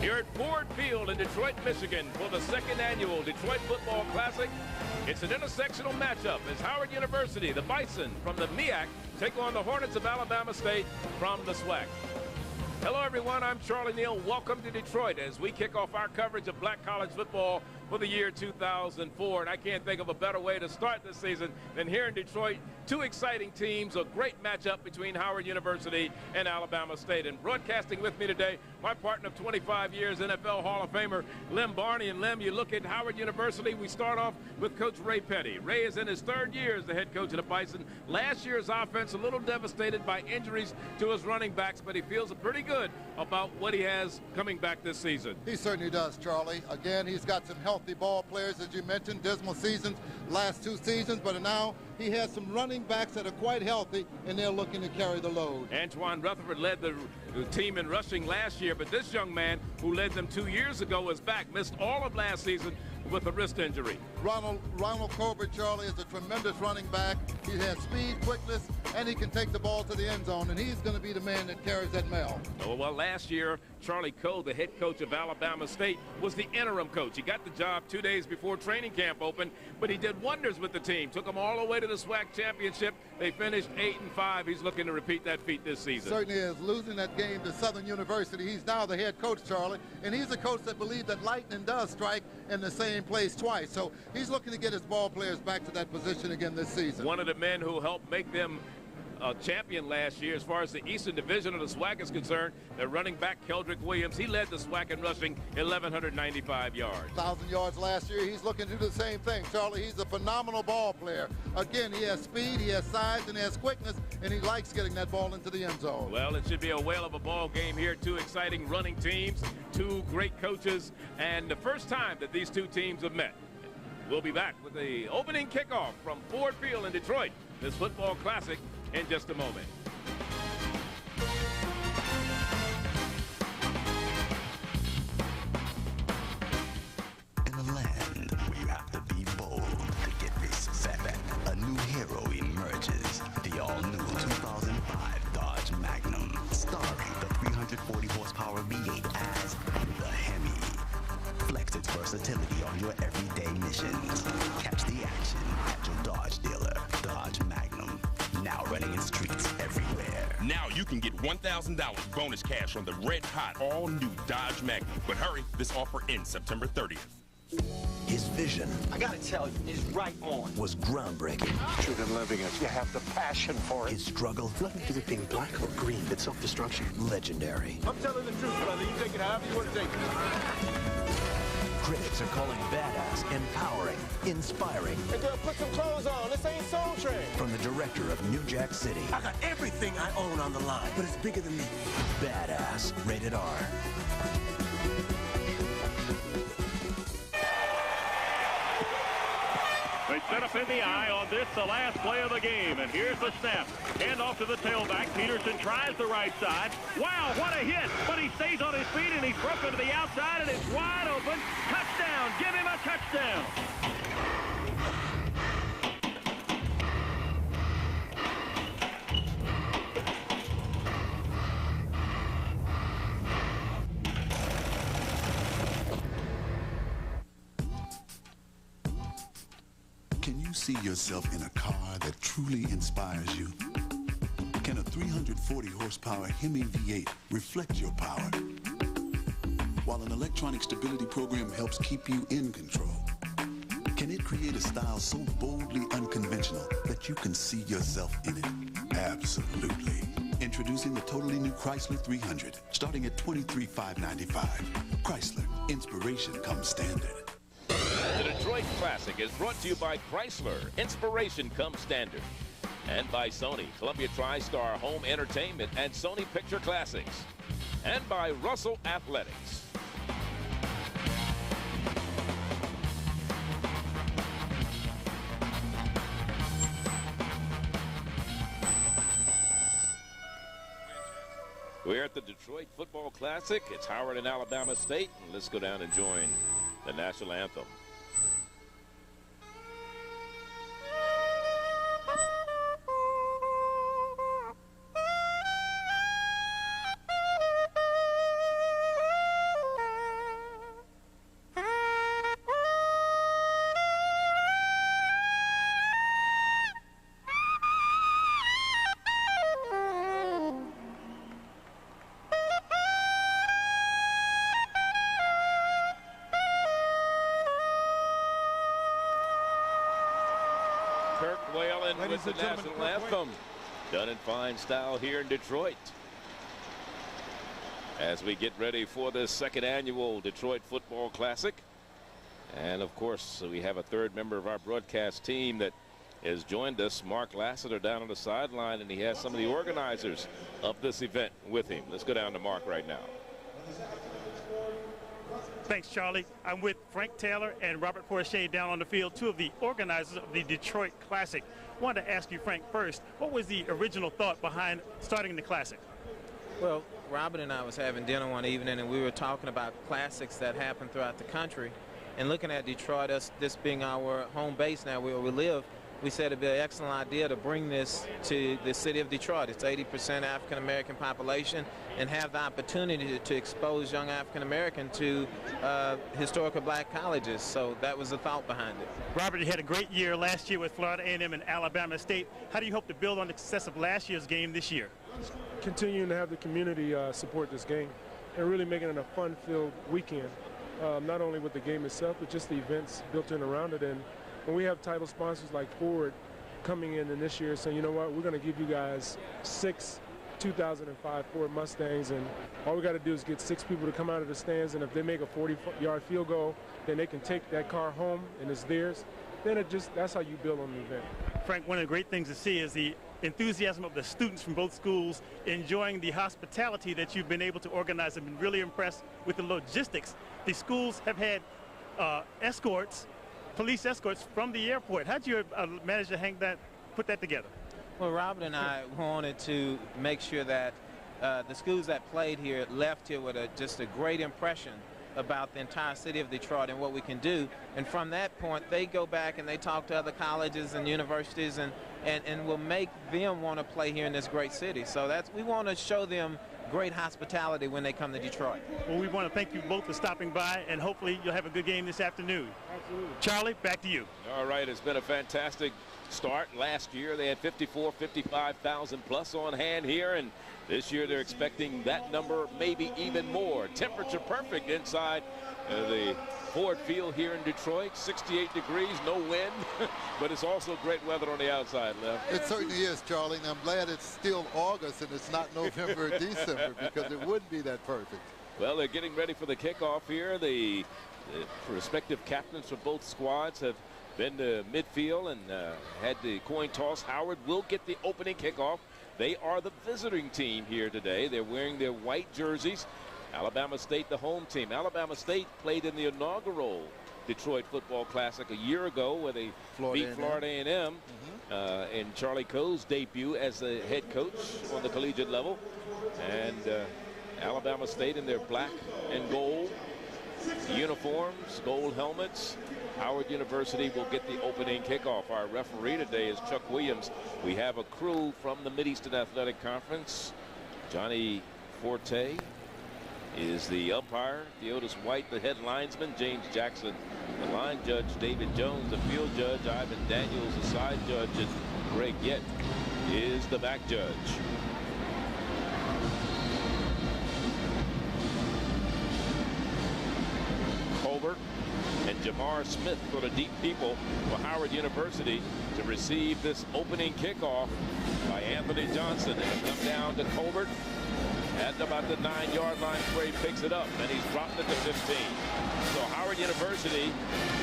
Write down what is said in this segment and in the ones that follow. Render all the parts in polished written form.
Here at Ford Field in Detroit, Michigan for the second annual Detroit Football Classic. It's an intersectional matchup as Howard University, the Bison from the MEAC, take on the Hornets of Alabama State from the SWAC. Hello, everyone. I'm Charlie Neal. Welcome to Detroit as we kick off our coverage of black college football for the year 2004. And I can't think of a better way to start this season than here in Detroit. Two exciting teams, a great matchup between Howard University and Alabama State. And broadcasting with me today, my partner of 25 years, NFL Hall of Famer Lem Barney. And Lem, you look at Howard University, we start off with Coach Ray Petty. Ray is in his third year as the head coach of the Bison. Last year's offense a little devastated by injuries to his running backs, but he feels pretty good about what he has coming back this season. He certainly does, Charlie. Again, he's got some healthy ball players, as you mentioned, dismal seasons, last two seasons, but now he has some running backs that are quite healthy, and they're looking to carry the load. Antoine Rutherford led the team in rushing last year, but this young man who led them 2 years ago is back, missed all of last season with a wrist injury. Ronald Colbert, Charlie, is a tremendous running back. He has speed, quickness, and he can take the ball to the end zone, and he's going to be the man that carries that mail. Oh, well, last year, Charlie Coe, the head coach of Alabama State, was the interim coach. He got the job 2 days before training camp opened, but he did wonders with the team. Took them all the way to the SWAC championship. They finished 8-5. He's looking to repeat that feat this season. Certainly is. Losing that game to Southern University, he's now the head coach, Charlie, and he's a coach that believes that lightning does strike in the same place twice. So he's looking to get his ball players back to that position again this season. One of the men who helped make them a champion last year as far as the Eastern Division of the SWAC is concerned. Their running back, Keldrick Williams, he led the SWAC in rushing 1,195 yards. 1,000 yards last year. He's looking to do the same thing, Charlie. He's a phenomenal ball player. Again, he has speed, he has size, and he has quickness, and he likes getting that ball into the end zone. Well, it should be a whale of a ball game here. Two exciting running teams, two great coaches, and the first time that these two teams have met. We'll be back with the opening kickoff from Ford Field in Detroit, this football classic, in just a moment. In a land where you have to be bold to get respect, a new hero emerges. The all-new 2005 Dodge Magnum, starring the 340 horsepower V8 as the Hemi. Flex its versatility on your everyday missions. Catch the action at your Dodge dealer. Dodge Magnum, now running in streets everywhere. Now you can get $1,000 bonus cash on the red-hot, all-new Dodge Magnum. But hurry, this offer ends September 30th. His vision, I gotta tell you, is right on. was groundbreaking. True than living it. You have the passion for it. His struggle, Nothing to it being black or green. It's self-destruction. legendary. I'm telling the truth, brother. You take it however you want to take it. Critics are calling badass, empowering, inspiring. Hey, girl, put some clothes on. This ain't Soul Train. From the director of New Jack City. I got everything I own on the line, but it's bigger than me. Badass, rated R. They set up in the eye on this, the last play of the game. And here's the snap. Hand off to the tailback. Peterson tries the right side. Wow, what a hit. But he stays on his feet, and he's broken to the outside, and it's wide open. Touchdown. Give him a touchdown. Can you see yourself in a car that truly inspires you? Can a 340 horsepower Hemi V8 reflect your power? While an electronic stability program helps keep you in control, can it create a style so boldly unconventional that you can see yourself in it? Absolutely. Introducing the totally new Chrysler 300, starting at $23,595. Chrysler, inspiration comes standard. The Detroit Classic is brought to you by Chrysler, inspiration comes standard, and by Sony, Columbia TriStar Home Entertainment and Sony Picture Classics, and by Russell Athletics. We're at the Detroit Football Classic. It's Howard and Alabama State, and let's go down and join the national anthem. with the national anthem. Done in fine style here in Detroit. As we get ready for the second annual Detroit Football Classic. And of course, we have a third member of our broadcast team that has joined us, Mark Lassiter, down on the sideline, and he has some of the organizers of this event with him. Let's go down to Mark right now. Thanks, Charlie. I'm with Frank Taylor and Robert Porcher down on the field, two of the organizers of the Detroit Classic. I wanted to ask you, Frank, first, what was the original thought behind starting the Classic? Well, Robert and I was having dinner one evening, and we were talking about classics that happen throughout the country. And looking at Detroit, this being our home base now where we live, we said it'd be an excellent idea to bring this to the city of Detroit. It's 80% African-American population, and have the opportunity to expose young African-American to historical black colleges. So that was the thought behind it. Robert, you had a great year last year with Florida A&M and Alabama State. How do you hope to build on the success of last year's game this year? Continuing to have the community support this game and really making it a fun-filled weekend, not only with the game itself, but just the events built in around it. And when we have title sponsors like Ford coming in this year saying, you know what, we're going to give you guys 6 2005 Ford Mustangs, and all we got to do is get 6 people to come out of the stands, and if they make a 40-yard field goal, then they can take that car home and it's theirs. Then that's how you build on the event. Frank, one of the great things to see is the enthusiasm of the students from both schools enjoying the hospitality that you've been able to organize. I've been really impressed with the logistics. The schools have had escorts, police escorts from the airport. How'd you manage to put that together? Well, Robert and I wanted to make sure that the schools that played here left here with just a great impression about the entire city of Detroit and what we can do. And from that point, they go back and they talk to other colleges and universities and will make them want to play here in this great city. So we want to show them great hospitality when they come to Detroit. Well, we want to thank you both for stopping by, and hopefully you'll have a good game this afternoon. Absolutely. Charlie, back to you. All right, it's been a fantastic start. Last year they had 55,000 plus on hand here, and this year they're expecting that number, maybe even more. Temperature perfect inside the Ford Field here in Detroit. 68 degrees, no wind, but it's also great weather on the outside, Lev. It certainly is, Charlie, and I'm glad it's still August and it's not November or December, because it wouldn't be that perfect. Well, they're getting ready for the kickoff here. The respective captains for both squads have been to midfield and had the coin toss. Howard will get the opening kickoff. They are the visiting team here today. They're wearing their white jerseys. Alabama State, the home team. Alabama State played in the inaugural Detroit Football Classic a year ago, where they beat Florida A&M in Charlie Coe's debut as the head coach on the collegiate level. And Alabama State in their black and gold uniforms, gold helmets. Howard University will get the opening kickoff. Our referee today is Chuck Williams. We have a crew from the Mideastern Athletic Conference. Johnny Forte is the umpire. Theodis White, the head linesman. James Jackson, the line judge. David Jones, the field judge. Ivan Daniels, the side judge. And Greg Yett is the back judge. Colbert and Jamar Smith for the deep people for Howard University to receive this opening kickoff by Anthony Johnson. And come down to Colbert at about the 9-yard line where he picks it up, and he's dropped it to 15. So Howard University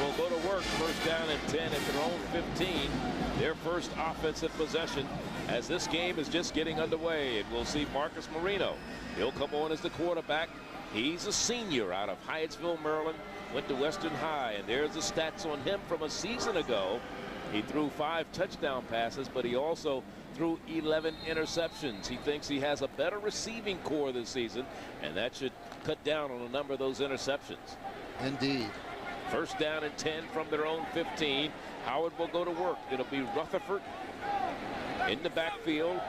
will go to work, first down and 10 at their own 15. Their first offensive possession as this game is just getting underway. And we'll see Marcus Marino. He'll come on as the quarterback. He's a senior out of Hyattsville, Maryland. Went to Western High, and there's the stats on him from a season ago. He threw 5 touchdown passes, but he also threw 11 interceptions. He thinks he has a better receiving core this season, and that should cut down on a number of those interceptions. Indeed. First down and 10 from their own 15. Howard will go to work. It'll be Rutherford in the backfield,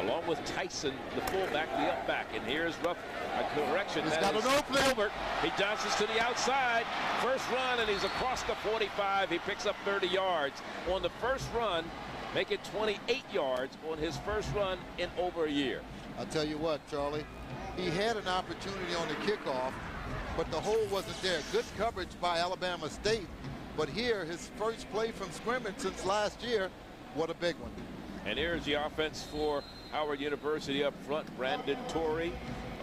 along with Tyson, the fullback, the up back. And here's Rutherford. A correction. He's got an opening. Colbert. He Johnsons to the outside. First run, and he's across the 45. He picks up 30 yards on the first run. Make it 28 yards on his first run in over a year. I'll tell you what, Charlie. He had an opportunity on the kickoff, but the hole wasn't there. Good coverage by Alabama State. But here, his first play from scrimmage since last year, what a big one. And here's the offense for Howard University up front. Brandon Torrey,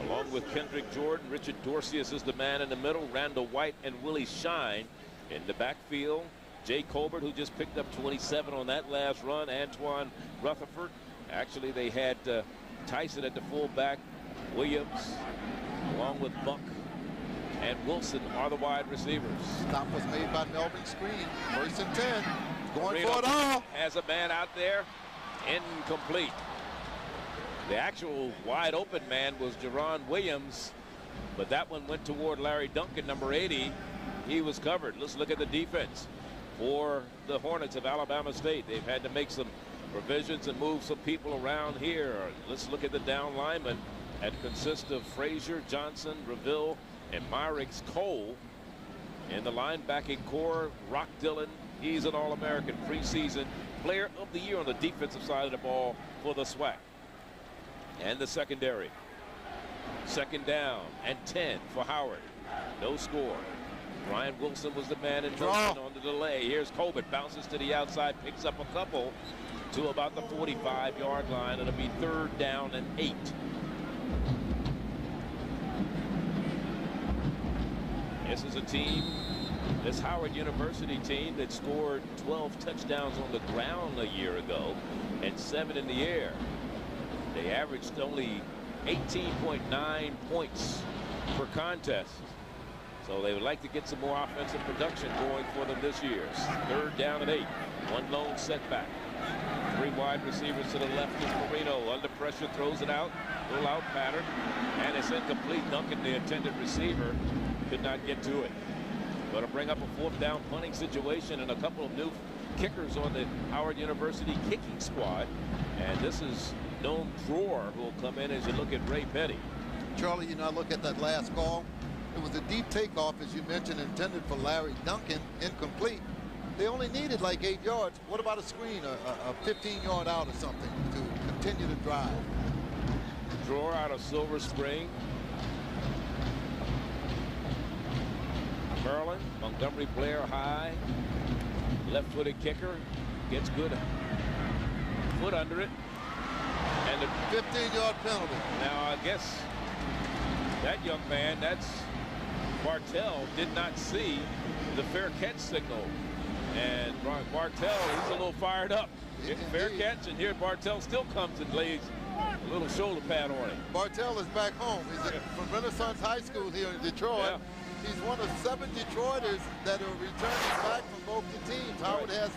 along with Kendrick Jordan. Richard Dorcius is the man in the middle. Randall White and Willie Shine in the backfield. Jay Colbert, who just picked up 27 on that last run. Antoine Rutherford. Actually, they had Tyson at the fullback. Williams, along with Buck and Wilson, are the wide receivers. Stop was made by Melvin Screen. 1st and 10. Going Reno for it all. Has a man out there. Incomplete. The actual wide open man was Jerron Williams, but that one went toward Larry Duncan, number 80. He was covered. Let's look at the defense for the Hornets of Alabama State. They've had to make some provisions and move some people around here. Let's look at the down linemen. That consists of Frazier, Johnson, Reville, and Myrix Cole. In the linebacking core, Rock Dillon. He's an All-American preseason player of the year on the defensive side of the ball for the SWAC. And the secondary. 2nd down and 10 for Howard. No score. Brian Wilson was the man in motion on the delay. Here's Colbert, bounces to the outside, picks up a couple to about the 45-yard line. It'll be 3rd down and 8. This is a team, this Howard University team, that scored 12 touchdowns on the ground a year ago and 7 in the air. They averaged only 18.9 points per contest. So they would like to get some more offensive production going for them this year. 3rd down and 8. One lone setback. 3 wide receivers to the left is Marino. Under pressure, throws it out. Little out pattern. And it's incomplete. Duncan, the intended receiver, could not get to it. Going to bring up a 4th down punting situation and a couple of new kickers on the Howard University kicking squad. And this is Noam Dror who will come in as you look at Ray Petty. Charlie, you know, look at that last call. It was a deep takeoff, as you mentioned, intended for Larry Duncan, incomplete. They only needed like 8 yards. What about a screen, a 15-yard out or something to continue to drive? Dror out of Silver Spring. Maryland, Montgomery Blair high. Left-footed kicker. Gets good foot under it. And the 15-yard penalty. Now, I guess that young man, that's Bartell, did not see the fair catch signal. And Bartell, he's a little fired up. Fair catch, and here Bartell still comes and lays a little shoulder pad on him. Bartell is back home. He's from Renaissance High School here in Detroit. Yeah. He's one of 7 Detroiters that are returning back from both the teams. Howard has.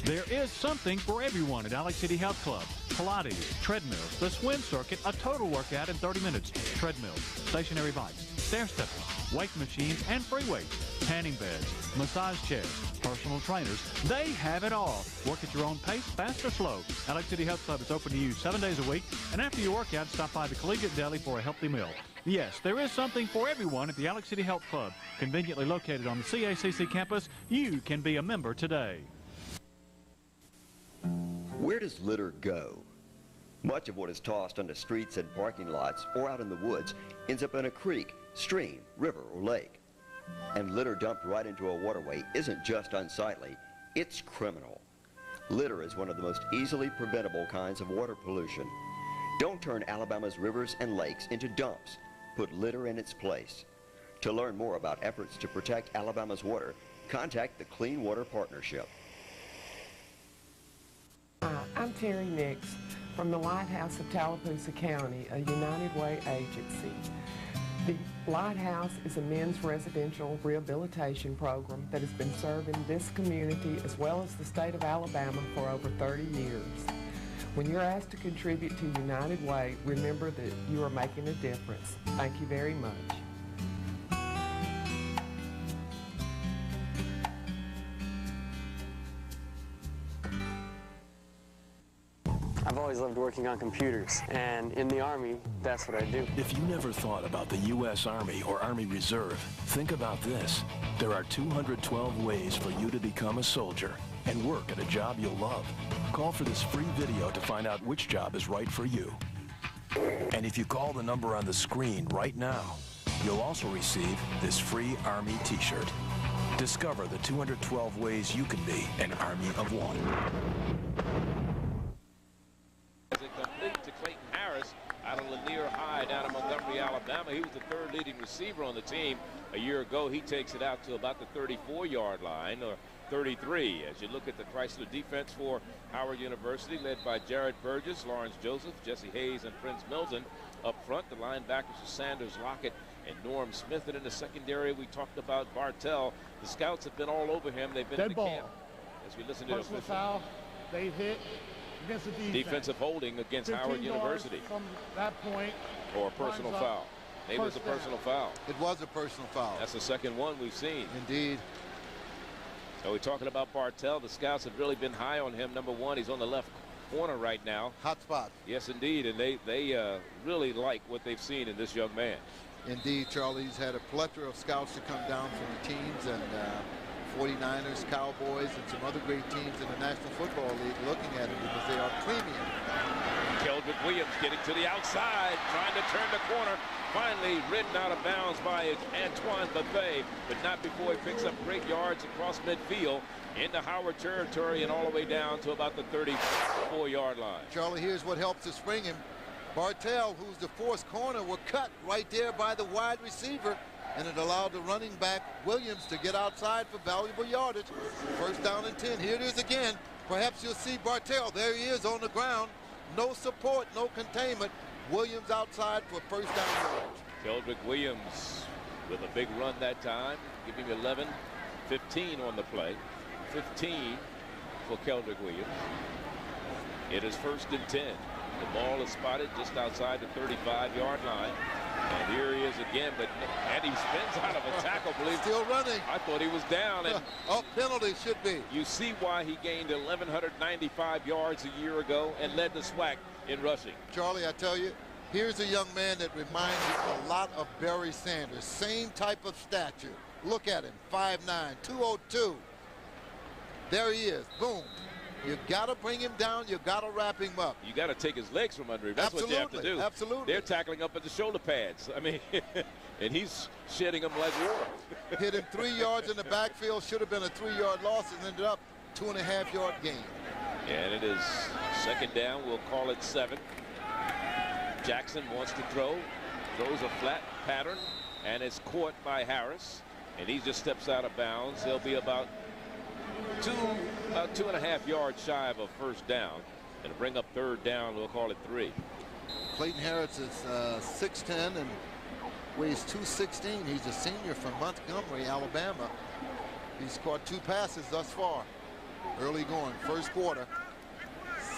There is something for everyone at Alex City Health Club. Pilates, treadmills, the swim circuit, a total workout in 30 minutes. Treadmills, stationary bikes, stair steppers, weight machines, and free weights, tanning beds, massage chairs, personal trainers. They have it all. Work at your own pace, fast or slow. Alex City Health Club is open to you 7 days a week. And after your workout, stop by the Collegiate Deli for a healthy meal. Yes, there is something for everyone at the Alex City Health Club. Conveniently located on the CACC campus, you can be a member today. Where does litter go? Much of what is tossed on the streets and parking lots or out in the woods ends up in a creek, stream, river, or lake. And litter dumped right into a waterway isn't just unsightly, it's criminal. Litter is one of the most easily preventable kinds of water pollution. Don't turn Alabama's rivers and lakes into dumps. Put litter in its place. To learn more about efforts to protect Alabama's water, contact the Clean Water Partnership. Hi, I'm Terry Nix from the Lighthouse of Tallapoosa County, a United Way agency. The Lighthouse is a men's residential rehabilitation program that has been serving this community as well as the state of Alabama for over 30 years. When you're asked to contribute to United Way, remember that you are making a difference. Thank you very much. I've always loved working on computers, and in the Army, that's what I do. If you never thought about the U.S. Army or Army Reserve, think about this. There are 212 ways for you to become a soldier and work at a job you'll love. Call for this free video to find out which job is right for you. And if you call the number on the screen right now, you'll also receive this free Army t-shirt. Discover the 212 ways you can be an army of one. As it complete to Clayton Harris out of Lanier High down in Montgomery, Alabama. He was the third leading receiver on the team. A year ago, he takes it out to about the 34-yard line, or 33. As you look at the Chrysler defense for Howard University, led by Jared Burgess, Lawrence Joseph, Jesse Hayes, and Prince Milton. Up front, the linebackers are Sanders Lockett and Norm Smith. And in the secondary, we talked about Bartell. The scouts have been all over him. They've been in the camp. As we listen to the personal foul, they hit against the defense. Defensive holding against Howard University. From that point, or a personal foul. Maybe it's a personal foul. It was a personal foul. That's the second one we've seen. Indeed. So we're talking about Bartell. The scouts have really been high on him. Number one, he's on the left corner right now. Hot spot. Yes, indeed. And they really like what they've seen in this young man. Indeed, Charlie. He's had a plethora of scouts to come down from the teams, and 49ers, Cowboys, and some other great teams in the National Football League looking at him because they are premium. Keldrick Williams getting to the outside, trying to turn the corner. Finally ridden out of bounds by Antoine Buffet, but not before he picks up great yards across midfield into Howard territory and all the way down to about the 34-yard line. Charlie, here's what helps to spring him. Bartell, who's the forced corner, were cut right there by the wide receiver, and it allowed the running back Williams to get outside for valuable yardage. First down and 10. Here it is again. Perhaps you'll see Bartell. There he is on the ground. No support, no containment. Williams outside for first down yardage. Keldrick Williams with a big run that time, giving 11-15 on the play. 15 for Keldrick Williams. It is first and 10. The ball is spotted just outside the 35-yard line. And here he is again, and he spins out of a tackle. Still running. I thought he was down. And penalty should be. You see why he gained 1,195 yards a year ago and led the SWAC in rushing. Charlie, I tell you, here's a young man that reminds you a lot of Barry Sanders. Same type of stature. Look at him, 5'9", 202. There he is. Boom. You got to bring him down. You got to wrap him up. You got to take his legs from under him. That's what you have to do. Absolutely. They're tackling up at the shoulder pads. I mean, and he's shedding them like water. Hit him 3 yards in the backfield. Should have been a 3-yard loss and ended up 2.5-yard gain. And it is second down. We'll call it 7. Jackson wants to throw. Throws a flat pattern, and it's caught by Harris. And he just steps out of bounds. He'll be about 2.5 yards shy of a first down. And to bring up third down, we'll call it 3. Clayton Harris is 6'10" and weighs 216. He's a senior from Montgomery, Alabama. He's caught 2 passes thus far. Early going, first quarter.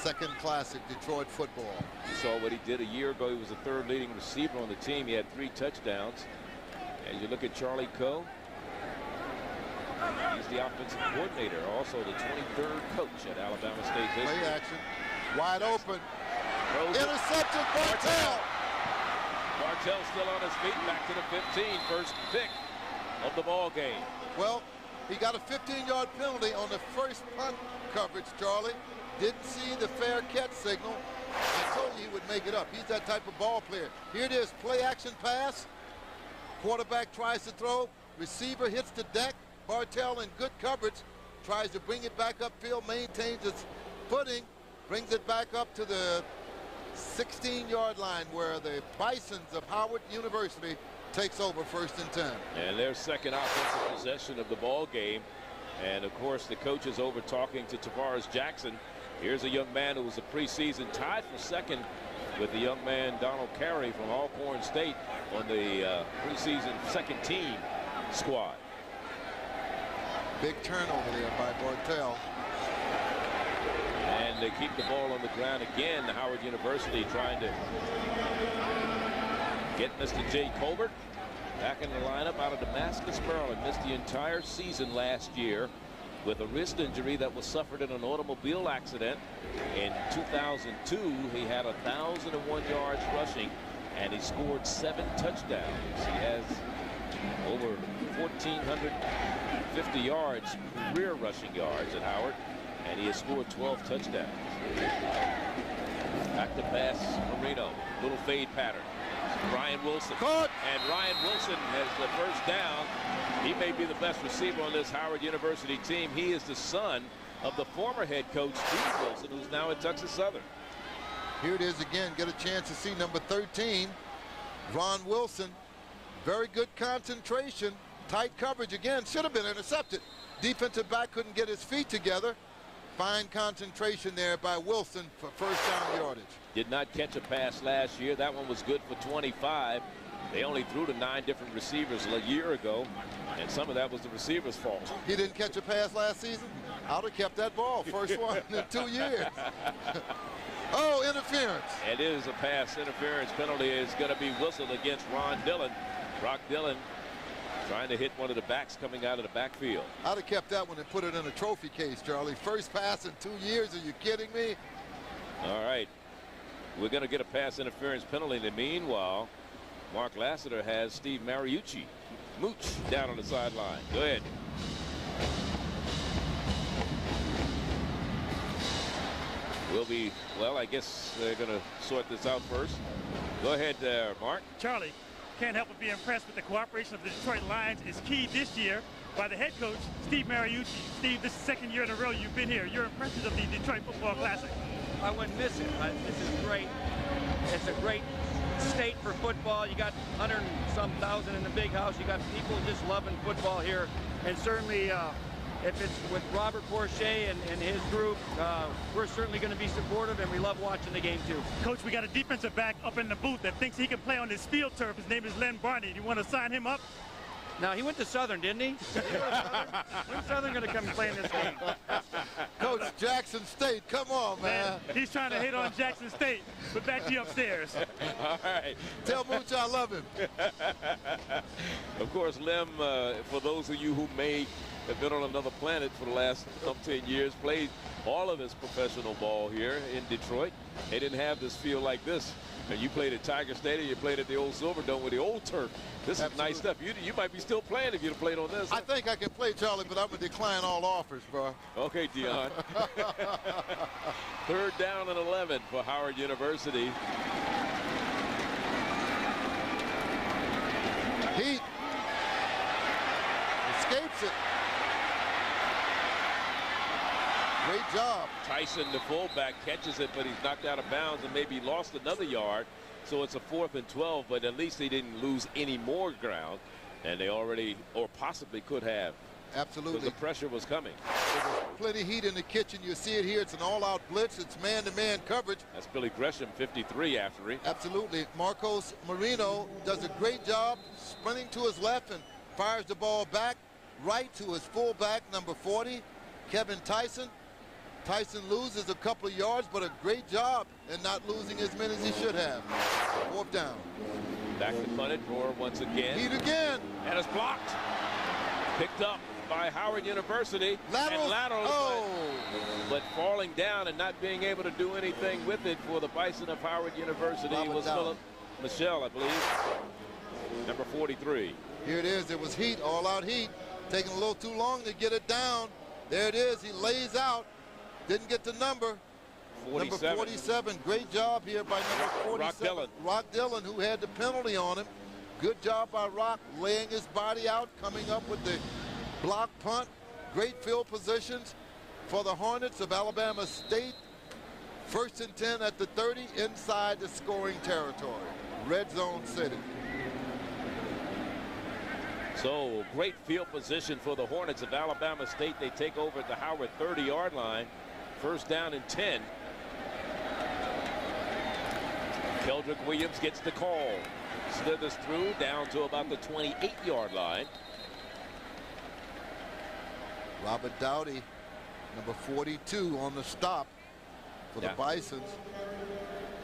Second classic Detroit football. You saw what he did a year ago. He was the third leading receiver on the team. He had 3 touchdowns. As you look at Charlie Coe, he's the offensive coordinator, also the 23rd coach at Alabama State history. Play action, wide open. Intercepted Bartell. Bartell still on his feet, back to the 15, first pick of the ball game. Well, he got a 15-yard penalty on the first punt coverage, Charlie. Didn't see the fair catch signal. I told you he would make it up. He's that type of ball player. Here it is, play action pass. Quarterback tries to throw. Receiver hits the deck. Bartell in good coverage tries to bring it back upfield, maintains its footing, brings it back up to the 16-yard line where the Bisons of Howard University takes over first and 10. And their second offensive possession of the ball game. And of course the coach is over talking to Tavares Jackson. Here's a young man who was a preseason tied for second with the young man Donald Carey from Alcorn State on the preseason second team squad. Big turnover there by Bartell. And they keep the ball on the ground again. Howard University trying to get Mr. Jay Colbert back in the lineup out of Damascus, Maryland. Missed the entire season last year with a wrist injury that was suffered in an automobile accident. In 2002, he had 1,001 yards rushing, and he scored 7 touchdowns. He has over 1,450 yards, career rushing yards at Howard, and he has scored 12 touchdowns. Back to pass, Marino, little fade pattern. Ryan Wilson. Caught. And Ryan Wilson has the first down He may be the best receiver on this Howard University team. He is the son of the former head coach, Steve Wilson, who's now at Texas Southern. Here it is again. Get a chance to see number 13, Ron Wilson. Very good concentration. Tight coverage again. Should have been intercepted. Defensive back couldn't get his feet together. Fine concentration there by Wilson for first down yardage. Did not catch a pass last year. That one was good for 25. They only threw to 9 different receivers a year ago, and some of that was the receiver's fault. He didn't catch a pass last season? I would have kept that ball. First one in 2 years. Oh, interference. It is a pass interference penalty. Is going to be whistled against Ron Dillon. Brock Dillon trying to hit one of the backs coming out of the backfield. I'd have kept that one and put it in a trophy case, Charlie. First pass in 2 years. Are you kidding me? All right. We're going to get a pass interference penalty. In the meanwhile, Mark Lassiter has Steve Mariucci. Mooch down on the sideline. Go ahead. We'll be, well, I guess they're going to sort this out first. Go ahead, Mark. Charlie, can't help but be impressed with the cooperation of the Detroit Lions. Is key this year by the head coach, Steve Mariucci. Steve, this is the 2nd year in a row you've been here. Your impressions of the Detroit Football Classic. I wouldn't miss it. This is great. It's a great state for football. You got 100-some thousand in the big house. You got people just loving football here. And certainly, if it's with Robert Porcher and his group, we're certainly going to be supportive, and we love watching the game, too. Coach, we got a defensive back up in the booth that thinks he can play on this field turf. His name is Len Barney. Do you want to sign him up? Now, he went to Southern, didn't he? When's Southern going to come and play in this game? Coach, Jackson State, come on, man. He's trying to hit on Jackson State, but back to you upstairs. All right. Tell Mooch I love him. Of course, Lem, for those of you who may have been on another planet for the last 10 years, played all of his professional ball here in Detroit. They didn't have this field like this. And you played at Tiger Stadium, you played at the old Silverdome with the old turf. This is nice stuff. You might be still playing if you'd have played on this. I think I can play, Charlie, but I'm going to decline all offers, bro. Okay, Dion. 3rd down and 11 for Howard University. Heat escapes it. Great job. Tyson, the fullback, catches it, but he's knocked out of bounds and maybe lost another yard. So it's a 4th and 12, but at least they didn't lose any more ground. And they already, or possibly could have. Absolutely. Because the pressure was coming. There's plenty of heat in the kitchen. You see it here. It's an all-out blitz. It's man-to-man coverage. That's Billy Gresham, 53 after he. Absolutely. Marcos Marino does a great job sprinting to his left and fires the ball back right to his fullback, number 40, Kevin Tyson. Tyson loses a couple of yards, but a great job in not losing as many as he should have. 4th down. Back to punt it. Roar once again. Heat again. And it's blocked. Picked up by Howard University. Lateral. Oh. But falling down and not being able to do anything with it for the Bison of Howard University was Philip Michelle, I believe. Number 43. Here it is. It was heat, all-out heat. Taking a little too long to get it down. There it is. He lays out. Didn't get the number. 47. Number 47. Great job here by number 47. Rock Dillon. Rock Dillon, who had the penalty on him. Good job by Rock, laying his body out, coming up with the block punt. Great field positions for the Hornets of Alabama State. 1st and 10 at the 30, inside the scoring territory. Red zone city. So great field position for the Hornets of Alabama State. They take over at the Howard 30-yard line. 1st down and 10. Keldrick Williams gets the call. Slithers through down to about the 28-yard line. Robert Dowdy, number 42, on the stop for the Bisons.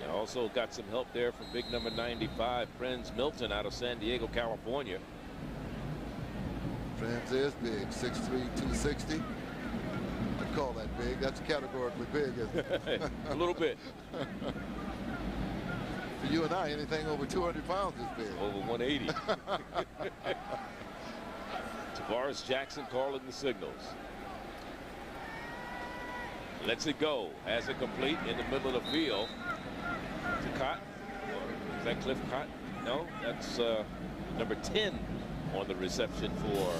And also got some help there from big number 95, Prince Milton, out of San Diego, California. Prince is big, 6'3", 260. I'd call that big. That's categorically big, isn't it? A little bit. For you and I, anything over 200 pounds is big. Over 180. Tavares Jackson calling the signals. Lets it go. Has it complete in the middle of the field. To Cott. Is that Cliff Cott? No, that's number 10 on the reception for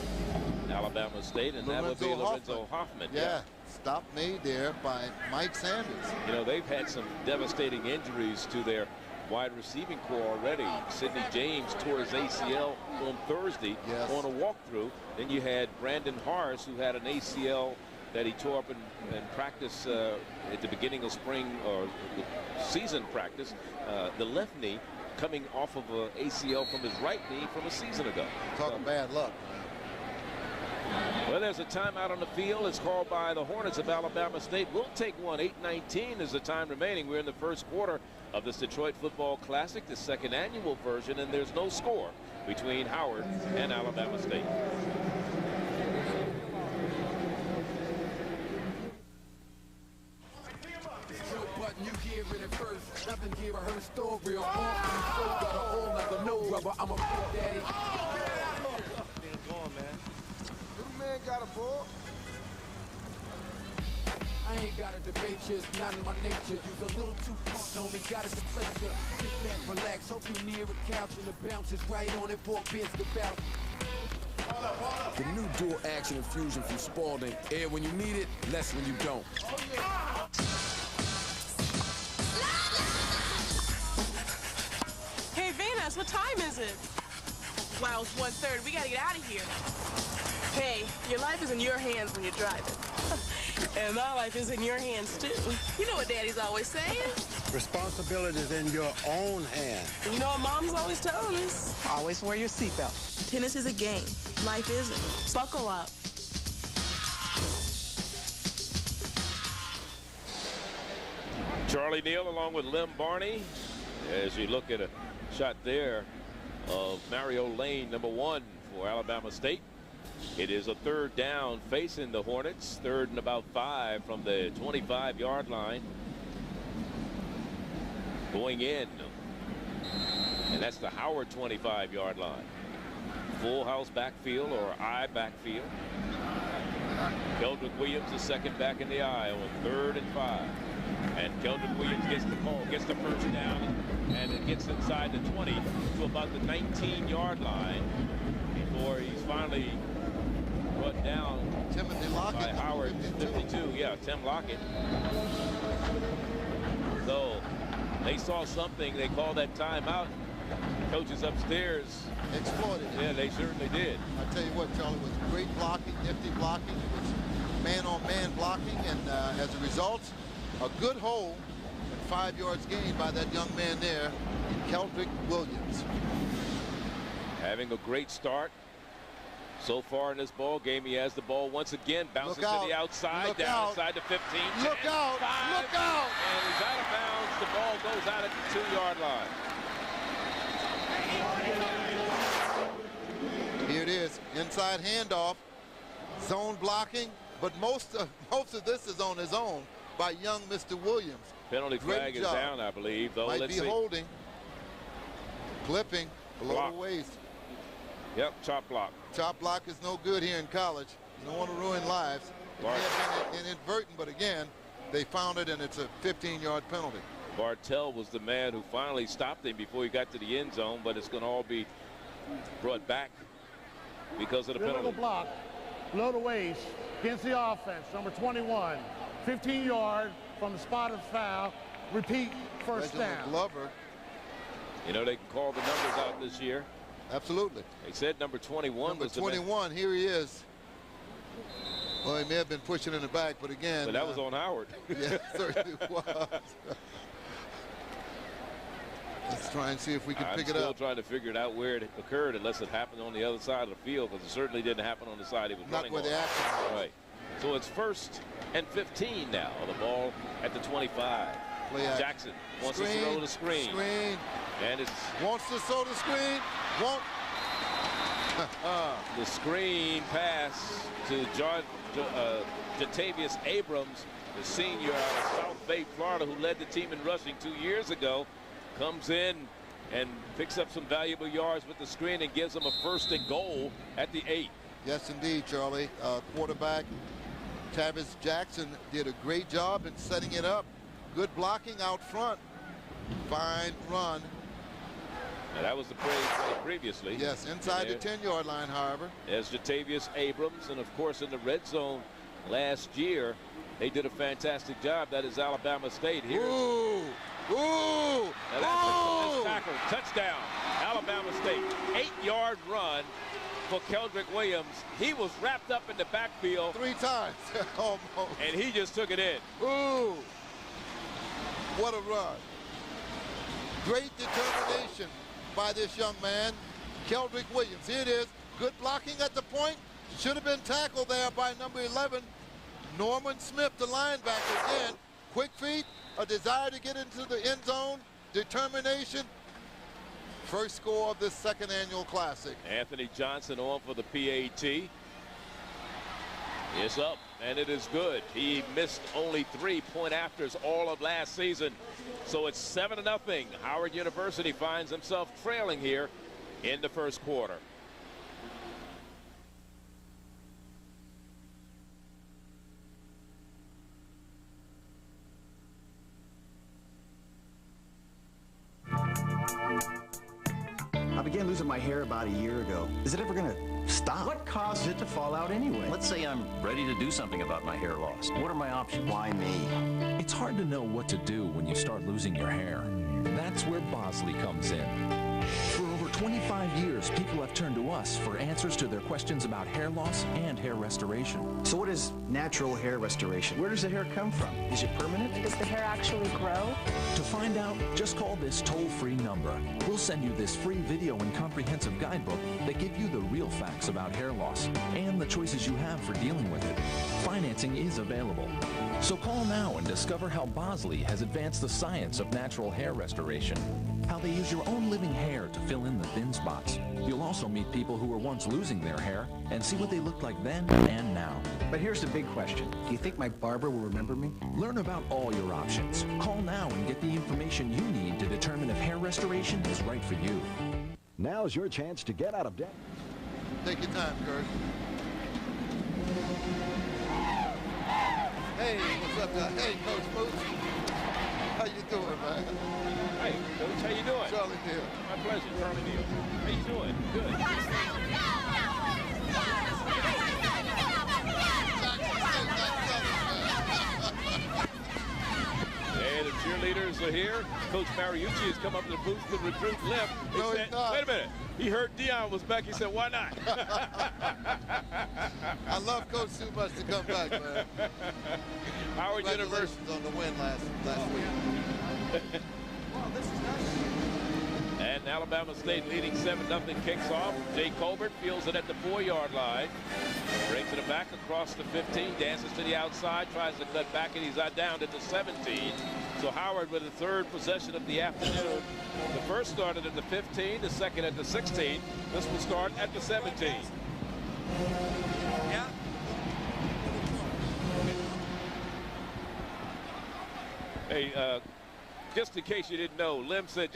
Alabama State, and that would be Lorenzo Hoffman. Yeah, stop made there by Mike Sanders. You know, they've had some devastating injuries to their wide receiving core already. Sidney James tore his ACL on Thursday on a walkthrough. Then you had Brandon Harris, who had an ACL that he tore up in practice at the beginning of spring or season practice. The left knee coming off of an ACL from his right knee from a season ago. Talking bad luck. Well, there's a timeout on the field. It's called by the Hornets of Alabama State. We'll take one. 8:19 is the time remaining. We're in the first quarter of this Detroit Football Classic, the second annual version, and there's no score between Howard and Alabama State. You hear it at first, nothing here I heard story or got a whole nother no rubber. I'm a big daddy. Going, man. Little man got a ball. I ain't got a debate, just not in my nature. You's a little too far, homie, got us a pleasure. Sit back, relax, hope you near a couch and the bounce is right on it for a biz to bounce. The new dual action infusion from Spalding. Air when you need it, less when you don't. Hey, Venus, what time is it? Wow, it's 1:30. We gotta get out of here. Hey, your life is in your hands when you're driving. And my life is in your hands, too. You know what Daddy's always saying? Responsibility is in your own hand. You know what Mom's always telling us? Always wear your seatbelt. Tennis is a game. Life isn't. Buckle up. Charlie Neal along with Lem Barney as you look at a shot there of Mario Lane, number 1 for Alabama State. It is a third down facing the Hornets, third and about 5 from the 25-yard line. Going in, and that's the Howard 25-yard line. Full house backfield or I backfield. Keldrick Williams, the second back in the I on 3rd and 5. And Keldrick Williams gets the call, gets the first down, and it gets inside the 20 to about the 19-yard line before he's finally brought down by Howard, 52. Yeah, Tim Lockett. So they saw something. They called that timeout. Coaches upstairs exploited it. Yeah, they certainly did. I tell you what, Charlie, was great blocking, nifty blocking. It was man-on-man blocking, and as a result, a good hole and 5 yards gained by that young man there, Keldrick Williams. Having a great start so far in this ball game. He has the ball once again, bounces to the outside, down inside the 15. Look 10, out! 5, look out! And he's out of bounds. The ball goes out at the 2-yard line. Here it is, inside handoff, zone blocking, but most of this is on his own by young Mr. Williams. Penalty flag is down, I believe, though. Might be holding, clipping below the waist. Yep, chop block. Chop block is no good here in college. You don't want to ruin lives. It may have been inadvertent, but again, they found it, and it's a 15-yard penalty. Bartell was the man who finally stopped him before he got to the end zone, but it's going to all be brought back because of the penalty. Block, below the waist, against the offense, number 21, 15-yard from the spot of foul. Repeat, first down. Glover. You know, they can call the numbers out this year. Absolutely. They said number 21 was the man. 21, here he is. Well, he may have been pushing in the back, but again. But that was on Howard. Yeah, certainly was. Let's try and see if we can pick it up. I'm still trying to figure it out where it occurred, unless it happened on the other side of the field, because it certainly didn't happen on the side he was running on. Not where the action was. Right. So it's 1st and 15 now. The ball at the 25. Jackson wants to throw the screen. And it's wants to throw the screen. Won't. The screen pass to Jatavius Abrams, the senior out of South Bay, Florida, who led the team in rushing 2 years ago, comes in and picks up some valuable yards with the screen and gives them a 1st and goal at the 8. Yes, indeed, Charlie. Quarterback Tavis Jackson did a great job in setting it up. Good blocking out front. Fine run. Now, that was the play previously. Yes, inside the 10-yard line, however. As Jatavius Abrams, and of course in the red zone last year, they did a fantastic job. That is Alabama State here. Ooh! Ooh! Now that's a tackle. Touchdown, Alabama State. 8-yard run for Keldrick Williams. He was wrapped up in the backfield 3 times. Almost. And he just took it in. Ooh! What a run. Great determination by this young man, Keldrick Williams. Here it is. Good blocking at the point. Should have been tackled there by number 11, Norman Smith, the linebacker. Again, quick feet, a desire to get into the end zone, determination. First score of this second annual classic. Anthony Johnson on for the PAT. It's up, and it is good. He missed only 3 point afters all of last season. So it's 7-0. Howard University finds himself trailing here in the first quarter. I began losing my hair about a year ago. Is it ever gonna stop? What causes it to fall out anyway? Let's say I'm ready to do something about my hair loss. What are my options? Why me? It's hard to know what to do when you start losing your hair. That's where Bosley comes in. For over 25 years, people have turned to us for answers to their questions about hair loss and hair restoration. So what is natural hair restoration? Where does the hair come from? Is it permanent? Does the hair actually grow? To find out, just call this toll-free number. We'll send you this free video and comprehensive guidebook that give you the real facts about hair loss and the choices you have for dealing with it. Financing is available. So call now and discover how Bosley has advanced the science of natural hair restoration, how they use your own living hair to fill in the thin spots. You'll also meet people who were once losing their hair and see what they looked like then and now. But here's the big question. Do you think my barber will remember me? Learn about all your options. Call now and get the information you need to determine if hair restoration is right for you. Now's your chance to get out of debt. Take your time, Kurt. Hey, what's up, guys? Hey, Coach Moose. How you doing, man? Hey, Coach, how you doing? Charlie Neal. My pleasure, Charlie Neal. How you doing? Good. And the cheerleaders are here. Coach Mariucci has come up to the booth to recruit Lim. He said, wait a minute. He heard Dion was back. He said, why not? I love Coach too much to come back, man. Howard University on the win last week. And Alabama State leading 7-0 kicks off. Jay Colbert fields it at the 4-yard line. Brings it back across the 15, dances to the outside, tries to cut back, and he's down at the 17. So Howard with the third possession of the afternoon. The first started at the 15, the second at the 16. This will start at the 17. Yeah. Hey, just in case you didn't know, Lim said,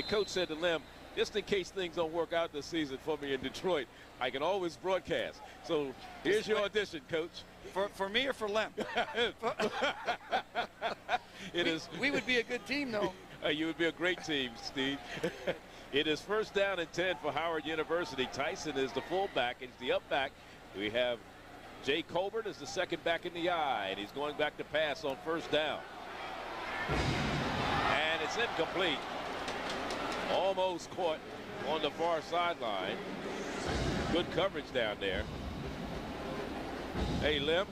Coach said to Lim, just in case things don't work out this season for me in Detroit, I can always broadcast. So here's your audition, Coach. For me or for Lim? We would be a good team, though. You would be a great team, Steve. It is first down and 10 for Howard University. Tyson is the fullback. It's the up back. We have Jay Colbert as the second back in the eye, and he's going back to pass on first down. And it's incomplete. Almost caught on the far sideline. Good coverage down there. Hey, Lim.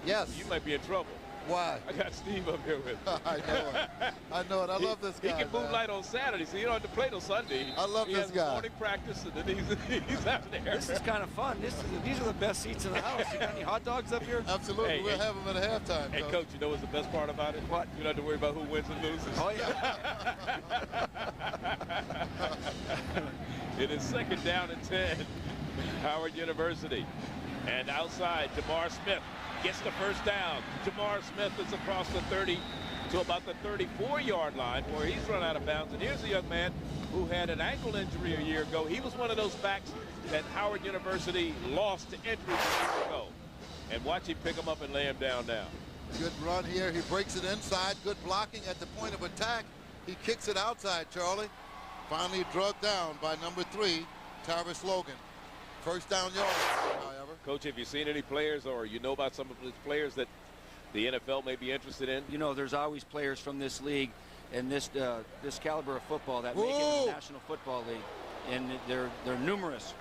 Yes. You might be in trouble. Why? I got Steve up here with me. I know it. I know it. I love this guy. He can moonlight on Saturday, so you don't have to play till Sunday. I love this guy. Morning practice, and then he's out there. This is kind of fun. These are the best seats in the house. You got any hot dogs up here? Absolutely. We'll have them at halftime. Hey, Coach, you know what's the best part about it? What? You don't have to worry about who wins and loses. Oh, yeah. It is second down and 10. Howard University. And outside, Jamar Smith gets the first down. Jamar Smith is across the 30 to about the 34-yard line where he's run out of bounds. And here's a young man who had an ankle injury a year ago. He was one of those backs that Howard University lost to injury a year ago. And watch him pick him up and lay him down now. Good run here. He breaks it inside. Good blocking at the point of attack. He kicks it outside, Charlie. Finally drugged down by number 3, Tyrus Logan. First down yard, however. Coach, have you seen any players or you know about some of the players that the NFL may be interested in? You know, there's always players from this league and this caliber of football that make it in the National Football League, and they're numerous.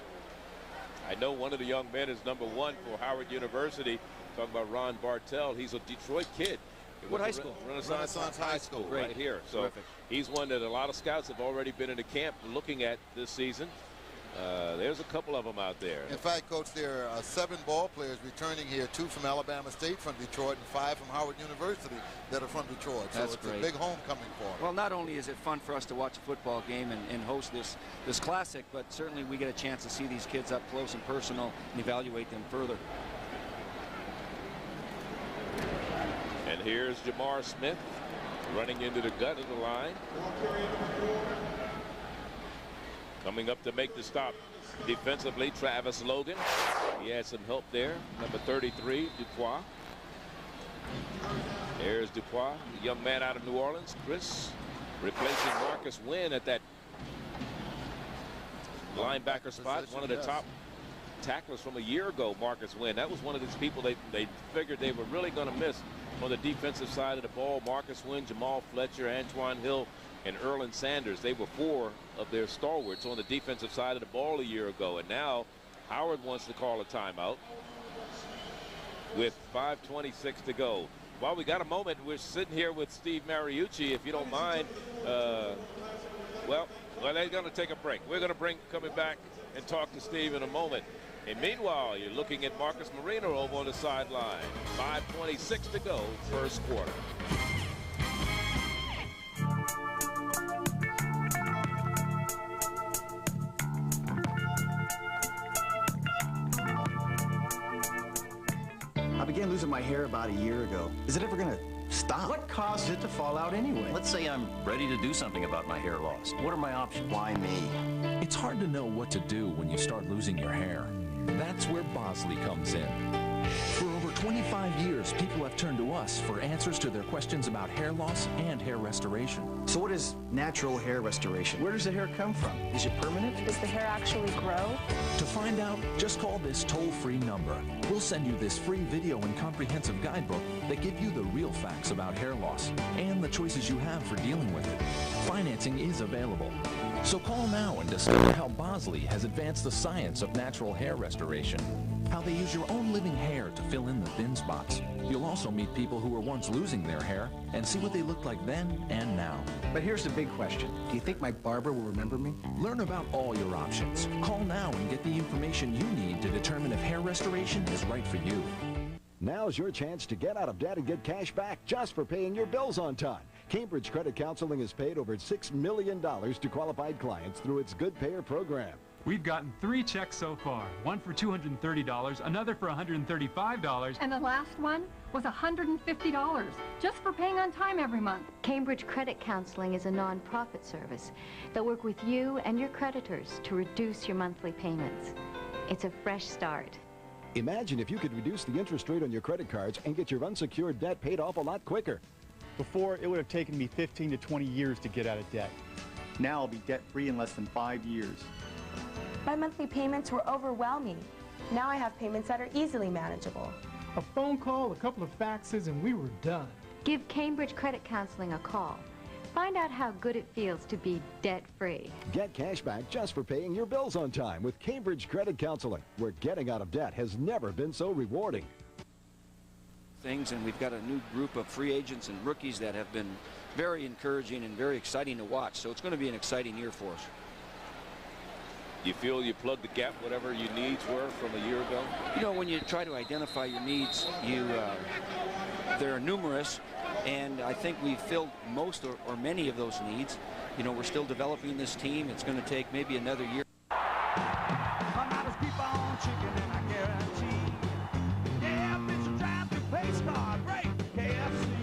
I know one of the young men is number 1 for Howard University. Talking about Ron Bartell. He's a Detroit kid. What high school? Renaissance High School, right here. So terrific. He's one that a lot of scouts have already been in the camp looking at this season. There's a couple of them out there. In fact, Coach, there are 7 ball players returning here, 2 from Alabama State from Detroit and 5 from Howard University that are from Detroit. So That's it's great. a big homecoming for them. Well, not only is it fun for us to watch a football game and host this classic, but certainly we get a chance to see these kids up close and personal and evaluate them further. And here's Jamar Smith running into the gut of the line. Coming up to make the stop defensively, Travis Logan. He had some help there. Number 33, Dupois. There's Dupois, the young man out of New Orleans. Chris replacing Marcus Wynn at that linebacker spot. One of the top tacklers from a year ago, Marcus Wynn. That was one of these people they figured they were really going to miss on the defensive side of the ball. Marcus Wynn, Jamal Fletcher, Antoine Hill, and Erland Sanders. They were 4 of their stalwarts on the defensive side of the ball a year ago. And now Howard wants to call a timeout with 5:26 to go. While we got a moment, we're sitting here with Steve Mariucci, if you don't mind. Well, they're going to take a break. We're going to coming back and talk to Steve in a moment. And meanwhile, you're looking at Marcus Marino over on the sideline. 5:26 to go, first quarter. I began losing my hair about a year ago. Is it ever going to stop? What causes it to fall out anyway? Let's say I'm ready to do something about my hair loss. What are my options? Why me? It's hard to know what to do when you start losing your hair. That's where Bosley comes in. For over 25 years, people have turned to us for answers to their questions about hair loss and hair restoration. So what is natural hair restoration? Where does the hair come from? Is it permanent? Does the hair actually grow? To find out, just call this toll-free number. We'll send you this free video and comprehensive guidebook that give you the real facts about hair loss and the choices you have for dealing with it. Financing is available. So call now and discover how Bosley has advanced the science of natural hair restoration, how they use your own living hair to fill in the thin spots. You'll also meet people who were once losing their hair and see what they looked like then and now. But here's the big question. Do you think my barber will remember me? Learn about all your options. Call now and get the information you need to determine if hair restoration is right for you. Now's your chance to get out of debt and get cash back just for paying your bills on time. Cambridge Credit Counseling has paid over $6 million to qualified clients through its Good Payer program. We've gotten 3 checks so far, one for $230, another for $135. And the last one was $150, just for paying on time every month. Cambridge Credit Counseling is a non-profit service that work with you and your creditors to reduce your monthly payments. It's a fresh start. Imagine if you could reduce the interest rate on your credit cards and get your unsecured debt paid off a lot quicker. Before, it would have taken me 15 to 20 years to get out of debt. Now I'll be debt-free in less than 5 years. My monthly payments were overwhelming. Now I have payments that are easily manageable. A phone call, a couple of faxes, and we were done. Give Cambridge Credit Counseling a call. Find out how good it feels to be debt-free. Get cash back just for paying your bills on time with Cambridge Credit Counseling, where getting out of debt has never been so rewarding. And we've got a new group of free agents and rookies that have been very encouraging and very exciting to watch. So it's going to be an exciting year for us. You feel you plugged the gap, whatever your needs were from a year ago? You know, when you try to identify your needs, they're numerous, and I think we've filled most or many of those needs. You know, we're still developing this team. It's going to take maybe another year. Keep on chicken and I guarantee. Yeah, bitch, drive the pace car, break KFC.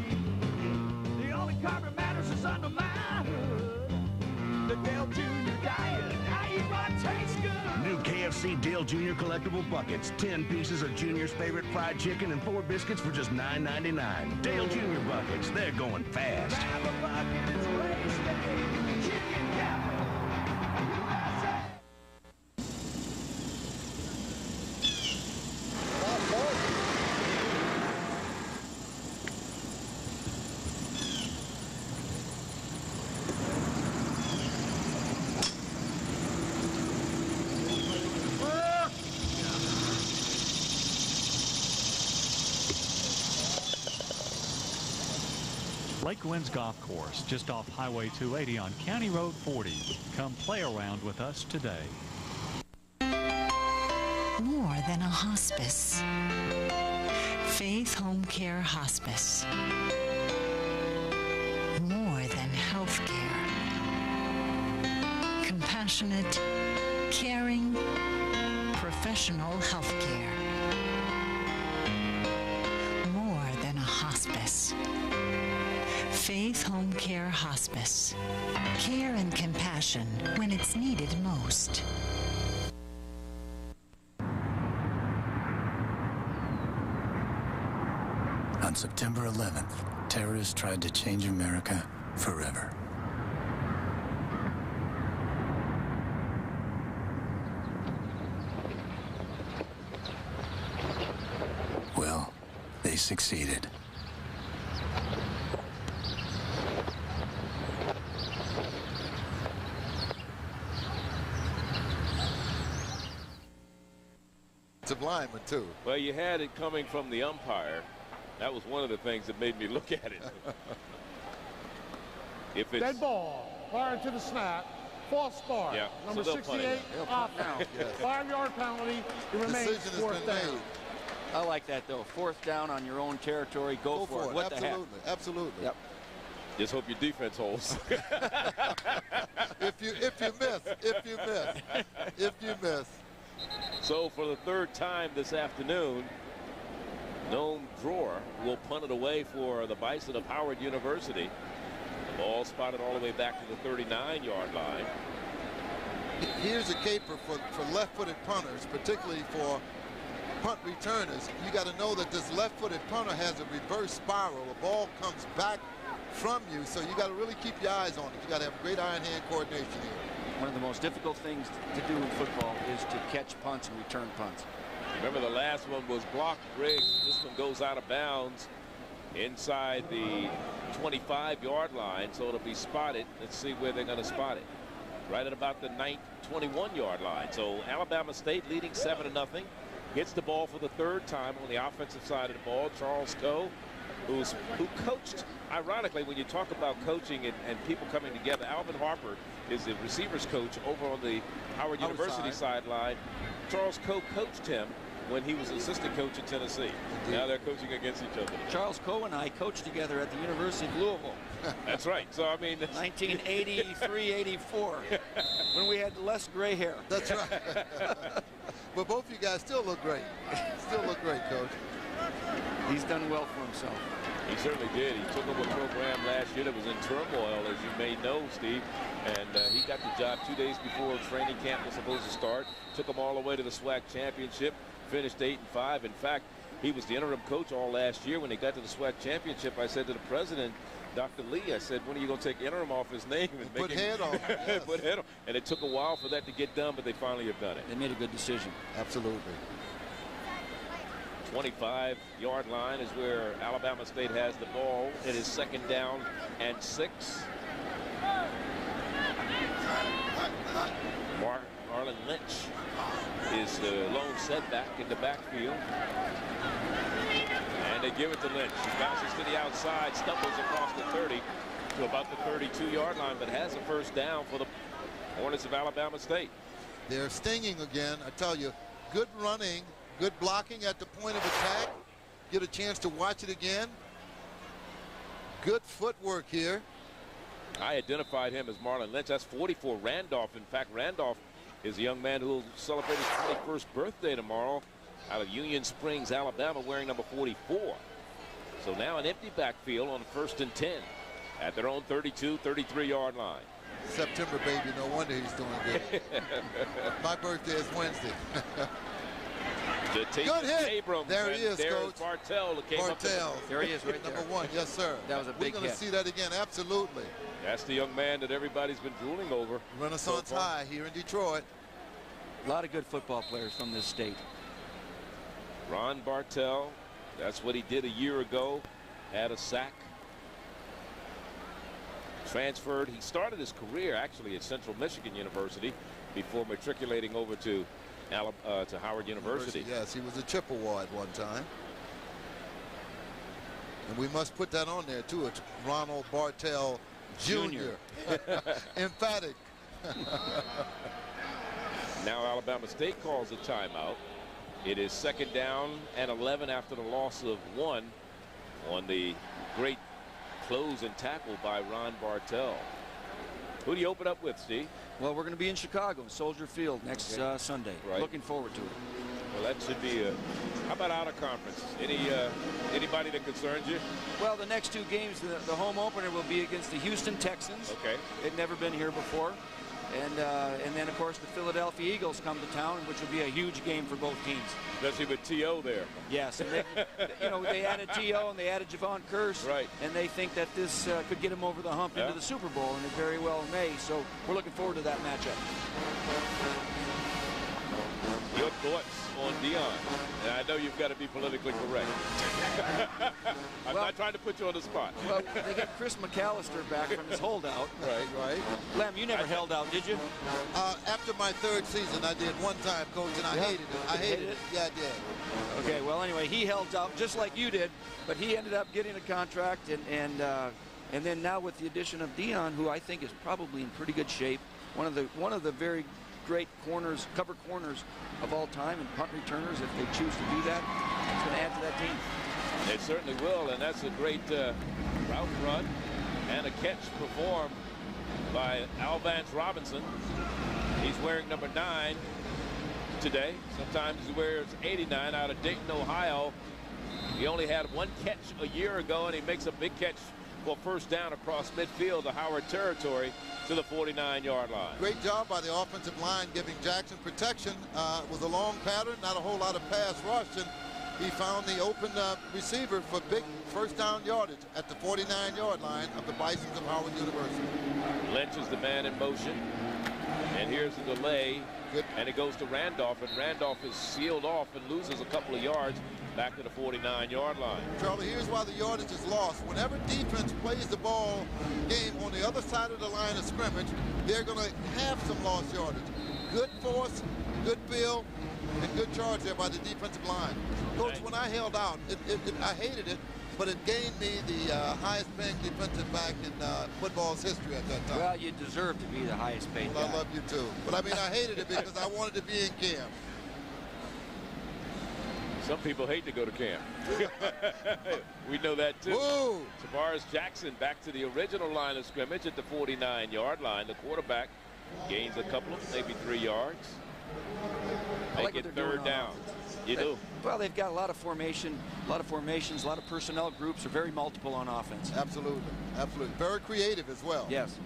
The only carbon matters is under my hood. The Dale Jr. diet, I eat what tastes good. New KFC Dale Jr. collectible buckets. 10 pieces of Junior's favorite fried chicken and 4 biscuits for just $9.99. Dale Jr. buckets, they're going fast. Grab a bucket, it's wasted. Chicken capital. Lake Wynn's Golf Course, just off Highway 280 on County Road 40. Come play around with us today. More than a hospice. Faith Home Care Hospice. More than health care. Compassionate, caring, professional health care. More than a hospice. Faith Home Care Hospice. Care and compassion when it's needed most. On September 11th, terrorists tried to change America forever. Well, they succeeded. Lineman too. Well, you had it coming from the umpire. That was one of the things that made me look at it. If it's dead ball, prior to the snap, false start. Yeah. Number So 68, off now. Yes. 5-yard penalty. It remains Decision has fourth been down. made. I like that, though. Fourth down on your own territory. Go for it. What the heck? Absolutely. Absolutely. Yep. Just hope your defense holds. If you miss. So for the third time this afternoon, Noam Dror will punt it away for the Bison of Howard University. The ball spotted all the way back to the 39-yard line. Here's a caper for left-footed punters, particularly for punt returners. You got to know that this left-footed punter has a reverse spiral. The ball comes back from you, so you got to really keep your eyes on it. You got to have great eye-and-hand coordination here. One of the most difficult things to do in football is to catch punts and return punts. Remember, the last one was blocked. Briggs. This one goes out of bounds inside the 25-yard line, so it'll be spotted. Let's see where they're going to spot it. Right at about the 21-yard line. So Alabama State leading 7-0. Gets the ball for the third time on the offensive side of the ball. Charles Coe, who coached, ironically, when you talk about coaching and people coming together, Alvin Harper is the receivers coach over on the Howard University sideline. Charles Coe coached him when he was assistant coach at Tennessee. Indeed. Now they're coaching against each other. Charles Coe and I coached together at the University of Louisville. That's right. So, I mean, 1983-84, when we had less gray hair. That's right. But both of you guys still look great. Still look great, Coach. He's done well for himself. He certainly did. He took over a program last year that was in turmoil, as you may know, Steve. And he got the job 2 days before training camp was supposed to start. Took them all the way to the SWAC championship. Finished 8-5. In fact, he was the interim coach all last year. When they got to the SWAC championship, I said to the president, Dr. Lee, I said, when are you going to take interim off his name and make put head on? Yes. Put head on. And it took a while for that to get done, but they finally have done it. They made a good decision. Absolutely. 25-yard line is where Alabama State has the ball. It is 2nd down and 6. Marlon Lynch is the lone setback in the backfield. And they give it to Lynch. He bounces to the outside, stumbles across the 30 to about the 32-yard line, but has a first down for the Hornets of Alabama State. They're stinging again. I tell you, good running, good blocking at the point of attack. Get a chance to watch it again. Good footwork here. I identified him as Marlon Lynch. That's 44 Randolph. In fact, Randolph is a young man who will celebrate his 21st birthday tomorrow out of Union Springs, Alabama, wearing number 44. So now an empty backfield on 1st and 10 at their own 32, 33-yard line. September, baby. No wonder he's doing good. My birthday is Wednesday. Good hit. Abrams, there he is, there's Coach. Bartell that came up. There he is, right there. Number 1, yes, sir. That was a big hit. We're going to see that again, absolutely. That's the young man that everybody's been drooling over. Renaissance High here in Detroit. A lot of good football players from this state. Ron Bartell, that's what he did a year ago. Had a sack. Transferred. He started his career actually at Central Michigan University before matriculating over to Howard University. Yes, he was a Chippewa at one time. And we must put that on there, too. It's Ronald Bartell Jr. Emphatic. Now Alabama State calls a timeout. It is 2nd down and 11 after the loss of 1 on the great close and tackle by Ron Bartell. Who do you open up with, Steve? Well, we're going to be in Chicago, Soldier Field, next Sunday. Right. Looking forward to it. Well, that should be a... How about out of conference? Anybody that concerns you? Well, the next 2 games, the home opener will be against the Houston Texans. Okay. They've never been here before. And then, of course, the Philadelphia Eagles come to town, which will be a huge game for both teams. Especially with T.O. there. Yes, and they, they added T.O. and they added Javon Curse. Right. And they think that this could get them over the hump into the Super Bowl, and it very well may. So we're looking forward to that matchup. Your thoughts on Dion? And I know you've got to be politically correct. I'm not trying to put you on the spot. Well, they got Chris McAllister back from his holdout. Right. Lem, you never held out, did you? After my 3rd season, I did one time, Coach, and I hated it. I hated it. Yeah, I did. Okay, well, anyway, he held out just like you did, but he ended up getting a contract, and then now with the addition of Dion, who I think is probably in pretty good shape, one of the very great cover corners of all time, and punt returners, if they choose to do that, it's going to add to that team. It certainly will, and that's a great route run and a catch performed by Alvance Robinson. He's wearing number 9 today. Sometimes he wears 89 out of Dayton, Ohio. He only had 1 catch a year ago, and he makes a big catch for 1st down across midfield to Howard territory to the 49-yard line. Great job by the offensive line giving Jackson protection. It was a long pattern, not a whole lot of pass rush, and he found the open receiver for big 1st down yardage at the 49-yard line of the Bisons of Howard University. Lynch is the man in motion, and here's the delay. Good. And it goes to Randolph, and Randolph is sealed off and loses a couple of yards back to the 49-yard line. Charlie, here's why the yardage is lost. Whenever defense plays the ball game on the other side of the line of scrimmage, they're going to have some lost yardage. Good force, good field, and good charge there by the defensive line. Coach, when I held out, I hated it, but it gained me the highest paying defensive back in football's history at that time. Well, you deserve to be the highest paid Well, guy. I love you too. But I mean, I hated it because I wanted to be in camp. Some people hate to go to camp. We know that too. Whoa. Tavares Jackson back to the original line of scrimmage at the 49-yard line. The quarterback gains a couple of maybe 3 yards. Make it 3rd down. You do. Well, they've got a lot of formation, a lot of formations, a lot of personnel groups are very multiple on offense. Absolutely. Absolutely. Very creative as well. Yes.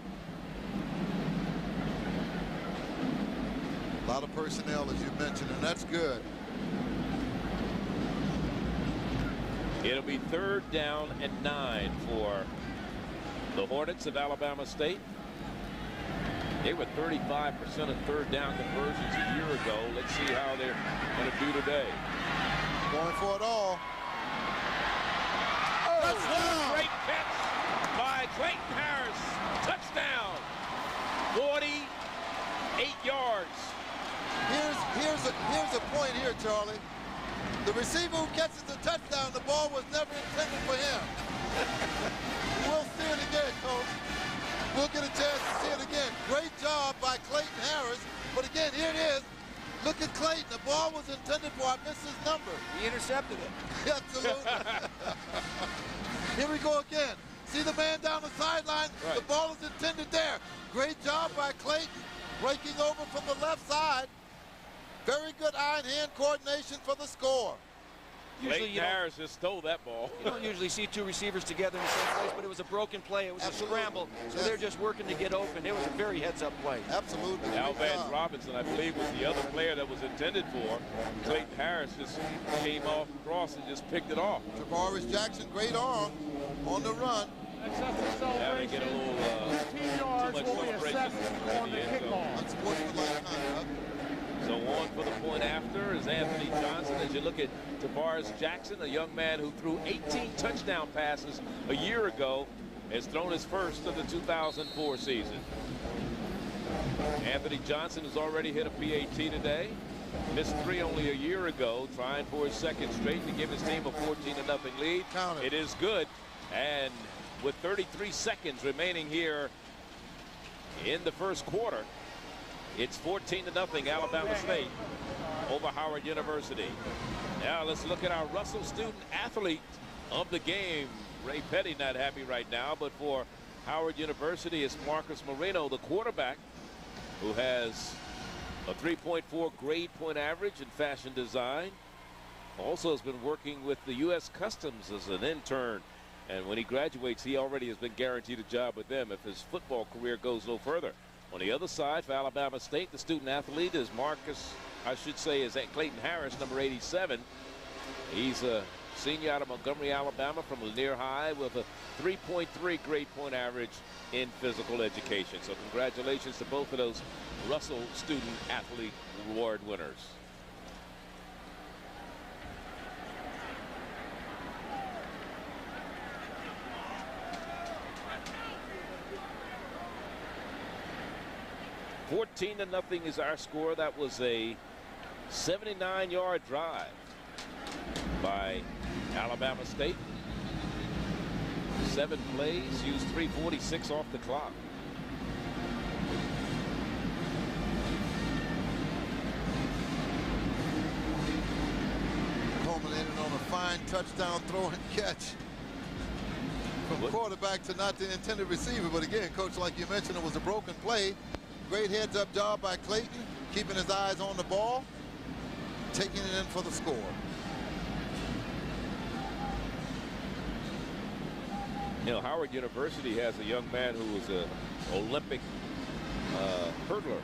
A lot of personnel, as you mentioned, and that's good. It'll be 3rd down and 9 for the Hornets of Alabama State. They were 35% of 3rd down conversions a year ago. Let's see how they're going to do today. Going for it all. Oh, great catch by Clayton Harris. Touchdown. 48 yards. Here's a point here, Charlie. The receiver who catches the touchdown, the ball was never intended for him. We'll see it again, Coach. We'll get a chance to see it again. Great job by Clayton Harris. But again, here it is. Look at Clayton. The ball was intended for, I missed his number. He intercepted it. Absolutely. Here we go again. See the man down the sideline? Right. The ball is intended there. Great job by Clayton. Breaking over from the left side. Very good eye and hand coordination for the score. Clayton Harris just stole that ball. You don't usually see 2 receivers together in the same place, but it was a broken play. It was a scramble, so they're just working to get open. It was a very heads-up play. Absolutely. Alvance Robinson, I believe, was the other player that was intended for. Clayton Harris just came off across and just picked it off. Tavares Jackson, great arm on the run. Yeah, they get a little too much celebration in the end zone. Unsportsmanlike conduct. So on for the point after is Anthony Johnson. As you look at Tavares Jackson, a young man who threw 18 touchdown passes a year ago, has thrown his first of the 2004 season. Anthony Johnson has already hit a PAT today. Missed 3 only a year ago, trying for his second straight to give his team a 14-0 lead. It is good. And with 33 seconds remaining here in the first quarter, it's 14-0 Alabama State over Howard University. Now let's look at our Russell student athlete of the game. Ray Petty not happy right now, but for Howard University, it's Marcus Marino, the quarterback, who has a 3.4 grade point average in fashion design. Also has been working with the U.S. Customs as an intern. And when he graduates, he already has been guaranteed a job with them if his football career goes no further. On the other side, for Alabama State, the student athlete is Clayton Harris, number 87. He's a senior out of Montgomery, Alabama, from Lanier High with a 3.3 grade point average in physical education. So congratulations to both of those Russell Student Athlete Award winners. (14-0) is our score. That was a 79-yard drive by Alabama State. 7 plays, used 3:46 off the clock. Culminated on a fine touchdown throw and catch from quarterback to not the intended receiver. But again, Coach, like you mentioned, it was a broken play. Great heads-up job by Clayton, keeping his eyes on the ball, taking it in for the score. You know, Howard University has a young man who was an Olympic hurdler,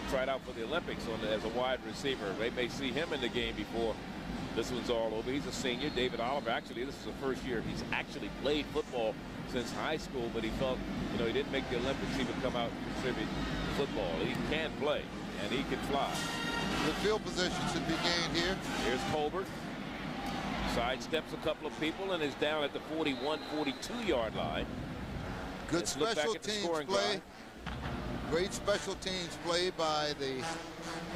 tried out for the Olympics as a wide receiver. They may see him in the game before this one's all over. He's a senior, David Oliver. Actually, this is the first year he's actually played football since high school, but he felt, you know, he didn't make the Olympics. He would come out and contribute football. He can play, and he can fly. The field position should be gained here. Here's Colbert. Sidesteps a couple of people and is down at the 41-42 line. Good special teams play. Great special teams play by the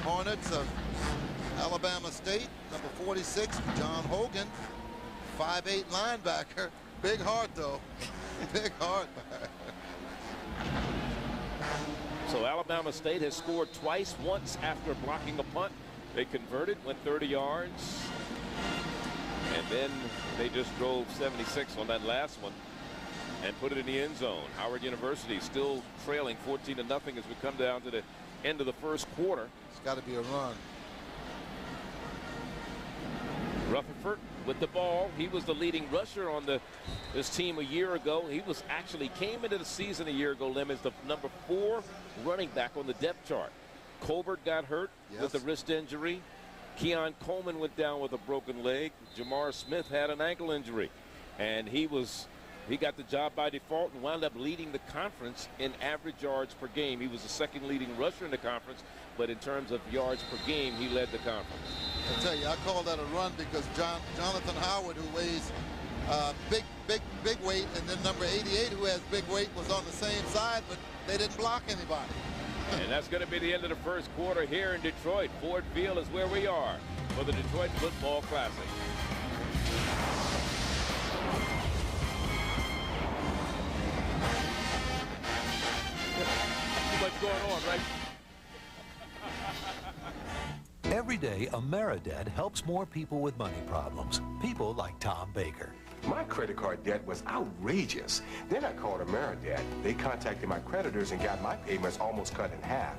Hornets of Alabama State. Number 46, John Hogan, 5'8" linebacker. Big heart, though. Big heart. So Alabama State has scored twice, once after blocking a punt. They converted, went 30 yards. And then they just drove 76 on that last one and put it in the end zone. Howard University still trailing 14-0 as we come down to the end of the first quarter. It's got to be a run. Rutherford with the ball. He was the leading rusher on this team a year ago. He was actually came into the season a year ago, Lim, as the number 4 running back on the depth chart. Colbert got hurt with a wrist injury. Keon Coleman went down with a broken leg. Jamar Smith had an ankle injury, and he got the job by default and wound up leading the conference in average yards per game. He was the second leading rusher in the conference, but in terms of yards per game, he led the conference. I tell you, I call that a run because Jonathan Howard, who weighs big weight, and then number 88, who has big weight, was on the same side, but they didn't block anybody. And that's going to be the end of the first quarter here in Detroit. Ford Field is where we are for the Detroit Football Classic. Too much going on, right? Every day, AmeriDebt helps more people with money problems. People like Tom Baker. My credit card debt was outrageous. Then I called AmeriDebt. They contacted my creditors and got my payments almost cut in half.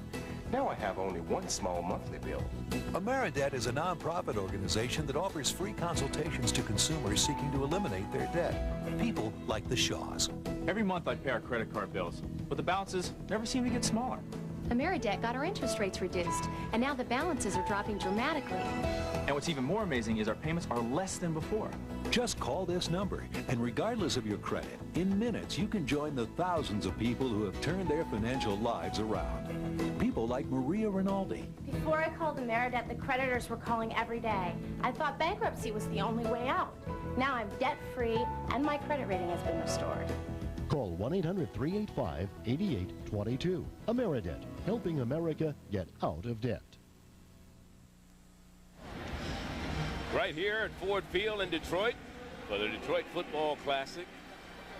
Now I have only one small monthly bill. AmeriDebt is a nonprofit organization that offers free consultations to consumers seeking to eliminate their debt. People like the Shaws. Every month I pay our credit card bills, but the balances never seem to get smaller. AmeriDebt got our interest rates reduced, and now the balances are dropping dramatically. And what's even more amazing is our payments are less than before. Just call this number, and regardless of your credit, in minutes you can join the thousands of people who have turned their financial lives around. People like Maria Rinaldi. Before I called AmeriDebt, the creditors were calling every day. I thought bankruptcy was the only way out. Now I'm debt-free, and my credit rating has been restored. Call 1-800-385-8822. AmeriDebt, helping America get out of debt. Right here at Ford Field in Detroit for the Detroit Football Classic.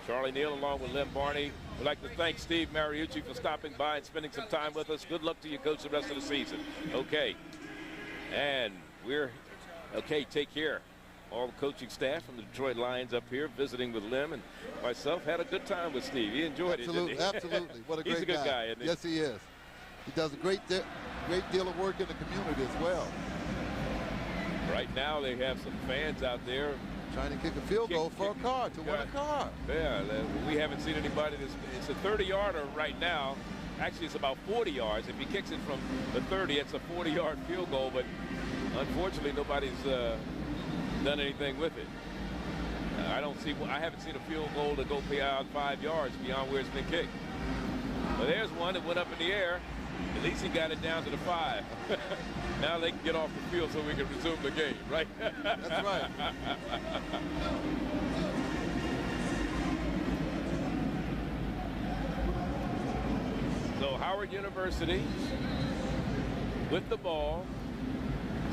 Charlie Neal along with Lynn Barney. We'd like to thank Steve Mariucci for stopping by and spending some time with us. Good luck to you, Coach, the rest of the season. Okay. And we're, okay, take care. All the coaching staff from the Detroit Lions up here visiting with Lim and myself. Had a good time with Steve. He enjoyed it, didn't he? Absolutely. What a great guy. He's a good guy, isn't he? Yes, he is. He does a great deal of work in the community as well. Right now they have some fans out there trying to kick a field goal for a car, to win a car. Yeah, we haven't seen anybody. It's a 30-yarder right now. Actually, it's about 40 yards. If he kicks it from the 30, it's a 40-yard field goal, but unfortunately nobody's done anything with it. I haven't seen a field goal to go beyond 5 yards beyond where it's been kicked. But there's one that went up in the air. At least he got it down to the 5. Now they can get off the field so we can resume the game, right? That's right. So Howard University with the ball,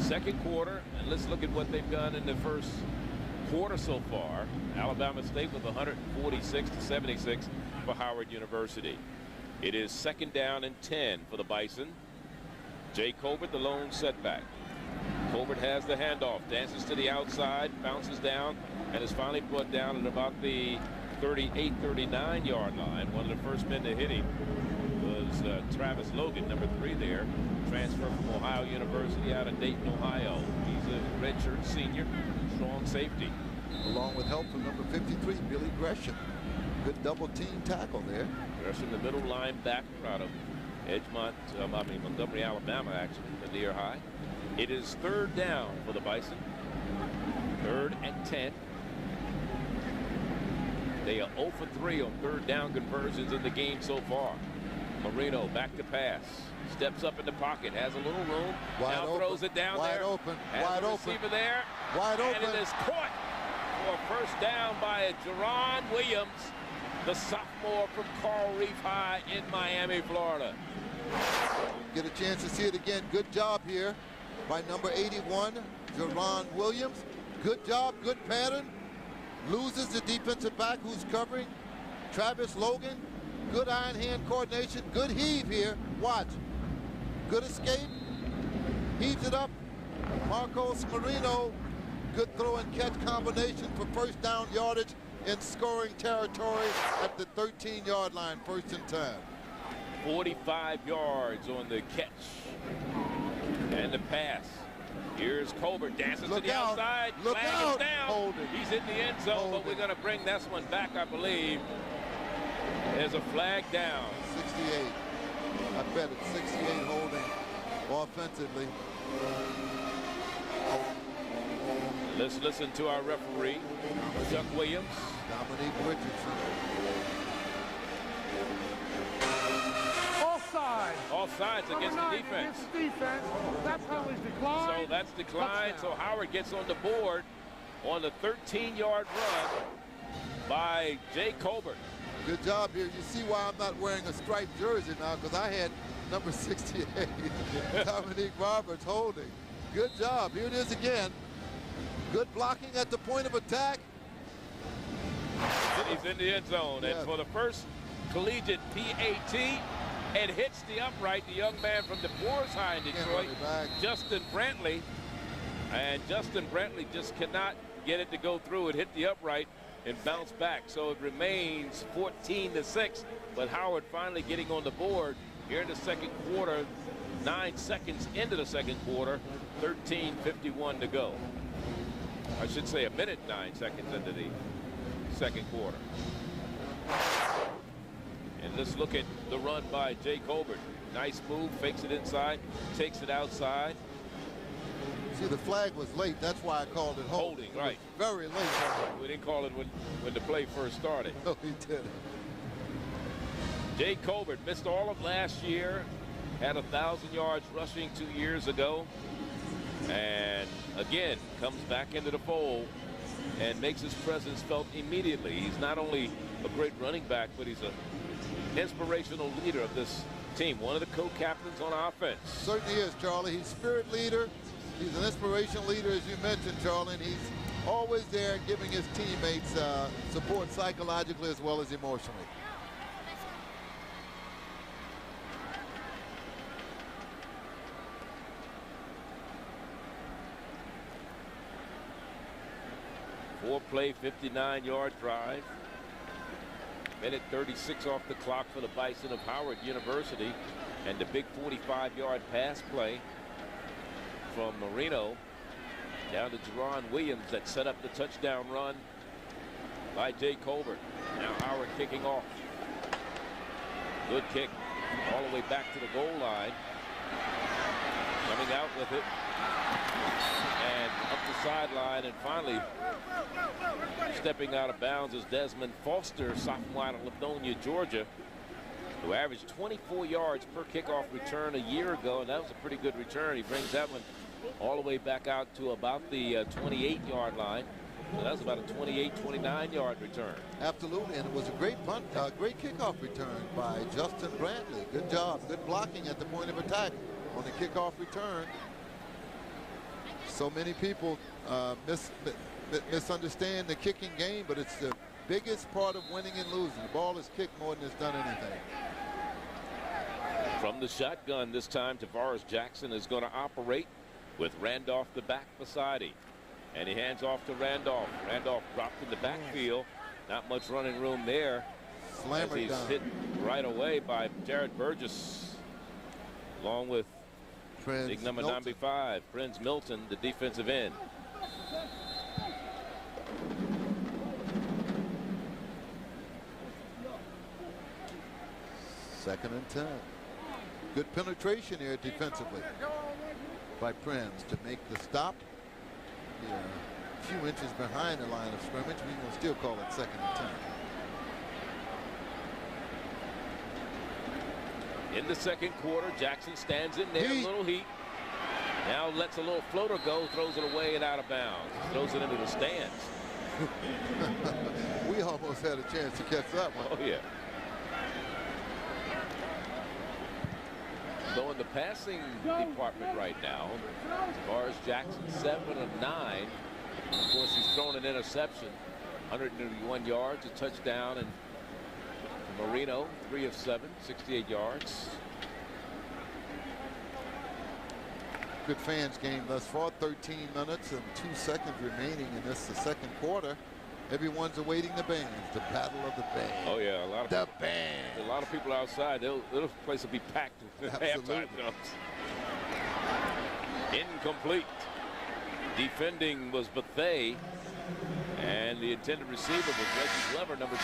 second quarter, and let's look at what they've done in the first quarter so far. Alabama State with 146-76 for Howard University. It is second down and 10 for the Bison. Jay Colbert, the lone setback. Colbert has the handoff, dances to the outside, bounces down, and is finally brought down at about the 38-39 yard line. One of the first men to hit him was Travis Logan, number 3 there, transfer from Ohio University out of Dayton, Ohio. He's a redshirt senior, strong safety. Along with help from number 53, Billy Gresham. Good double team tackle there. Gresham, the middle linebacker out of Montgomery, Alabama, actually, the near high. It is third down for the Bison. 3rd and 10. They are 0 for 3 on third down conversions in the game so far. Marino back to pass. Steps up in the pocket, has a little room. Now throws it down there. Wide open. Has Wide the open. receiver there. Wide open. And it is caught for a first down by Jerron Williams, the sophomore from Coral Reef High in Miami, Florida. Get a chance to see it again. Good job here by number 81, Jerron Williams. Good job, good pattern. Loses the defensive back who's covering, Travis Logan. Good eye-and-hand coordination. Good heave here. Watch. Good escape. Heaves it up. Marcos Marino. Good throw and catch combination for first down yardage in scoring territory at the 13-yard line, first and 10. 45 yards on the catch and the pass. Here's Colbert, dances to the outside. Look flag out. is down. Holding. He's in the end zone, but we're going to bring this one back, I believe. There's a flag down. 68. I bet it's 68 holding offensively. Let's listen to our referee, Chuck Williams. Dominique Richardson. Offside. Offsides against the defense. Against the defense. That penalty's declined. So that's declined. So Howard gets on the board on the 13-yard run by Jay Colbert. Good job here. You see why I'm not wearing a striped jersey now, because I had number 68, Dominique Roberts, holding. Good job. Here it is again. Good blocking at the point of attack. He's in the end zone. Yes. And for the first collegiate PAT, it hits the upright. The young man from DeBoer's High in Detroit, Justin Brantley. And Justin Brantley just cannot get it to go through. It hit the upright and bounced back. So it remains 14-6. But Howard finally getting on the board here in the second quarter. 9 seconds into the second quarter. 13:51 to go. I should say a minute 9 seconds into the second quarter. And let's look at the run by Jay Colbert. Nice move, fakes it inside, takes it outside. See, the flag was late. That's why I called it holding. Right. Very late. We didn't call it when the play first started. No, he didn't. Jay Colbert missed all of last year. Had 1,000 yards rushing 2 years ago. And again, comes back into the fold and makes his presence felt immediately. He's not only a great running back, but he's an inspirational leader of this team. One of the co-captains on offense. Certainly is, Charlie. He's spirit leader. He's an inspirational leader, as you mentioned, Charlie, and he's always there giving his teammates support psychologically as well as emotionally. Four-play, 59-yard drive. Minute 36 off the clock for the Bison of Howard University. And the big 45-yard pass play from Marino down to Jerron Williams that set up the touchdown run by Jay Colbert. Now Howard kicking off. Good kick all the way back to the goal line. Coming out with it. And up the sideline, and finally stepping out of bounds is Desmond Foster, sophomore out of Lithonia, Georgia, who averaged 24 yards per kickoff return a year ago, and that was a pretty good return. He brings that one all the way back out to about the 28-yard line. So that was about a 28, 29-yard return. Absolutely, and it was a great punt, great kickoff return by Justin Brantley. Good job, good blocking at the point of attack on the kickoff return. So many people misunderstand the kicking game, but it's the biggest part of winning and losing. The ball is kicked more than it's done anything. From the shotgun this time, Tavares Jackson is going to operate with Randolph the back beside him. And he hands off to Randolph. Randolph dropped in the backfield. Not much running room there. Slammer as he's down. hit right away by Jared Burgess, along with big number 95, Prince Milton, the defensive end. Second and 10. Good penetration here defensively by Prince to make the stop. A few inches behind the line of scrimmage. We will still call it second and 10. In the second quarter, Jackson stands in there, a little heat. Now lets a little floater go, throws it away and out of bounds. Throws it into the stands. We almost had a chance to catch that one. Oh, yeah. So in the passing department right now, Tavares Jackson 7 of 9. Of course, he's thrown an interception, 101 yards, a touchdown, and Marino 3 of 7, 68 yards. Good fans game thus far. 13 minutes and 2 seconds remaining in this the second quarter. Everyone's awaiting the bands, the battle of the bands. Oh yeah, a lot of the people, band. A lot of people outside. The place will be packed with halftime jumps. Incomplete. Defending was Bethea, and the intended receiver was Reggie Glover, number 21,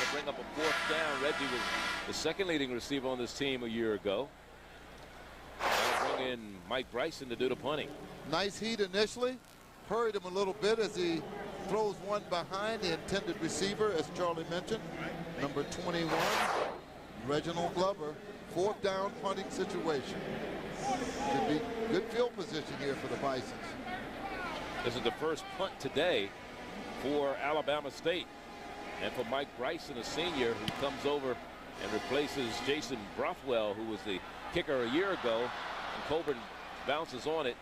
to bring up a fourth down. Reggie was the second leading receiver on this team a year ago. Bring in Mike Bryson to do the punting. Nice heat initially. Hurried him a little bit as he throws one behind the intended receiver, as Charlie mentioned. Number 21, Reginald Glover. Fourth down punting situation. Should be good field position here for the Bisons. This is the first punt today for Alabama State. And for Mike Bryson, a senior, who comes over and replaces Jason Brothwell, who was the kicker a year ago. And Colburn bounces on it.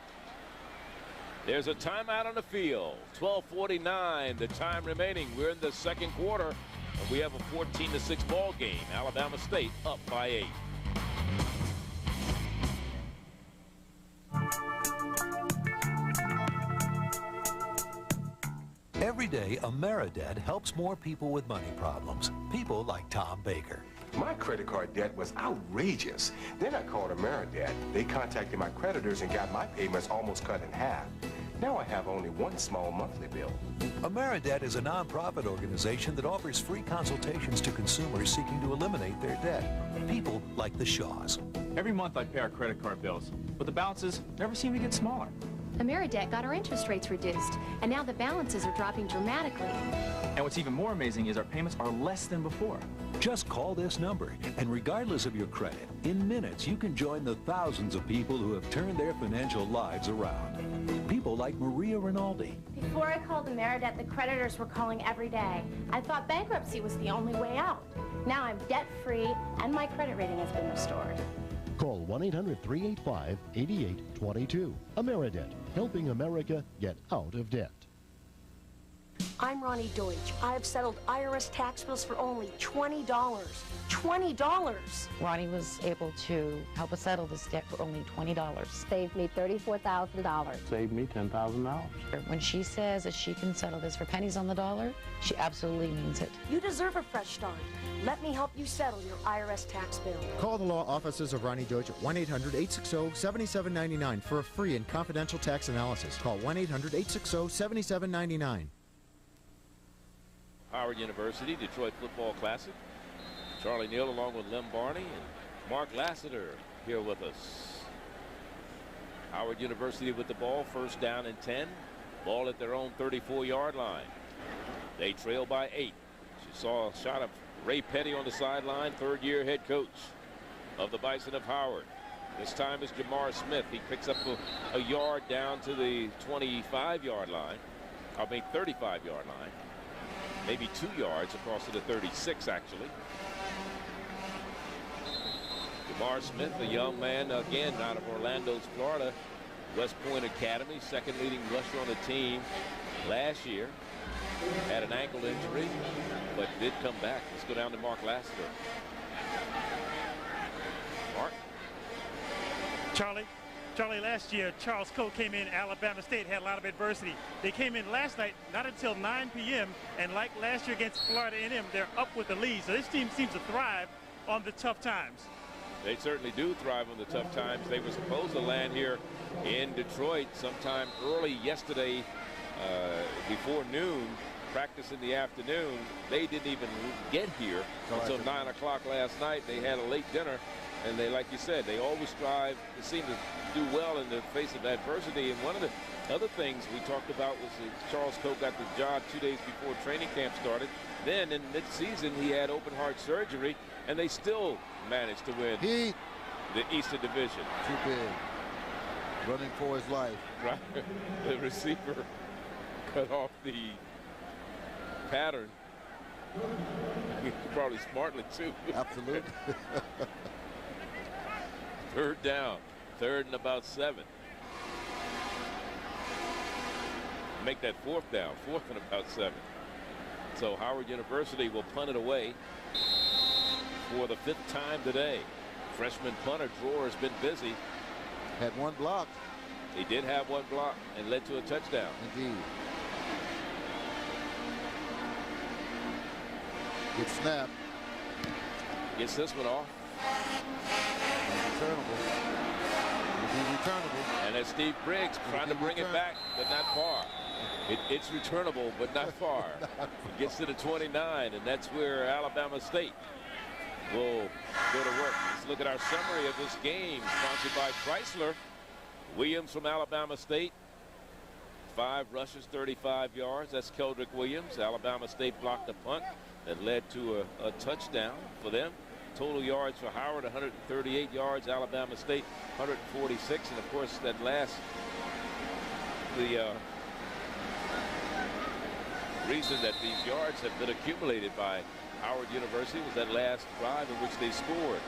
There's a timeout on the field. 12:49, the time remaining. We're in the second quarter, and we have a 14-6 ball game. Alabama State up by 8. Every day, AmeriDebt helps more people with money problems. People like Tom Baker. My credit card debt was outrageous. Then I called AmeriDebt. They contacted my creditors and got my payments almost cut in half. Now I have only one small monthly bill. AmeriDebt is a nonprofit organization that offers free consultations to consumers seeking to eliminate their debt. People like the Shaws. Every month I pay our credit card bills, but the balances never seem to get smaller. AmeriDebt got our interest rates reduced, and now the balances are dropping dramatically. And what's even more amazing is our payments are less than before. Just call this number, and regardless of your credit, in minutes you can join the thousands of people who have turned their financial lives around. People like Maria Rinaldi. Before I called AmeriDebt, the creditors were calling every day. I thought bankruptcy was the only way out. Now I'm debt-free, and my credit rating has been restored. Call 1-800-385-8822. AmeriDebt, helping America get out of debt. I'm Ronnie Deutsch. I have settled IRS tax bills for only $20. $20! Ronnie was able to help us settle this debt for only $20. Saved me $34,000. Saved me $10,000. When she says that she can settle this for pennies on the dollar, she absolutely means it. You deserve a fresh start. Let me help you settle your IRS tax bill. Call the law offices of Ronnie Deutsch at 1-800-860-7799 for a free and confidential tax analysis. Call 1-800-860-7799. Howard University Detroit Football Classic. Charlie Neal along with Lem Barney and Mark Lassiter here with us. Howard University with the ball, first down and 10. Ball at their own 34-yard line. They trail by 8. She saw a shot of Ray Petty on the sideline, third-year head coach of the Bison of Howard. This time is Jamar Smith. He picks up a yard down to the 25-yard line. 35-yard line. Maybe 2 yards across to the 36, actually. Jamar Smith, a young man, again, out of Orlando, Florida. West Point Academy, second leading rusher on the team last year. Had an ankle injury, but did come back. Let's go down to Mark Lassiter. Mark? Charlie, last year, Charles Coe came in. Alabama State had a lot of adversity. They came in last night, not until 9 p.m., and like last year against Florida A&M, they're up with the lead. So this team seems to thrive on the tough times. They certainly do thrive on the tough times. They were supposed to land here in Detroit sometime early yesterday before noon. Practice in the afternoon. They didn't even get here until 9 o'clock last night. They had a late dinner, and they, like you said, they always strive to seem to do well in the face of adversity. And one of the other things we talked about was that Charles Coe got the job 2 days before training camp started. Then in mid-season, he had open heart surgery, and they still managed to win the Eastern Division. Too big. Running for his life. Right. The receiver cut off the pattern. Probably smartly, too. Absolutely. Third down. Third and about 7. Make that fourth down. Fourth and about 7. So Howard University will punt it away for the 5th time today. Freshman punter Dror has been busy. Had one block. He did have one block and led to a touchdown. Indeed. Good snap. Gets this one off. Returnable. It'll be returnable. And as Steve Briggs trying to bring it back, but not far. It's returnable, but not far. It gets to the 29, and that's where Alabama State will go to work. Let's look at our summary of this game, sponsored by Chrysler. Williams from Alabama State, 5 rushes, 35 yards. That's Keldrick Williams. Alabama State blocked a punt that led to a touchdown for them. Total yards for Howard, 138 yards. Alabama State, 146. And, of course, that last, the reason that these yards have been accumulated by Howard University was that last drive in which they scored.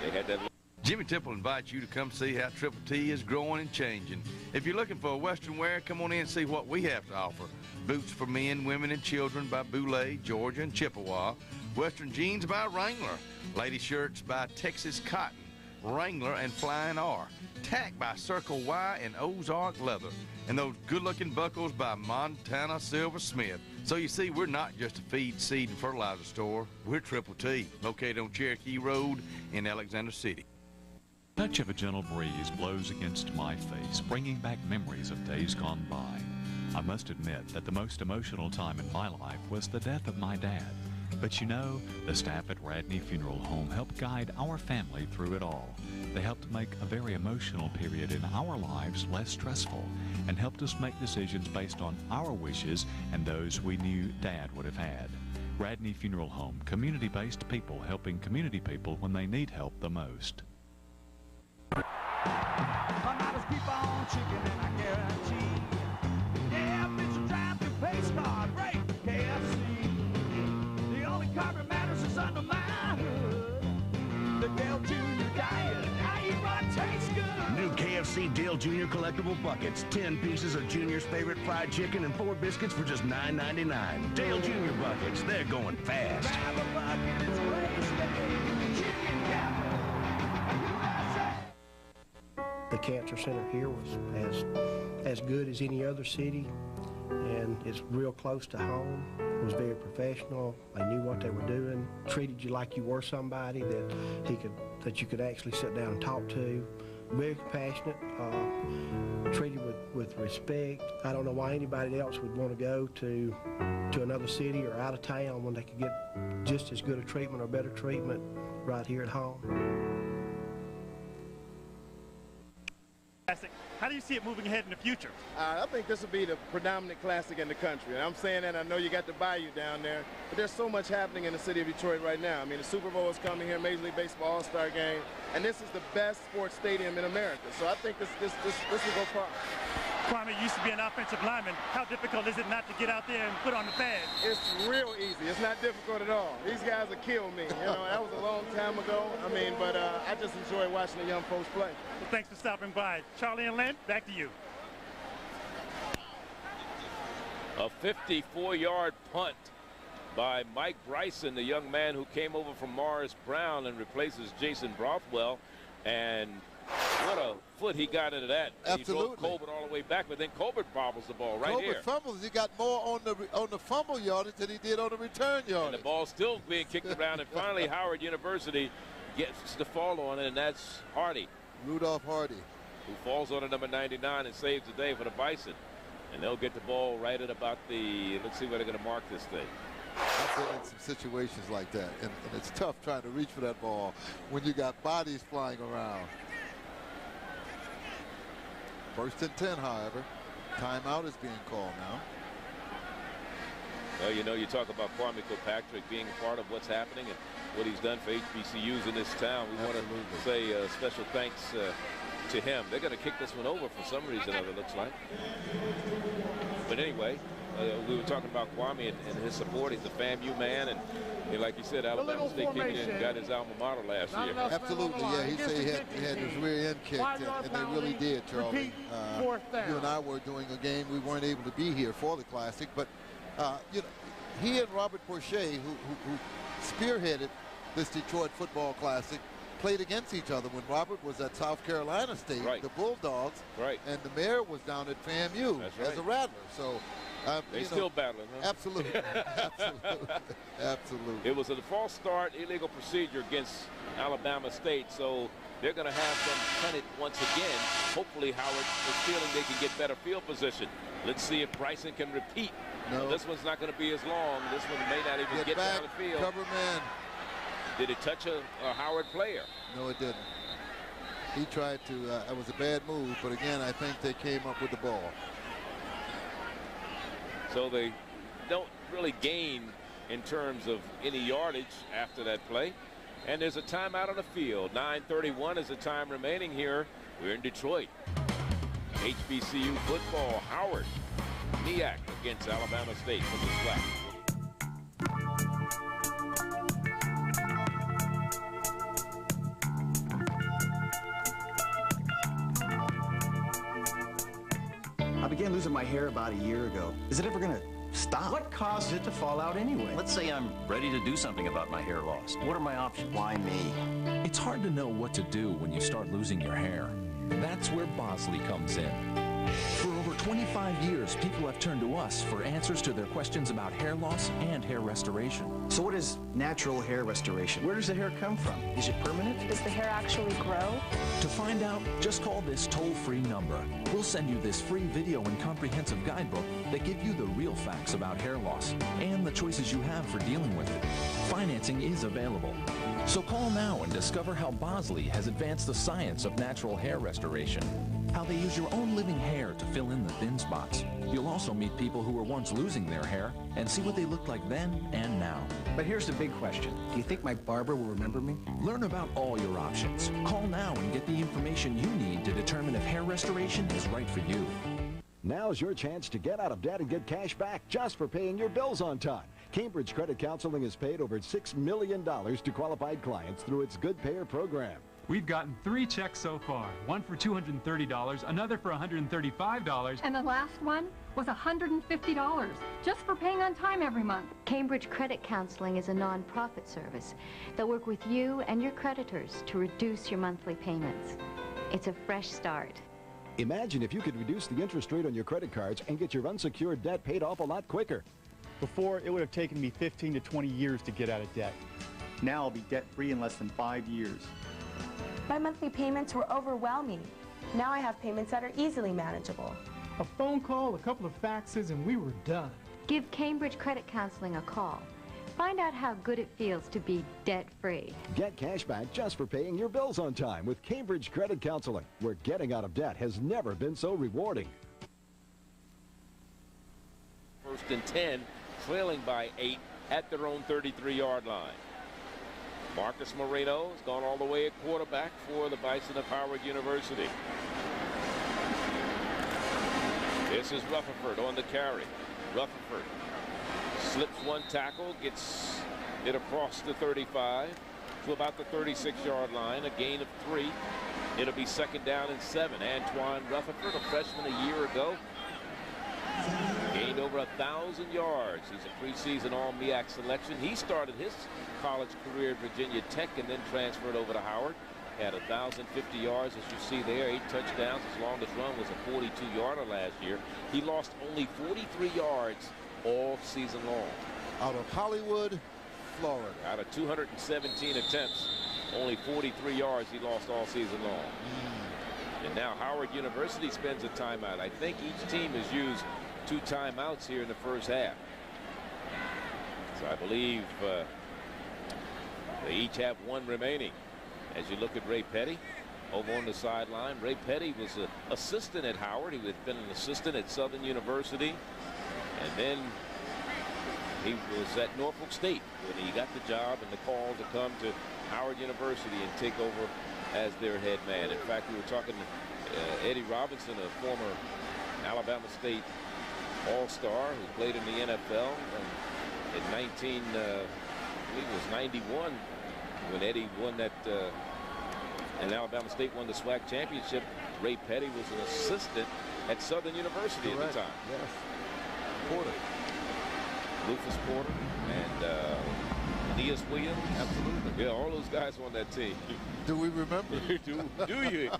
They had that. Jimmy Temple invites you to come see how Triple T is growing and changing. If you're looking for a Western wear, come on in and see what we have to offer. Boots for men, women, and children by Boulay, Georgia, and Chippewa. Western jeans by Wrangler. Lady shirts by Texas Cotton, Wrangler, and Flying R. Tack by Circle Y and Ozark Leather. And those good-looking buckles by Montana Silversmith. So you see, we're not just a feed, seed, and fertilizer store. We're Triple T, located on Cherokee Road in Alexander City. Touch of a gentle breeze blows against my face, bringing back memories of days gone by. I must admit that the most emotional time in my life was the death of my dad. But you know, the staff at Radney Funeral Home helped guide our family through it all. They helped make a very emotional period in our lives less stressful and helped us make decisions based on our wishes and those we knew Dad would have had. Radney Funeral Home, community-based people helping community people when they need help the most. Tomatoes keep on chicken, and I guarantee. Yeah, bitch, drive the pace car, break KFC. The only car that matters is under my hood. The Dale Jr. diet, must-see Dale Jr. collectible buckets. 10 pieces of Junior's favorite fried chicken and 4 biscuits for just $9.99. Dale Jr. buckets, they're going fast. The cancer center here was as good as any other city, and it's real close to home. It was very professional. They knew what they were doing, treated you like you were somebody that you could actually sit down and talk to. Very compassionate, treated with respect. I don't know why anybody else would want to go to another city or out of town when they could get just as good a treatment or better treatment right here at home. How do you see it moving ahead in the future? I think this will be the predominant classic in the country. And I'm saying that, I know you got the Bayou down there, but there's so much happening in the city of Detroit right now. I mean, the Super Bowl is coming here, Major League Baseball All-Star Game, and this is the best sports stadium in America. So I think this will go far. Kwame used to be an offensive lineman. How difficult is it not to get out there and put on the pad? It's real easy. It's not difficult at all. These guys will kill me. You know, that was a long time ago. I mean, but I just enjoy watching the young folks play. Well, thanks for stopping by. Charlie and Len, back to you. A 54-yard punt by Mike Bryson, the young man who came over from Morris Brown and replaces Jason Brothwell. And what a foot he got into that. Absolutely. He drove Colbert all the way back, but then Colbert bobbles the ball right here. Colbert fumbles. He got more on the fumble yardage than he did on the return yardage. And the ball's still being kicked around, and finally Howard University gets the fall on it, and that's Hardy. Rudolph Hardy. Who falls on it, number 99, and saves the day for the Bison. And they'll get the ball right at about the, let's see where they're going to mark this thing. I've been in some situations like that, and it's tough trying to reach for that ball when you got bodies flying around. First and 10, however. Timeout is being called now. Well, you know, you talk about Kwame Kilpatrick being a part of what's happening and what he's done for HBCUs in this town. We want to say special thanks to him. They're going to kick this one over for some reason or other, looks like. But anyway, we were talking about Kwame and his support. He's a FAMU man, and like you said, Alabama State came in and got his alma mater last year. Absolutely, yeah. He said he had his rear end kicked, and they really did, Charlie. You and I were doing a game. We weren't able to be here for the Classic, but you know, he and Robert Porcher, who spearheaded this Detroit Football Classic, played against each other when Robert was at South Carolina State, the Bulldogs, and the mayor was down at FAMU as a Rattler. So they still battling, huh? Absolutely. Absolutely. Absolutely. It was a false start, illegal procedure against Alabama State, so they're going to have them punt it once again. Hopefully Howard is feeling they can get better field position. Let's see if Bryson can repeat. No. This one's not going to be as long. This one may not even get down the field. Cover man. Did it touch a Howard player? No, it didn't. He tried to. It was a bad move, but again, I think they came up with the ball. So they don't really gain in terms of any yardage after that play. And there's a timeout on the field. 9:31 is the time remaining here. We're in Detroit. HBCU football. Howard, MEAC against Alabama State from the SWAC. I began losing my hair about a year ago. Is it ever gonna stop? What causes it to fall out anyway? Let's say I'm ready to do something about my hair loss. What are my options? Why me? It's hard to know what to do when you start losing your hair. That's where Bosley comes in. For over 25 years, people have turned to us for answers to their questions about hair loss and hair restoration. So what is natural hair restoration? Where does the hair come from? Is it permanent? Does the hair actually grow? To find out, just call this toll-free number. We'll send you this free video and comprehensive guidebook that give you the real facts about hair loss and the choices you have for dealing with it. Financing is available. So call now and discover how Bosley has advanced the science of natural hair restoration. How they use your own living hair to fill in the thin spots. You'll also meet people who were once losing their hair and see what they looked like then and now. But here's the big question. Do you think my barber will remember me? Learn about all your options. Call now and get the information you need to determine if hair restoration is right for you. Now's your chance to get out of debt and get cash back just for paying your bills on time. Cambridge Credit Counseling has paid over $6 million to qualified clients through its Good Payer program. We've gotten 3 checks so far. One for $230, another for $135. And the last one was $150, just for paying on time every month. Cambridge Credit Counseling is a non-profit service. They'll work with you and your creditors to reduce your monthly payments. It's a fresh start. Imagine if you could reduce the interest rate on your credit cards and get your unsecured debt paid off a lot quicker. Before, it would have taken me 15 to 20 years to get out of debt. Now I'll be debt-free in less than 5 years. My monthly payments were overwhelming. Now I have payments that are easily manageable. A phone call, a couple of faxes, and we were done. Give Cambridge Credit Counseling a call. Find out how good it feels to be debt-free. Get cash back just for paying your bills on time with Cambridge Credit Counseling, where getting out of debt has never been so rewarding. 1st and 10, trailing by 8 at their own 33-yard line. Marcus Moreno has gone all the way at quarterback for the Bison of Howard University. This is Rutherford on the carry. Rutherford slips one tackle, gets it across the 35 to about the 36-yard line, a gain of 3. It'll be 2nd down and 7. Antoine Rutherford, a freshman a year ago, gained over 1,000 yards. He's a preseason All-MEAC selection. He started his college career at Virginia Tech and then transferred over to Howard. Had 1,050 yards, as you see there, 8 touchdowns. His longest run was a 42-yarder last year. He lost only 43 yards all season long. Out of Hollywood, Florida. Out of 217 attempts, only 43 yards he lost all season long. And now Howard University spends a timeout. I think each team has used 2 timeouts here in the first half. So I believe they each have 1 remaining. As you look at Ray Petty over on the sideline, Ray Petty was an assistant at Howard. He had been an assistant at Southern University. And then he was at Norfolk State when he got the job and the call to come to Howard University and take over as their head man. In fact, we were talking to Eddie Robinson, a former Alabama State All-Star who played in the NFL in 19, I believe it was 91, when Eddie won that, and Alabama State won the SWAC championship. Ray Petty was an assistant at Southern University at the time. Yes. Porter. Rufus Porter and Aeneas Williams. Absolutely. Yeah, all those guys on that team. Do we remember? do you?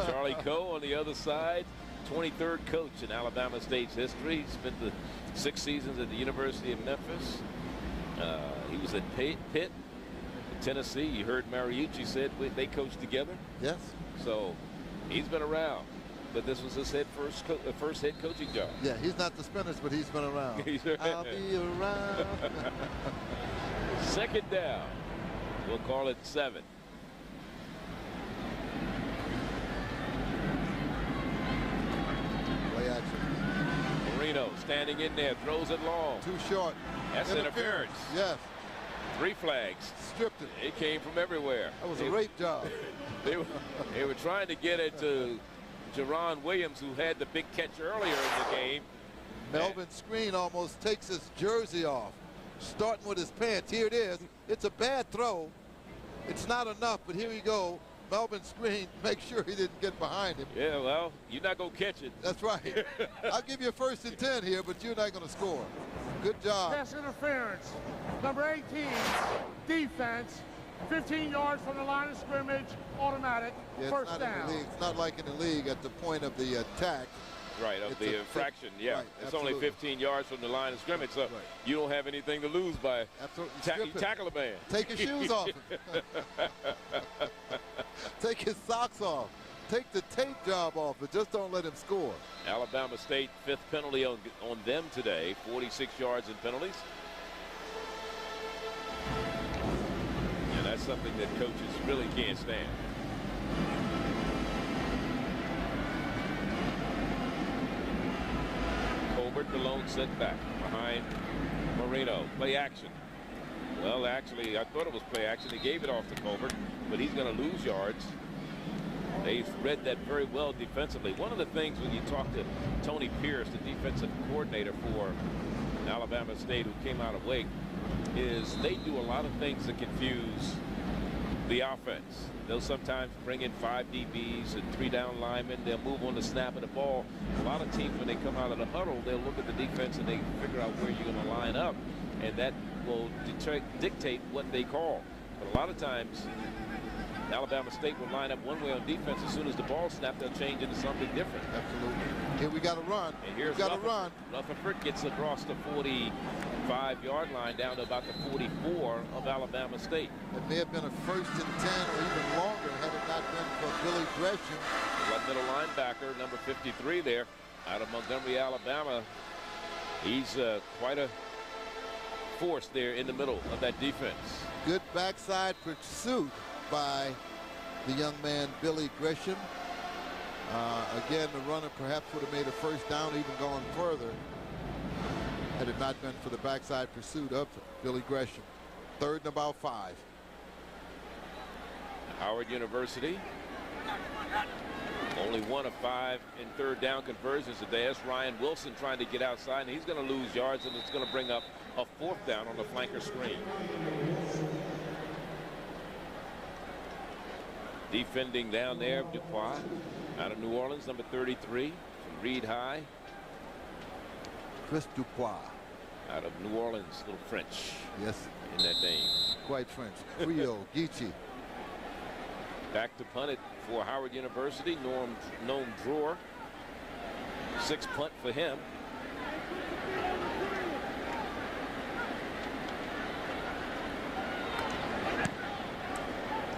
Charlie Coe on the other side, 23rd coach in Alabama State's history. He spent the 6 seasons at the University of Memphis. He was at Pitt, Tennessee. You heard Mariucci said they coached together. Yes. So he's been around. But this was his first head coaching job. Yeah, he's not the spinners, but he's been around. I'll be around. 2nd down. We'll call it 7. Play action. Marino standing in there, throws it long. Too short. That's interference. Yes. 3 flags. Stripped it. It came from everywhere. That was a rape job. They were trying to get it to Jerron Williams, who had the big catch earlier in the game. Melvin Screen almost takes his jersey off, starting with his pants. Here it is. It's a bad throw. It's not enough, but here we go. Melvin Screen, make sure he didn't get behind him. Yeah, well, you're not going to catch it. That's right. I'll give you a 1st and 10 here, but you're not going to score. Good job. Pass interference. Number 18, defense. 15 yards from the line of scrimmage, automatic, yeah, 1st down. It's not like in the league at the point of the attack. Right, of the infraction, yeah. Right, it's only 15 yards from the line of scrimmage, so you don't have anything to lose by you tackle a man. Take your shoes off. Take his socks off. Take the tape job off, but just don't let him score. Alabama State 5th penalty on them today, 46 yards in penalties. And that's something that coaches really can't stand. Colbert, the lone setback behind Marino. Play action. Well, actually, I thought it was play action. He gave it off to Colbert, but he's going to lose yards. They've read that very well defensively. One of the things when you talk to Tony Pierce, the defensive coordinator for Alabama State, who came out of Wake, is they do a lot of things to confuse the offense. They'll sometimes bring in 5 DBs and 3 down linemen. They'll move on the snap of the ball. A lot of teams, when they come out of the huddle, they'll look at the defense and they figure out where you're going to line up, and that will dictate what they call. But a lot of times, Alabama State will line up one way on defense. As soon as the ball snapped, they'll change into something different. Absolutely. Here we got to run. And here's Rutherford gets across the 45-yard line down to about the 44 of Alabama State. It may have been a 1st and 10 or even longer had it not been for Billy Gresham. The middle linebacker, number 53 there, out of Montgomery, Alabama. He's quite a force there in the middle of that defense. Good backside pursuit by the young man, Billy Gresham. Again, the runner perhaps would have made a 1st down, even gone further, had it not been for the backside pursuit of Billy Gresham. 3rd and about 5. Howard University, only 1 of 5 in 3rd down conversions today. That's Ryan Wilson trying to get outside, and he's going to lose yards, and it's going to bring up a 4th down on the flanker screen. Defending down there, Dupois, out of New Orleans, number 33, from Reed High. Chris Dupois. Out of New Orleans, little French. Yes. In that name. Quite French. Creole, Geechee. Back to punt it for Howard University, Noam Drewer. 6 punt for him.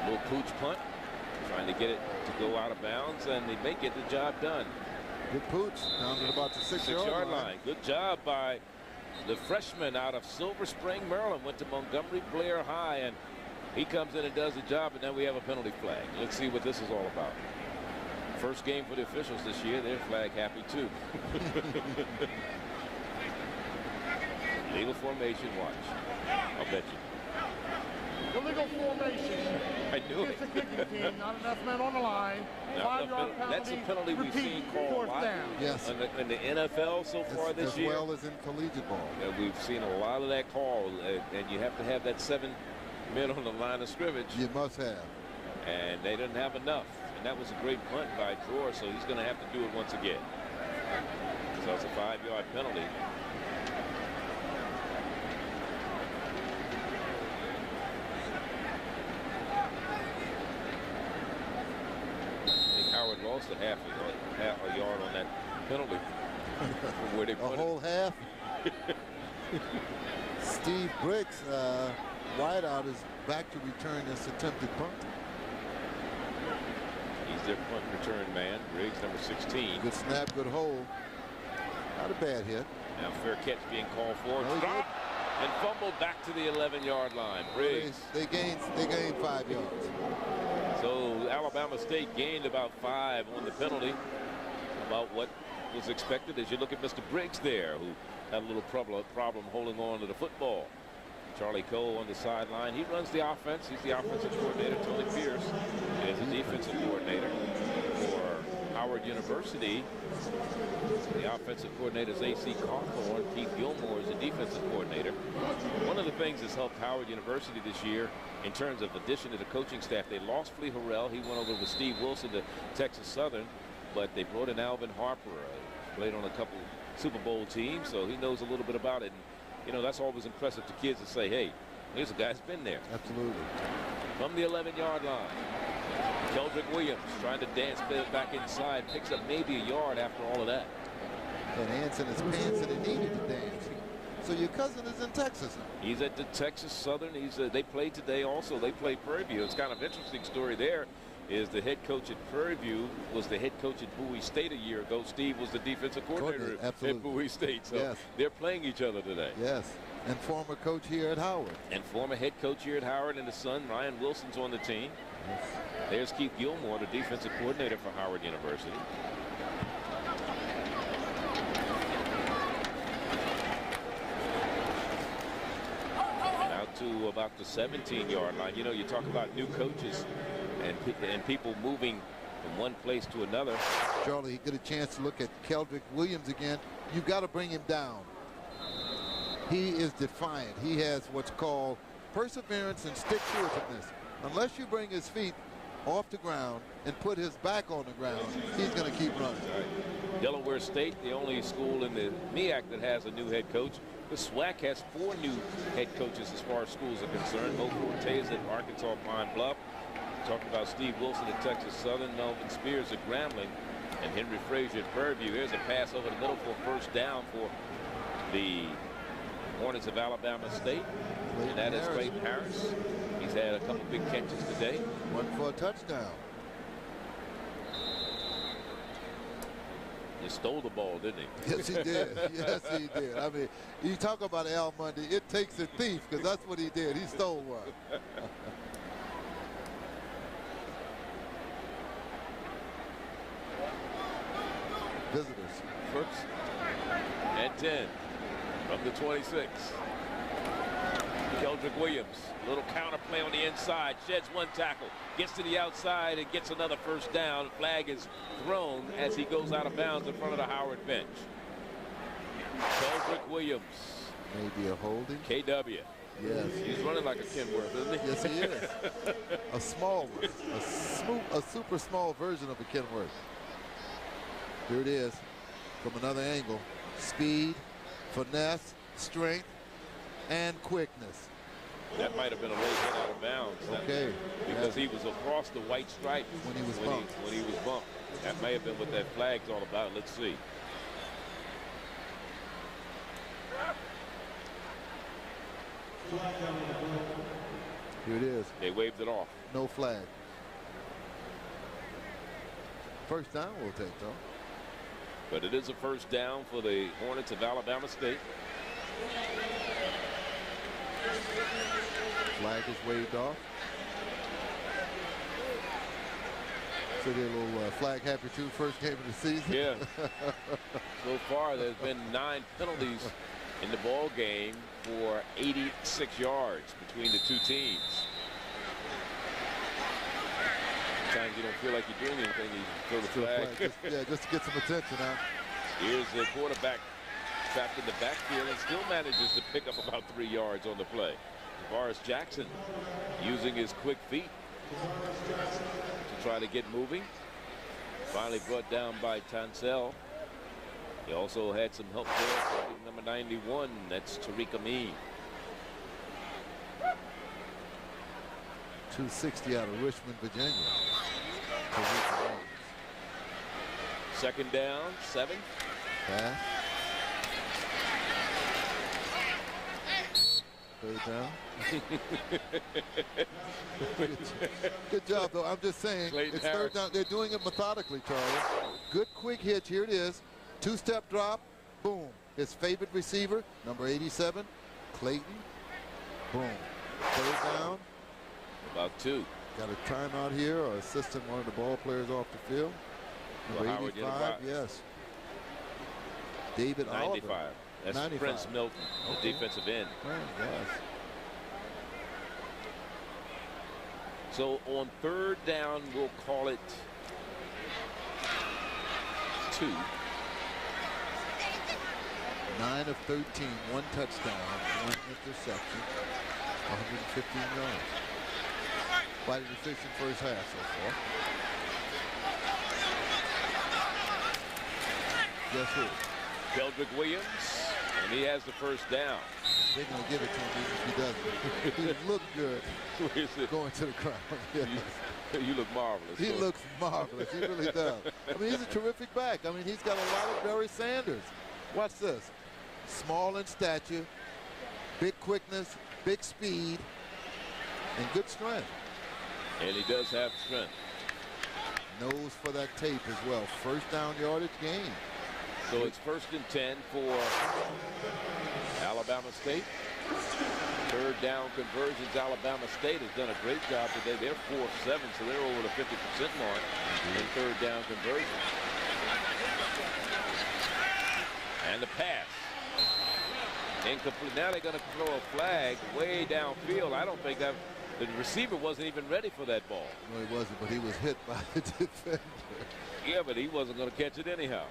Little pooch punt. Trying to get it to go out of bounds, and they may get the job done. Good pooch down at about the 6-yard line. Good job by the freshman out of Silver Spring, Maryland. Went to Montgomery Blair High, and he comes in and does the job, and then we have a penalty flag. Let's see what this is all about. First game for the officials this year. They're flag happy too. Legal formation, watch. I'll bet you. Illegal formation. I knew it. It's a kicking team, not enough men on the line. 5-yard penalty. That's a penalty we've seen called a lot yes. in the NFL so far this year. As well as in collegiate ball. We've seen a lot of that call, and you have to have that 7 men on the line of scrimmage. You must have. And they didn't have enough. And that was a great punt by Drewer, so he's going to have to do it once again. So it's a 5-yard penalty. Howard lost a half a yard on that penalty from where they put a whole half. Steve Briggs, wideout, is back to return this attempted punt. He's their punt return man. Briggs, number 16. Good snap, good hold. Not a bad hit. Now fair catch being called for. Stop and fumbled back to the 11-yard line. Briggs. They gained 5 yards. So Alabama State gained about 5 on the penalty, about what was expected as you look at Mr. Briggs there, who had a little problem holding on to the football. Charlie Cole on the sideline. He runs the offense. He's the offensive coordinator. Tony Pierce is the defensive coordinator for Howard University. The offensive coordinator is A.C. Cawthorn. Keith Gilmore is the defensive coordinator. One of the things that's helped Howard University this year in terms of addition to the coaching staff, they lost Flea Harrell. He went over with Steve Wilson to Texas Southern, but they brought in Alvin Harper. Played on a couple Super Bowl teams, so he knows a little bit about it. And, you know, that's always impressive to kids to say, hey, here's a guy that's been there. Absolutely. From the 11-yard line, Keldrick Williams trying to dance back inside, picks up maybe a yard after all of that. And Anson is pants and he needed to dance. So your cousin is in Texas now. He's at the Texas Southern. They played today also. They played Prairie View. It's kind of interesting story there. Is the head coach at Prairie View was the head coach at Bowie State a year ago. Steve was the defensive coordinator at Bowie State. So yes. They're playing each other today. Yes, and former coach here at Howard. And former head coach here at Howard, and his son Ryan Wilson's on the team. Yes. There's Keith Gilmore, the defensive coordinator for Howard University. Now to about the 17-yard line. You know, you talk about new coaches and people moving from one place to another. Charlie, you get a chance to look at Keldrick Williams again. You've got to bring him down. He is defiant. He has what's called perseverance and stick-to-itiveness. Unless you bring his feet off the ground and put his back on the ground, he's going to keep running. Right. Delaware State, the only school in the MEAC that has a new head coach. The SWAC has 4 new head coaches as far as schools are concerned. Mo Forte is at Arkansas Pine Bluff. Talking about Steve Wilson at Texas Southern, Melvin Spears at Grambling, and Henry Frazier at Prairie View. Here's a pass over the middle for a first down for the Hornets of Alabama State. And that is Clayton Harris. He's had a couple big catches today. One for a touchdown. He stole the ball, didn't he? Yes, he did. Yes, he did. I mean, you talk about Al Mundy, it takes a thief, because that's what he did. He stole one. Visitors. First and 10 from the 26. Keldrick Williams, little counter play on the inside, sheds one tackle, gets to the outside and gets another first down. Flag is thrown as he goes out of bounds in front of the Howard bench. Keldrick Williams. Maybe a holding. KW. Yes. He's running like a Kenworth, isn't he? Yes, he is. A small one. A super small version of a Kenworth. Here it is from another angle. Speed, finesse, strength, and quickness. That might have been a late hit out of bounds. Okay. Because he was across the white stripe when he was bumped. When he was bumped. That may have been what that flag's all about. Let's see. Here it is. They waved it off. No flag. First down we'll take, though. But it is a first down for the Hornets of Alabama State. Flag is waved off. So they're a little flag happy too, first game of the season. Yeah. So far there's been 9 penalties in the ball game for 86 yards between the two teams. Sometimes you don't feel like you're doing anything, you throw the flag. Just to get some attention out. Here's the quarterback trapped in the backfield and still manages to pick up about 3 yards on the play. Tavares Jackson using his quick feet to try to get moving. Finally brought down by Tansel. He also had some help there for number 91. That's Tariq Amin. 260 out of Richmond, Virginia. Second down, 7. Pass. Third down. Good job, though. I'm just saying, Clayton it's Harris. third down. They're doing it methodically, Charlie. Good quick hitch. Here it is. 2-step drop. Boom. His favorite receiver, number 87, Clayton. Boom. Third down. About 2. Got a timeout here, or assisting one of the ball players off the field. Number 85, yes. David 95. Oliver. That's 95. Prince Milton, the defensive end. Yes. So on third down, we'll call it 2. 9 of 13, 1 touchdown, 1 interception, 115 yards. Quite an efficient first half so far. Guess who? Keldrick Williams, and he has the first down. They're going to give it to him even if he doesn't. He looked good going to the crowd. Yes. You look marvelous. He looks marvelous. He really does. I mean, he's a terrific back. I mean, he's got a lot of Barry Sanders. Watch this. Small in stature, big quickness, big speed, and good strength. And he does have strength. Knows for that tape as well. First down yardage gain. So it's 1st and 10 for Alabama State. Third down conversions. Alabama State has done a great job today. They're 4 of 7, so they're over the 50% mark in third down conversions. And the pass. Incomplete. Now they're going to throw a flag way downfield. I don't think that the receiver wasn't even ready for that ball. No, he wasn't, but he was hit by the defender. Yeah, but he wasn't going to catch it anyhow.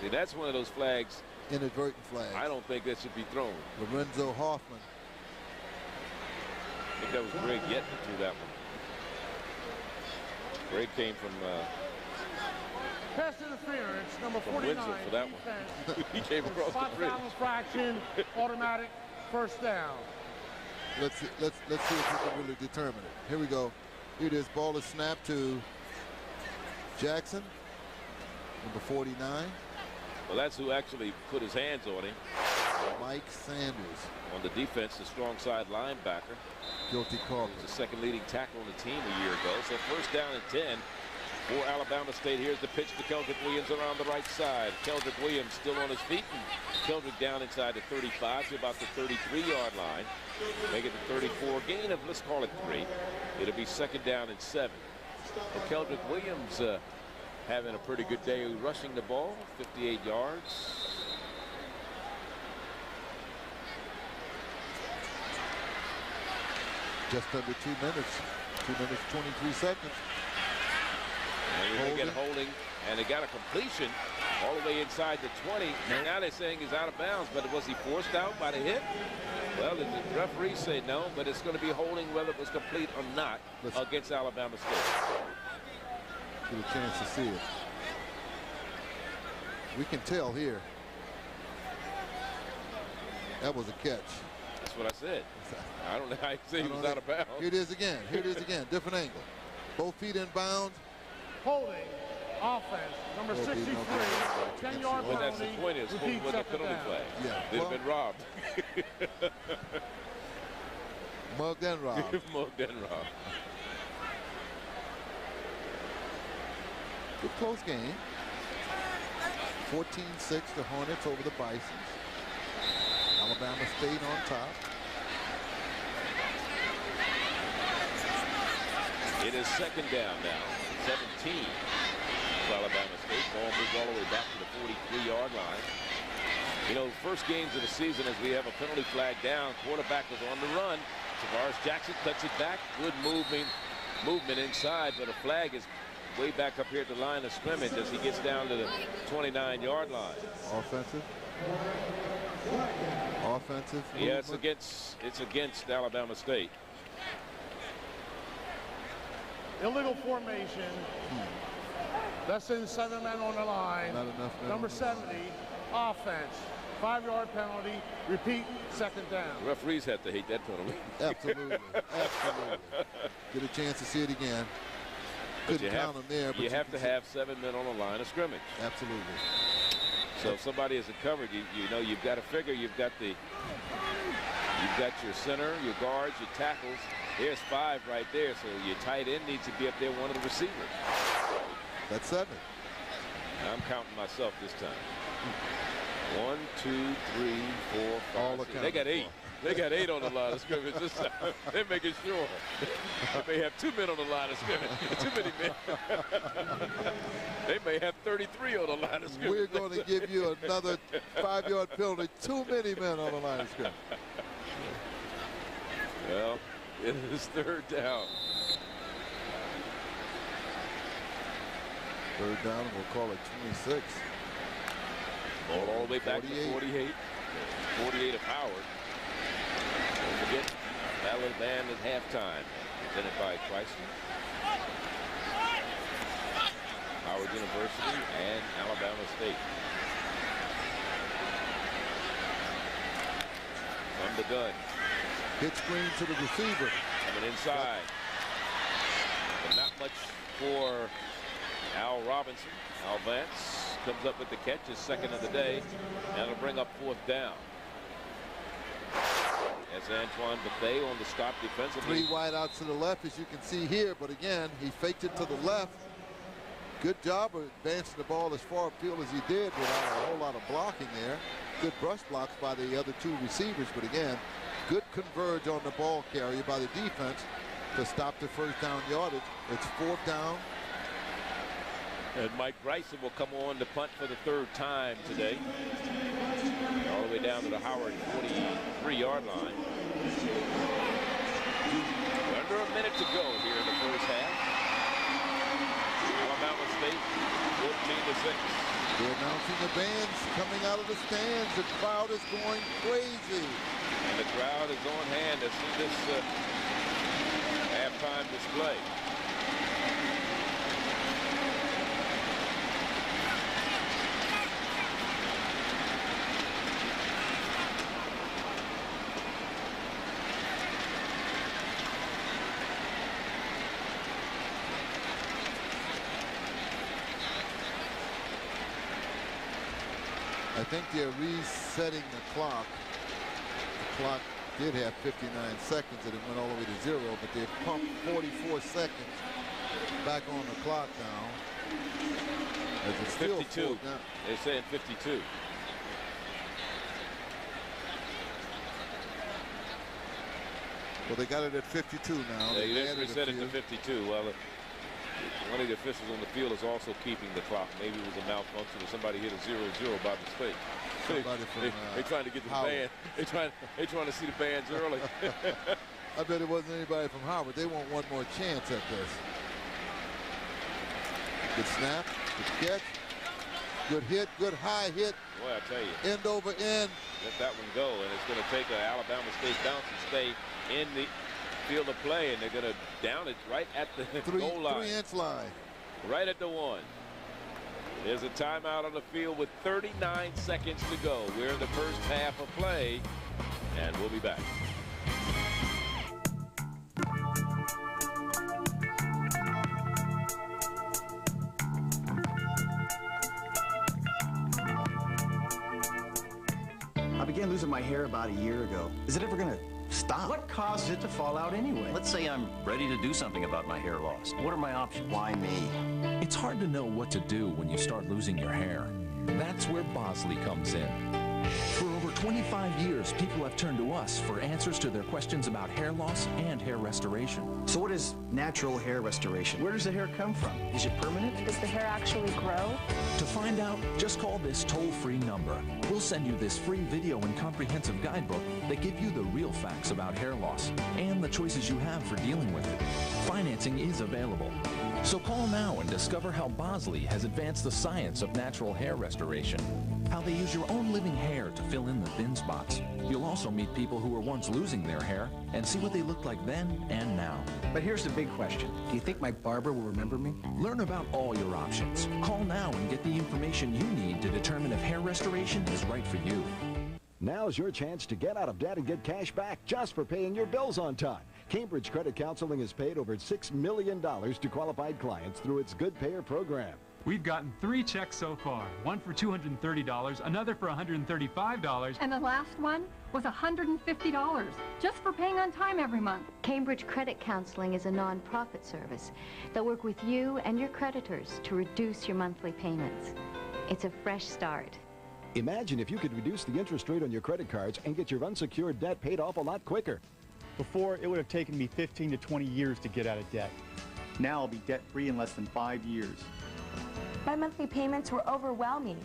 See, that's one of those flags. Inadvertent flags. I don't think that should be thrown. Lorenzo Hoffman. think that was Greg Yett that threw that one. Greg came from Pass interference, number 49. Windsor for that one. He came across the bridge. Infraction, automatic, first down. Let's see if we can really determine it. Here we go. Here it is. Ball is snapped to Jackson, number 49. Well, that's who actually put his hands on him. Mike Sanders. On the defense, the strong side linebacker. Guilty call. He was the second leading tackle on the team a year ago. So first down and 10 for Alabama State. Here's the pitch to Keldrick Williams around the right side. Keldrick Williams still on his feet. And Keldrick down inside the 35 to about the 33-yard line. Make it the 34. Gain of, let's call it 3. It'll be second down and 7. Well, Keldrick Williams having a pretty good day rushing the ball, 58 yards. Just under 2 minutes. 2 minutes, 23 seconds. And they get holding, and they got a completion all the way inside the 20. And now they're saying he's out of bounds, but was he forced out by the hit? Well, the referees say no, but it's going to be holding whether it was complete or not against Alabama State. Get a chance to see it. We can tell here. That was a catch. That's what I said. I don't know how you say he was out of bounds. Here it is again. Here it is again. Different angle. Both feet in bounds. Holding. Offense. Number 63. 10-yard penalty. But that's the point is, with the penalty flag. Yeah. They've been robbed. Mugged and robbed. Mugged and robbed. Good close game. 14-6 the Hornets over the Bisons. Alabama State on top. It is second down now. 17 for Alabama State. Ball moves all the way back to the 43-yard line. You know, first games of the season as we have a penalty flag down. Quarterback was on the run. Tavares Jackson cuts it back. Good movement inside, but a flag is way back up here at the line of scrimmage as he gets down to the 29-yard line. Offensive. Offensive. Yeah, it's against Alabama State. Illegal formation. That's in 7 men on the line. Not enough men. Number 70, offense. 5-yard penalty. Repeat, second down. The referees have to hate that penalty. Absolutely. Absolutely. Get a chance to see it again. Couldn't count them there. But you have to have 7 men on the line of scrimmage. Absolutely. So if somebody isn't covered, you know you've got to figure you've got your center, your guards, your tackles. There's 5 right there, so your tight end needs to be up there, one of the receivers. That's 7. I'm counting myself this time. 1, 2, 3, 4, 5. All 6. They got 8. They got 8 on the line of scrimmage this time. They're making sure. They may have 2 men on the line of scrimmage. Too many men. They may have 33 on the line of scrimmage. We're going to give you another 5-yard penalty. Too many men on the line of scrimmage. Well, it is third down. Third down, we'll call it 26. Ball all the way back to 48. 48 of Howard. Don't forget, Battle of the Band at halftime. Presented by Chrysler, Howard University, and Alabama State. From the gun. Hit screen to the receiver. Coming inside. But not much for Al Robinson. Al Vance comes up with the catch, his second of the day, and it'll bring up fourth down. As Antoine Bethea on the stop defensively. 3 wide outs to the left, as you can see here, but again, he faked it to the left. Good job of advancing the ball as far upfield as he did without a whole lot of blocking there. Good brush blocks by the other 2 receivers, but again, good converge on the ball carrier by the defense to stop the first down yardage. It's fourth down. And Mike Bryson will come on to punt for the 3rd time today. All the way down to the Howard 43-yard line. Under a minute to go here in the first half. Alabama State 14-6. They're announcing the bands coming out of the stands. The crowd is going crazy. And the crowd is on hand as soon as this real-time display. I think they're resetting the clock. The clock did have 59 seconds and it went all the way to 0, but they've pumped 44 seconds back on the clock now. As it's still 52. They're saying 52. Well, they got it at 52 now. Yeah, they just reset it to 52. Well, one of the officials on the field is also keeping the clock. Maybe it was a malfunction or somebody hit a 0-0 by mistake. They're trying to get to the band. They're trying to see the bands early. I bet it wasn't anybody from Howard. They want one more chance at this. Good snap, good catch, good hit, good high hit. Boy, I tell you. End over end. Let that one go, and it's going to take an Alabama State bounce and stay in the field of play, and they're going to down it right at the goal line. 3-inch line. Right at the 1. There's a timeout on the field with 39 seconds to go. We're in the first half of play, and we'll be back. I began losing my hair about a year ago. Is it ever gonna stop? What causes it to fall out anyway? Let's say I'm ready to do something about my hair loss. What are my options? Why me? It's hard to know what to do when you start losing your hair. That's where Bosley comes in. For over 25 years, people have turned to us for answers to their questions about hair loss and hair restoration. So what is natural hair restoration? Where does the hair come from? Is it permanent? Does the hair actually grow? To find out, just call this toll-free number. We'll send you this free video and comprehensive guidebook that give you the real facts about hair loss and the choices you have for dealing with it. Financing is available. So call now and discover how Bosley has advanced the science of natural hair restoration. How they use your own living hair to fill in the thin spots. You'll also meet people who were once losing their hair and see what they looked like then and now. But here's the big question. Do you think my barber will remember me? Learn about all your options. Call now and get the information you need to determine if hair restoration is right for you. Now's your chance to get out of debt and get cash back just for paying your bills on time. Cambridge Credit Counseling has paid over $6 million to qualified clients through its Good Payer program. We've gotten 3 checks so far. One for $230, another for $135. And the last one was $150, just for paying on time every month. Cambridge Credit Counseling is a non-profit service that work with you and your creditors to reduce your monthly payments. It's a fresh start. Imagine if you could reduce the interest rate on your credit cards and get your unsecured debt paid off a lot quicker. Before, it would have taken me 15 to 20 years to get out of debt. Now I'll be debt-free in less than 5 years. My monthly payments were overwhelming.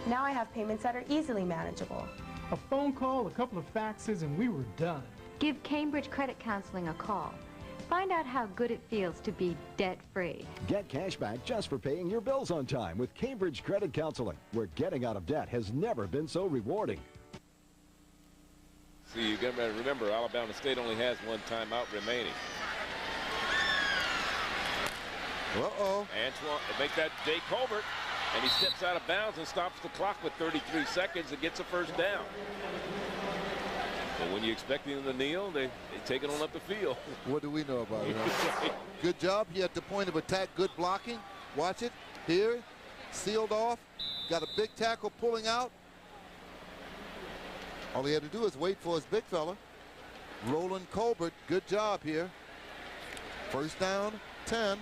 Now I have payments that are easily manageable. A phone call, a couple of faxes, and we were done. Give Cambridge Credit Counseling a call. Find out how good it feels to be debt-free. Get cash back just for paying your bills on time with Cambridge Credit Counseling, where getting out of debt has never been so rewarding. See, you got to remember, Alabama State only has one timeout remaining. Uh-oh. Antoine, make that Jay Colbert, and he steps out of bounds and stops the clock with 33 seconds and gets a first down. But when you expect him to kneel, they take it on up the field. What do we know about it? Good job. He at the point of attack. Good blocking. Watch it. Here. Sealed off. Got a big tackle pulling out. All he had to do is wait for his big fella. Roland Colbert. Good job here. First down, 10.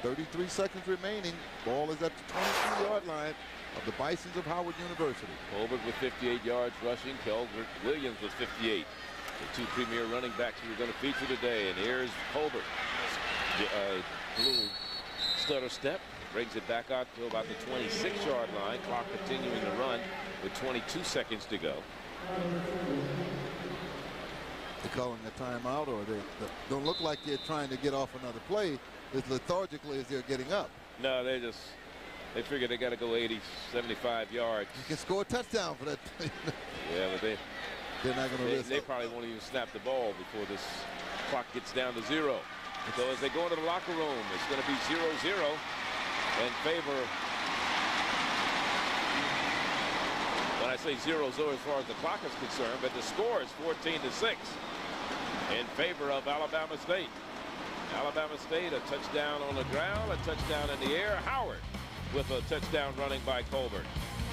33 seconds remaining. Ball is at the 22-yard line of the Bisons of Howard University. Colbert with 58 yards rushing. Kelvin Williams with 58. The two premier running backs we were going to feature today. And here's Colbert. A little stutter step. Brings it back out to about the 26-yard line. Clock continuing to run with 22 seconds to go. They're calling a timeout, or they don't look like they're trying to get off another play as lethargically as they're getting up. No, they figure they got to go 80, 75 yards. You can score a touchdown for that. Yeah, but they're not going to risk They probably won't even snap the ball before this clock gets down to 0. So as they go into the locker room, it's going to be 0-0 in favor. When I say 0-0 as far as the clock is concerned, but the score is 14-6 in favor of Alabama State. Alabama State, a touchdown on the ground, a touchdown in the air. Howard with a touchdown running by Colbert.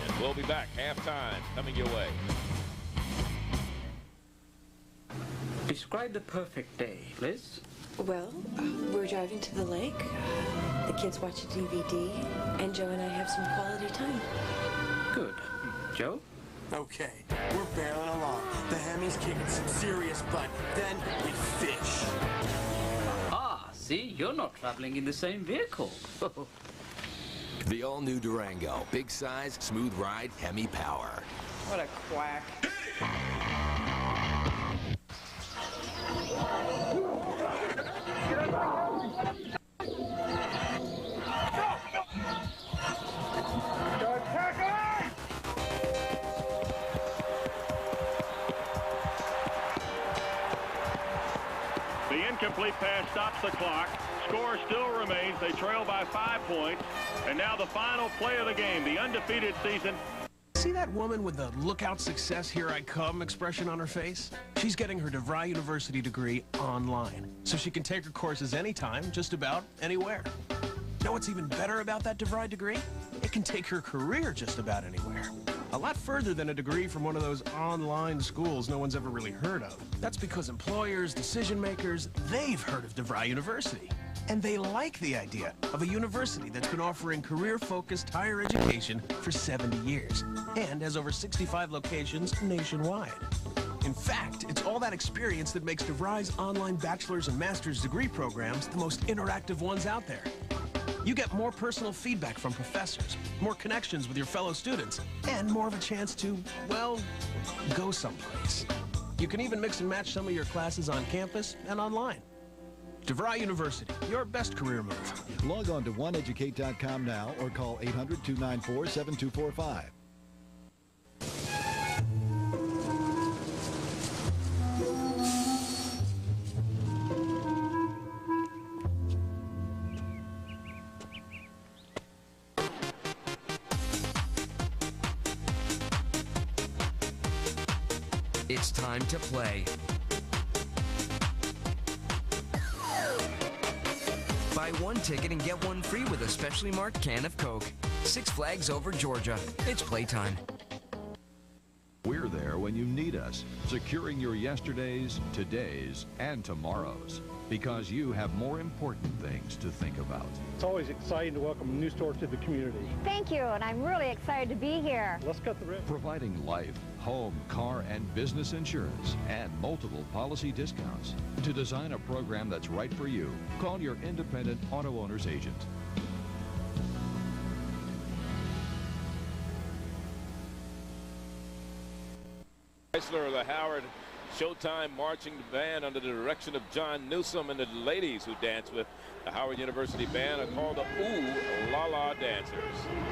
And we'll be back. Halftime coming your way. Describe the perfect day, Liz. Well, we're driving to the lake. The kids watch a DVD, and Joe and I have some quality time. Good. Joe? Okay, we're barreling along. The Hemi's kicking some serious butt. Then we fish. Ah, see, you're not traveling in the same vehicle. The all-new Durango. Big size, smooth ride, Hemi power. What a quack. The incomplete pass stops the clock. Score still remains. They trail by 5 points. And now the final play of the game, the undefeated season. See that woman with the "look out, success, here I come" expression on her face? She's getting her DeVry University degree online, so she can take her courses anytime, just about anywhere. Know what's even better about that DeVry degree? It can take her career just about anywhere. A lot further than a degree from one of those online schools no one's ever really heard of. That's because employers, decision makers, they've heard of DeVry University. And they like the idea of a university that's been offering career-focused higher education for 70 years and has over 65 locations nationwide. In fact, it's all that experience that makes DeVry's online bachelor's and master's degree programs the most interactive ones out there. You get more personal feedback from professors, more connections with your fellow students, and more of a chance to, well, go someplace. You can even mix and match some of your classes on campus and online. DeVry University, your best career move. Log on to oneeducate.com now or call 800-294-7245. It's time to play. Buy one ticket and get one free with a specially marked can of Coke. Six Flags over Georgia. It's playtime. We're there when you need us, securing your yesterdays, todays, and tomorrows, because you have more important things to think about. It's always exciting to welcome a new store to the community. Thank you, and I'm really excited to be here. Let's cut the ribbon. Providing life, home, car, and business insurance, and multiple policy discounts. To design a program that's right for you, call your independent auto owner's agent. Chrysler, the Howard Showtime Marching Band under the direction of John Newsom, and the ladies who dance with the Howard University Band are called the Ooh La La Dancers.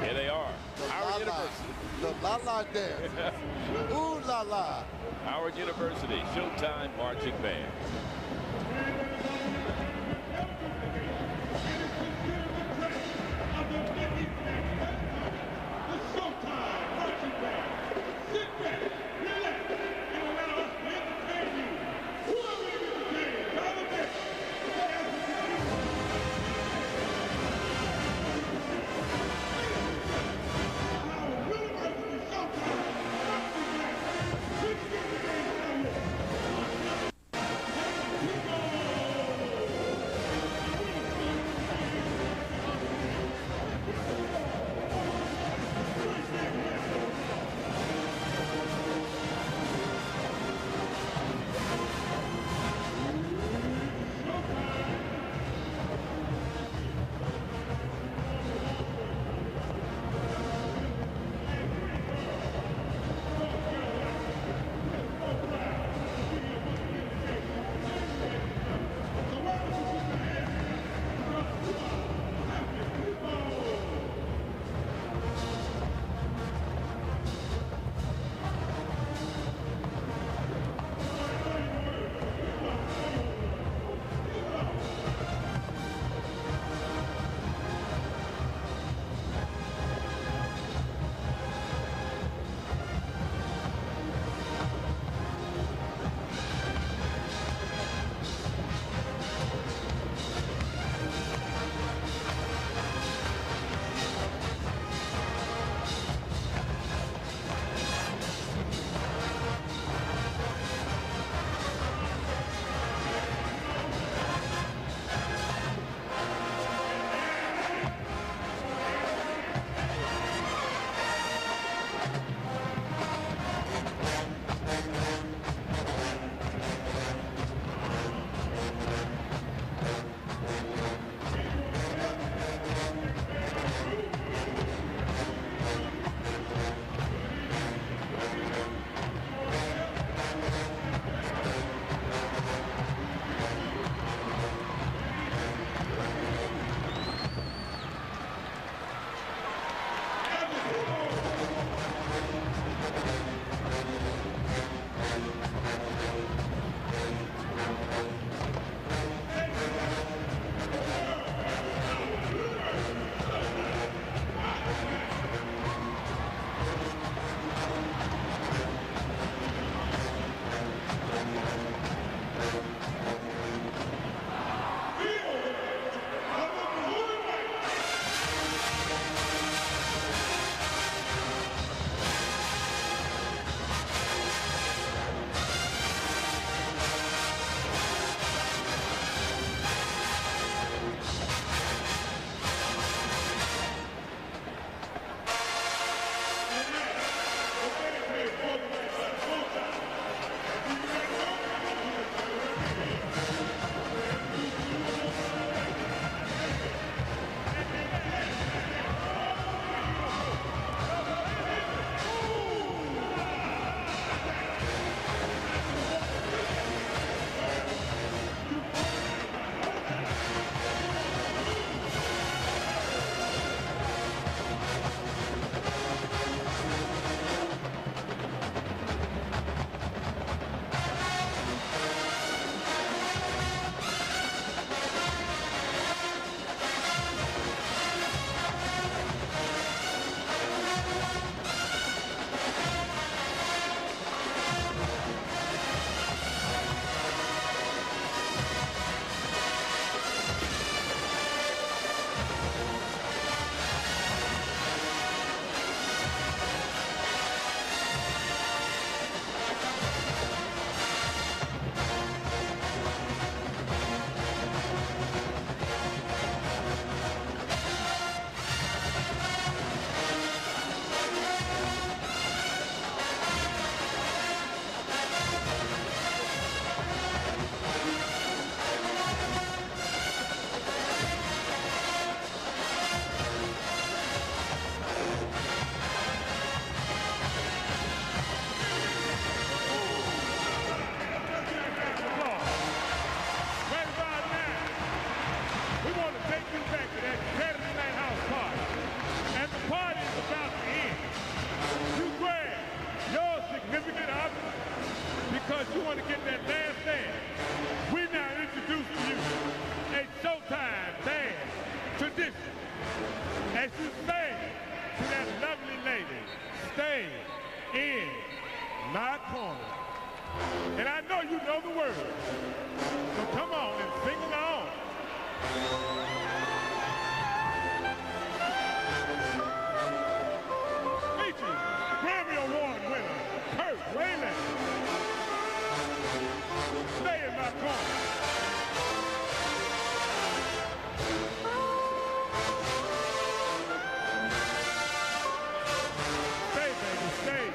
Here they are. The Howard La La. University. The La La dance. Ooh La La. Howard University Showtime Marching Band. as you say to that lovely lady, stay in my corner. And I know you know the words, so come on and sing along. Featuring Grammy Award winner, Kurt Wayland. Stay in my corner. Stay, baby, stay.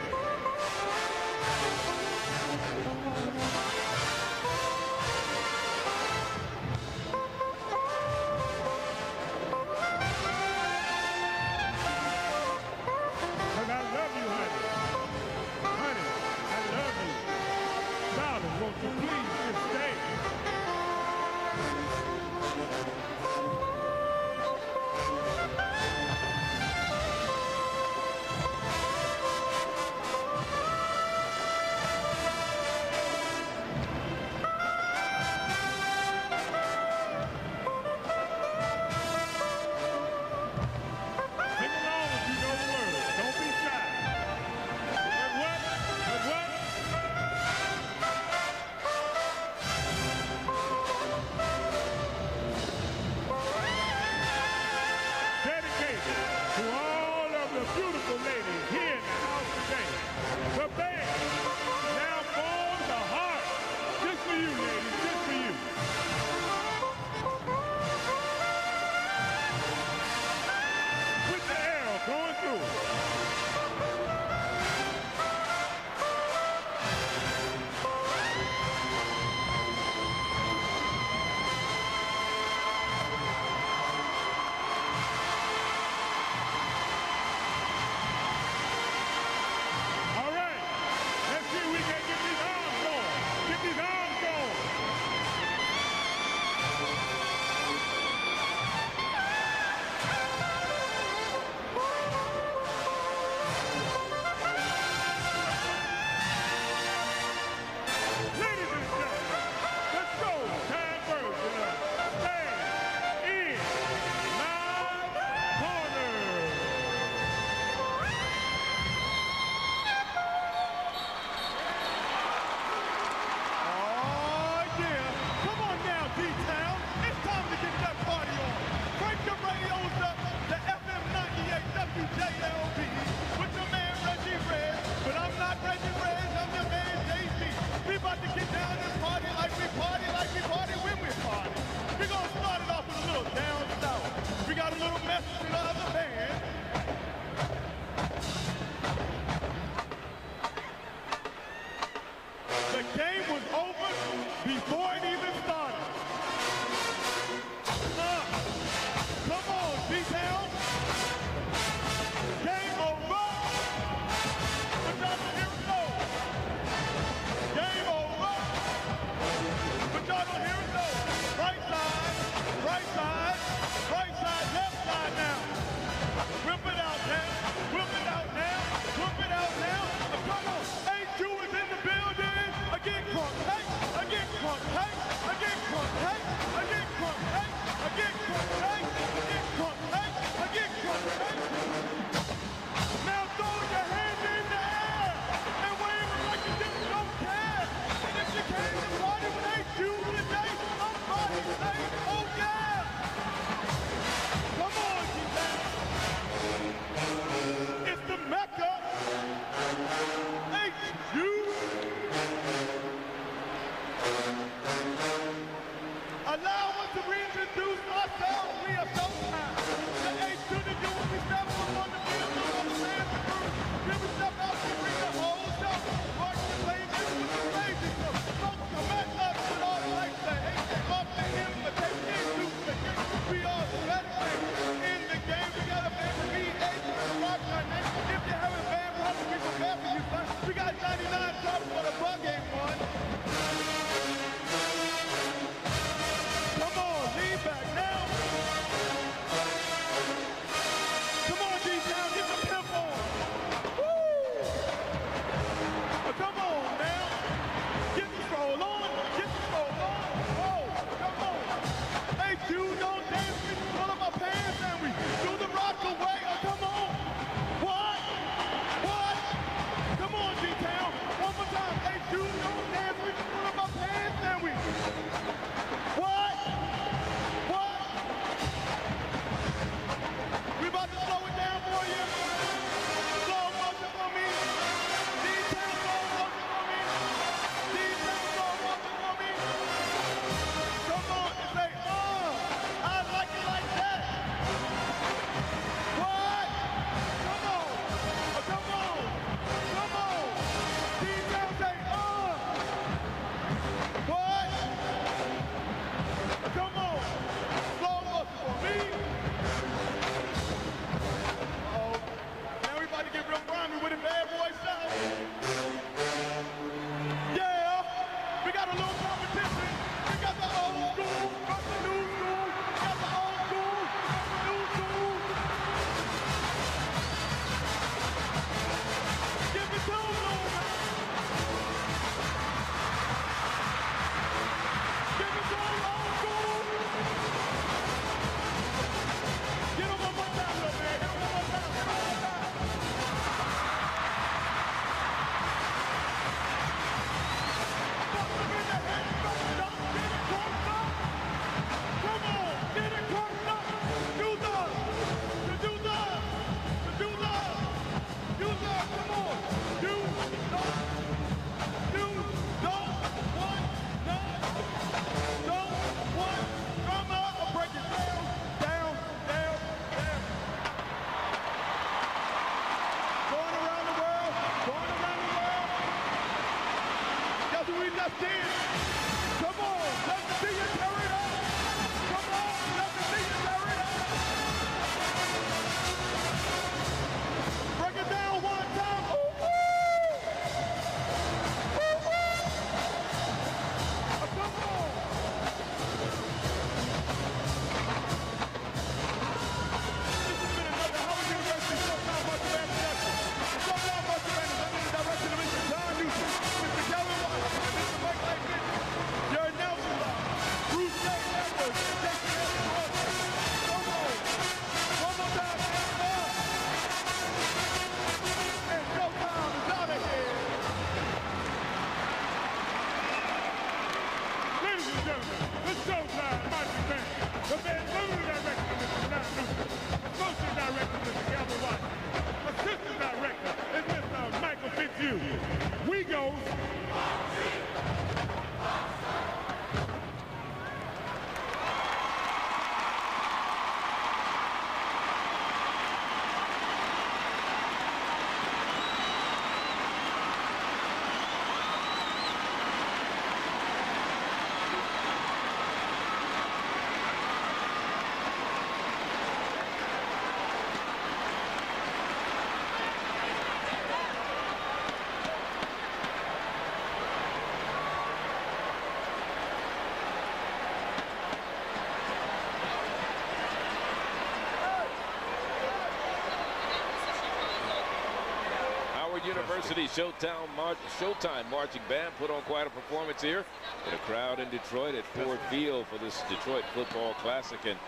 Howard University Showtime marching band put on quite a performance here with a crowd in Detroit at Ford Field for this Detroit Football Classic, and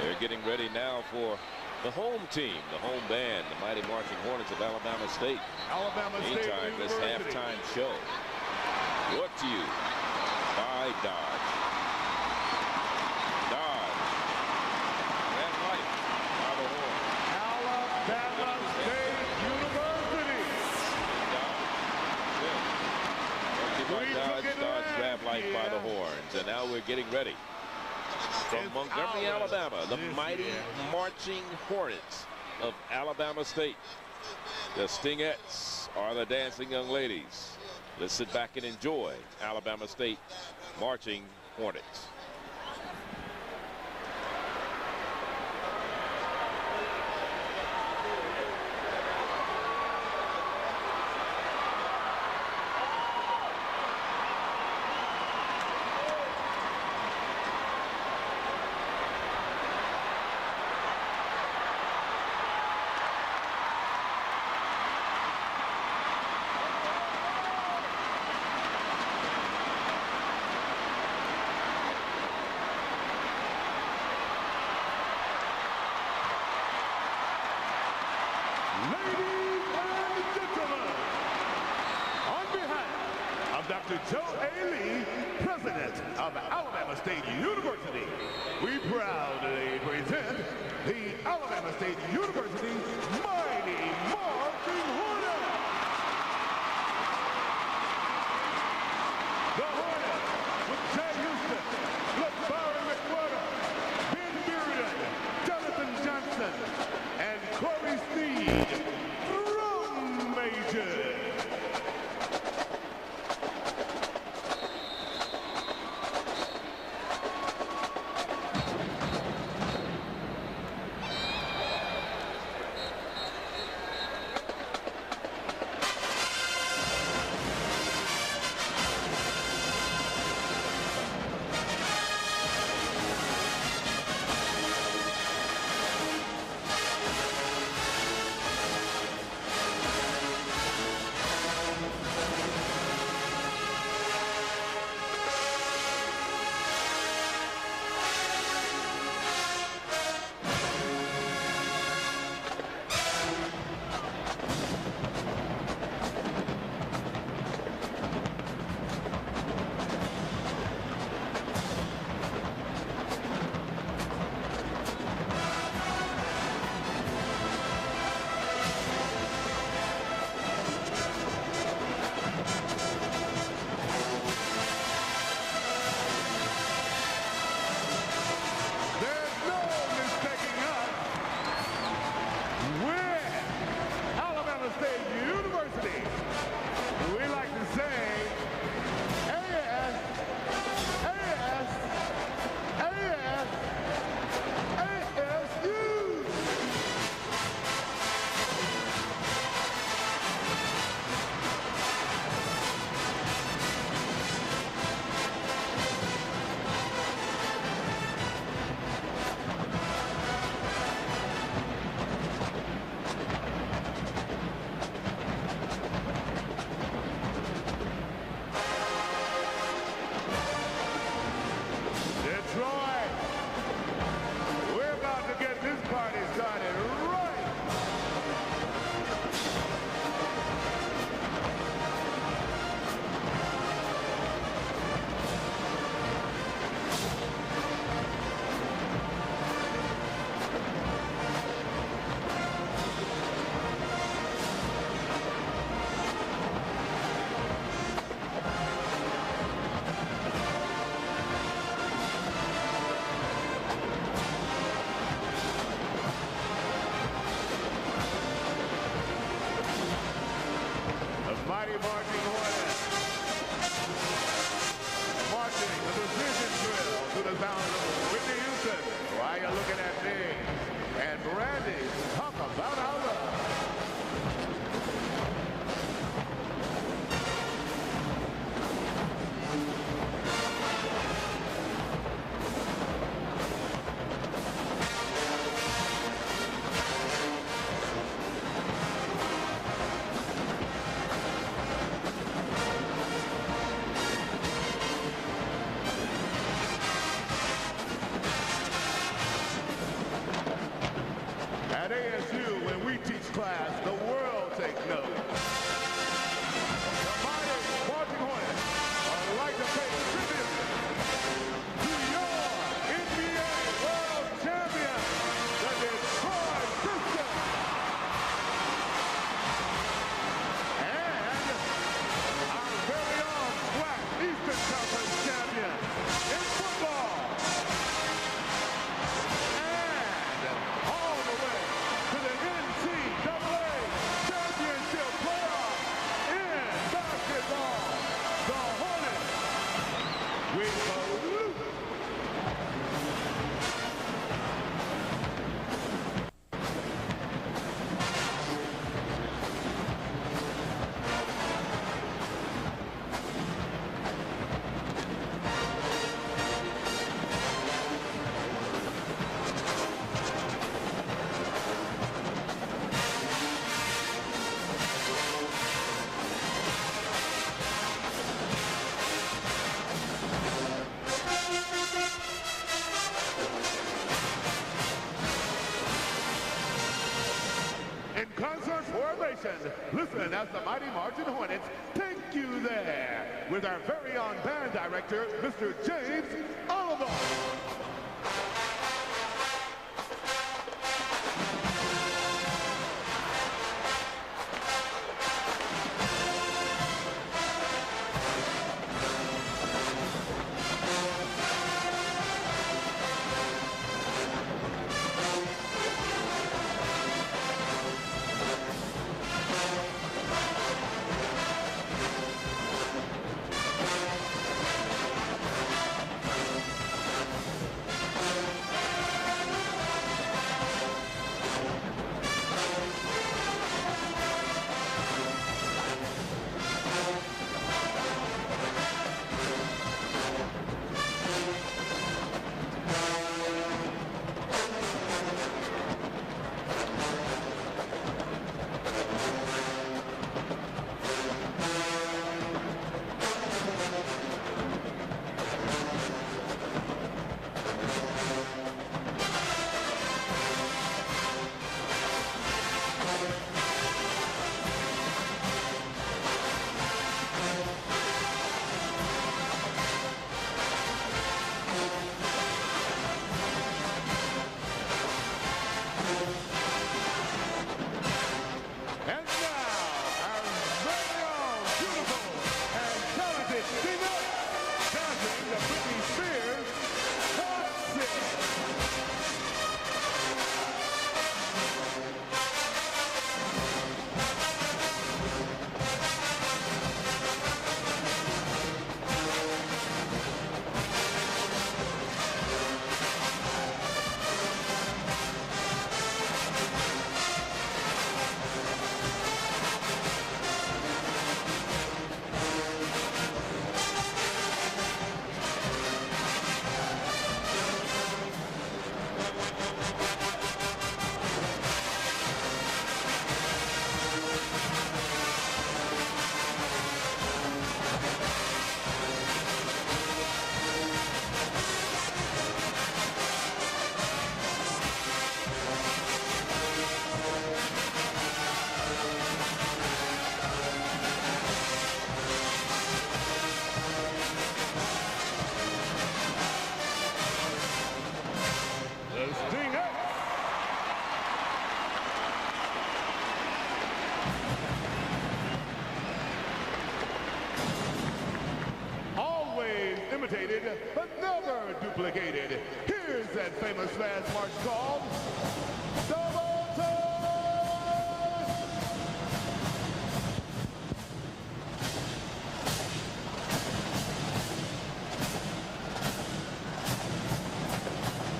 they're getting ready now for the home team, the home band, the mighty marching Hornets of Alabama State. Meantime, this halftime show brought to you by Dodge. Dodge. Red light by the horn. Alabama State University. Dodge grab light by the horns. And now we're getting ready. From Montgomery, Alabama, the mighty marching Hornets of Alabama State. The Stingettes are the dancing young ladies. Let's sit back and enjoy Alabama State marching Hornets. Dr. Joe A. Lee, President of Alabama State University, we proudly present the Alabama State University Mighty Marching Hornets. The Hornets with Jay Houston, LeBaron McWhirter, Ben Bearden, Jonathan Johnson, and Corey Sneed, drum majors. Mighty marching Hornets, marching the precision drill to the sound of Whitney Houston. While you're looking at me and Brandy, talk about our love. In concert formation, listen as the mighty Marching Hornets take you there with our very own band director, Mr. James Oliver. Imitated, but never duplicated. Here's that famous fast march called Double Time!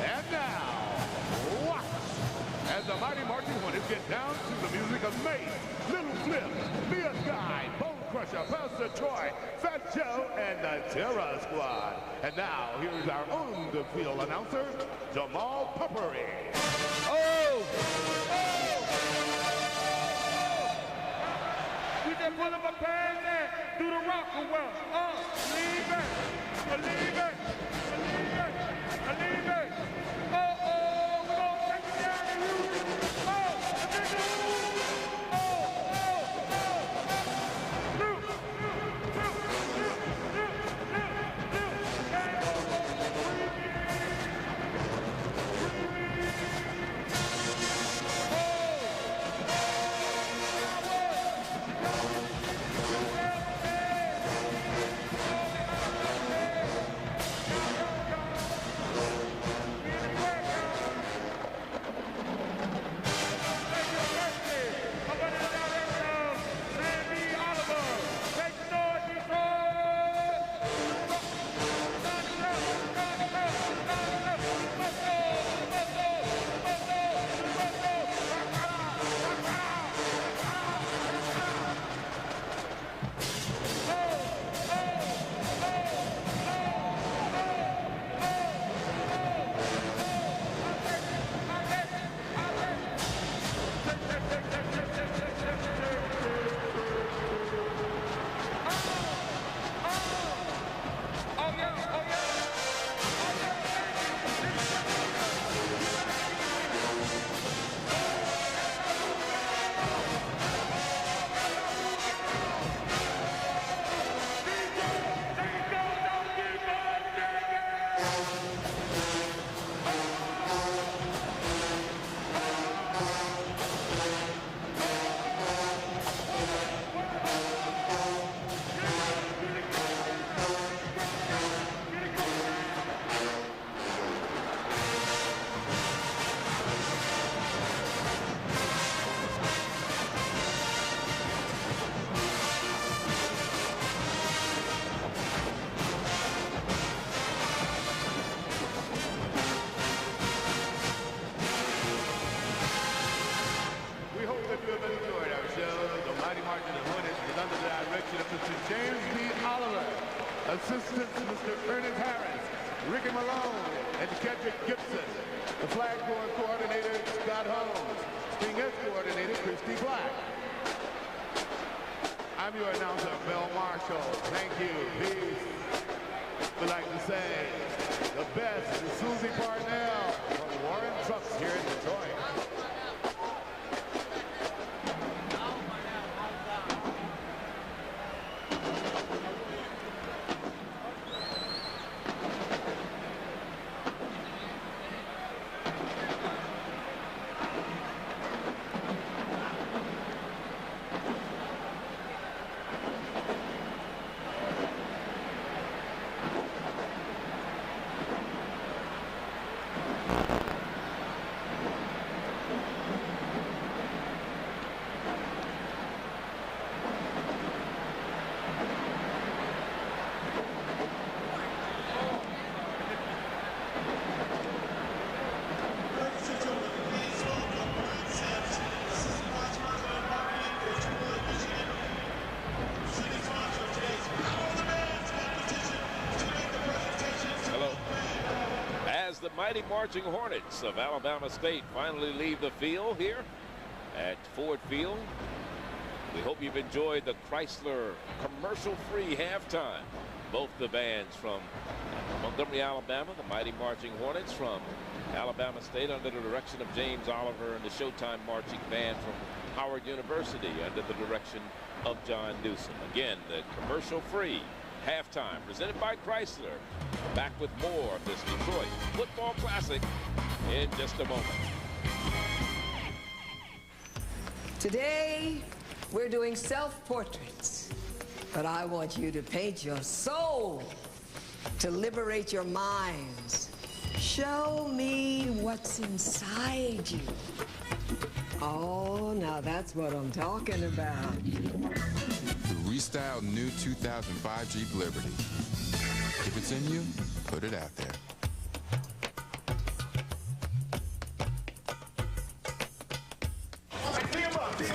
And now, watch as the mighty Marching Hornets get down to the music of Mace, Little Flip, MEAC, Bone Crusher, Pastor Troy, Fat Joe, and the Terror Squad. And now, here's our own field announcer, Jamal Puppery. Oh! We just put up a pass there through the rock and well. Leave it. Leave it. Leave it. Leave it. Oh, we're going to take it down and use it. James B. Oliver. Assistants, Mr. Ernest Harris, Ricky Malone, and Kedrick Gibson. The flag throwing coordinator, Scott Holmes. Sting S coordinator, Christy Black. I'm your announcer, Mel Marshall. Thank you. Peace. We'd like to say the best is Susie Parnell from Warren Trucks here in Detroit. The mighty marching Hornets of Alabama State finally leave the field here at Ford Field. We hope you've enjoyed the Chrysler commercial-free halftime. Both the bands from Montgomery, Alabama, the mighty marching Hornets from Alabama State under the direction of James Oliver, and the Showtime marching band from Howard University under the direction of John Newsom. Again, the commercial-free halftime presented by Chrysler. Back with more of this Detroit Football Classic in just a moment. Today, we're doing self-portraits, but I want you to paint your soul to liberate your minds. Show me what's inside you. Oh, now that's what I'm talking about. The restyled new 2005 Jeep Liberty. If it's in you, put it out there.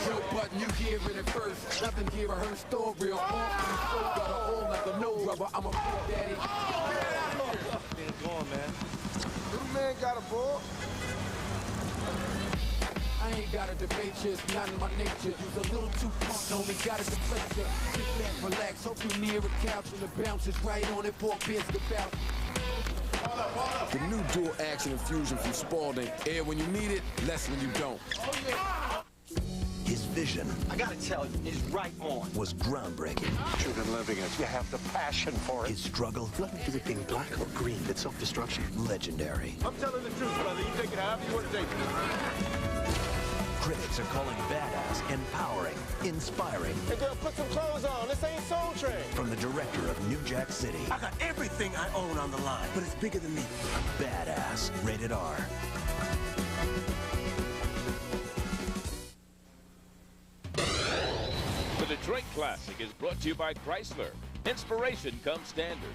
Joe Button, you hear it first. Nothing here, I heard story. Got a hole like a no rubber. I'm a big daddy. It's going, man. Little man got a ball. I ain't got a debate, just not in my nature. You's a little too fun, only got a deflection. Sit back, relax, hope you near a couch and the bounce is right on it for a biscuit bout. The new dual action infusion from Spalding. Air when you need it, less when you don't. His vision, I gotta tell you, is right on. was groundbreaking. True to living it, you have the passion for it. His struggle, Nothing to it being black or green, it's self-destruction. legendary. I'm telling the truth, brother. You take it however you want to take it. Critics are calling badass, empowering, inspiring. Hey, girl, put some clothes on. This ain't Soul Train. From the director of New Jack City. I got everything I own on the line, but it's bigger than me. Badass, rated R. The Detroit Classic is brought to you by Chrysler. Inspiration comes standard.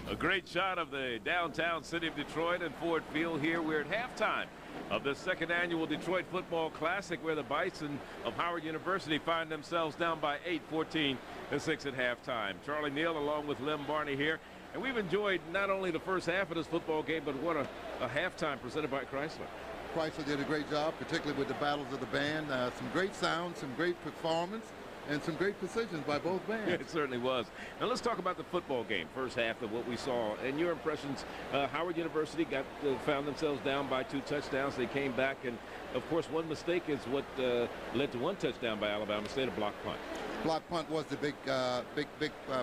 A great shot of the downtown city of Detroit and Ford Field here. We're at halftime of the second annual Detroit Football Classic, where the Bison of Howard University find themselves down by 8, 14-6 at halftime. Charlie Neal along with Lem Barney here. And we've enjoyed not only the first half of this football game, but what a halftime presented by Chrysler. Chrysler did a great job, particularly with the battles of the band. Some great sound, some great performance, and some great precisions by both bands. It certainly was. Now let's talk about the football game, first half of what we saw. And your impressions, Howard University found themselves down by 2 touchdowns. They came back, and of course one mistake is what led to 1 touchdown by Alabama State, a block punt. Block punt was the big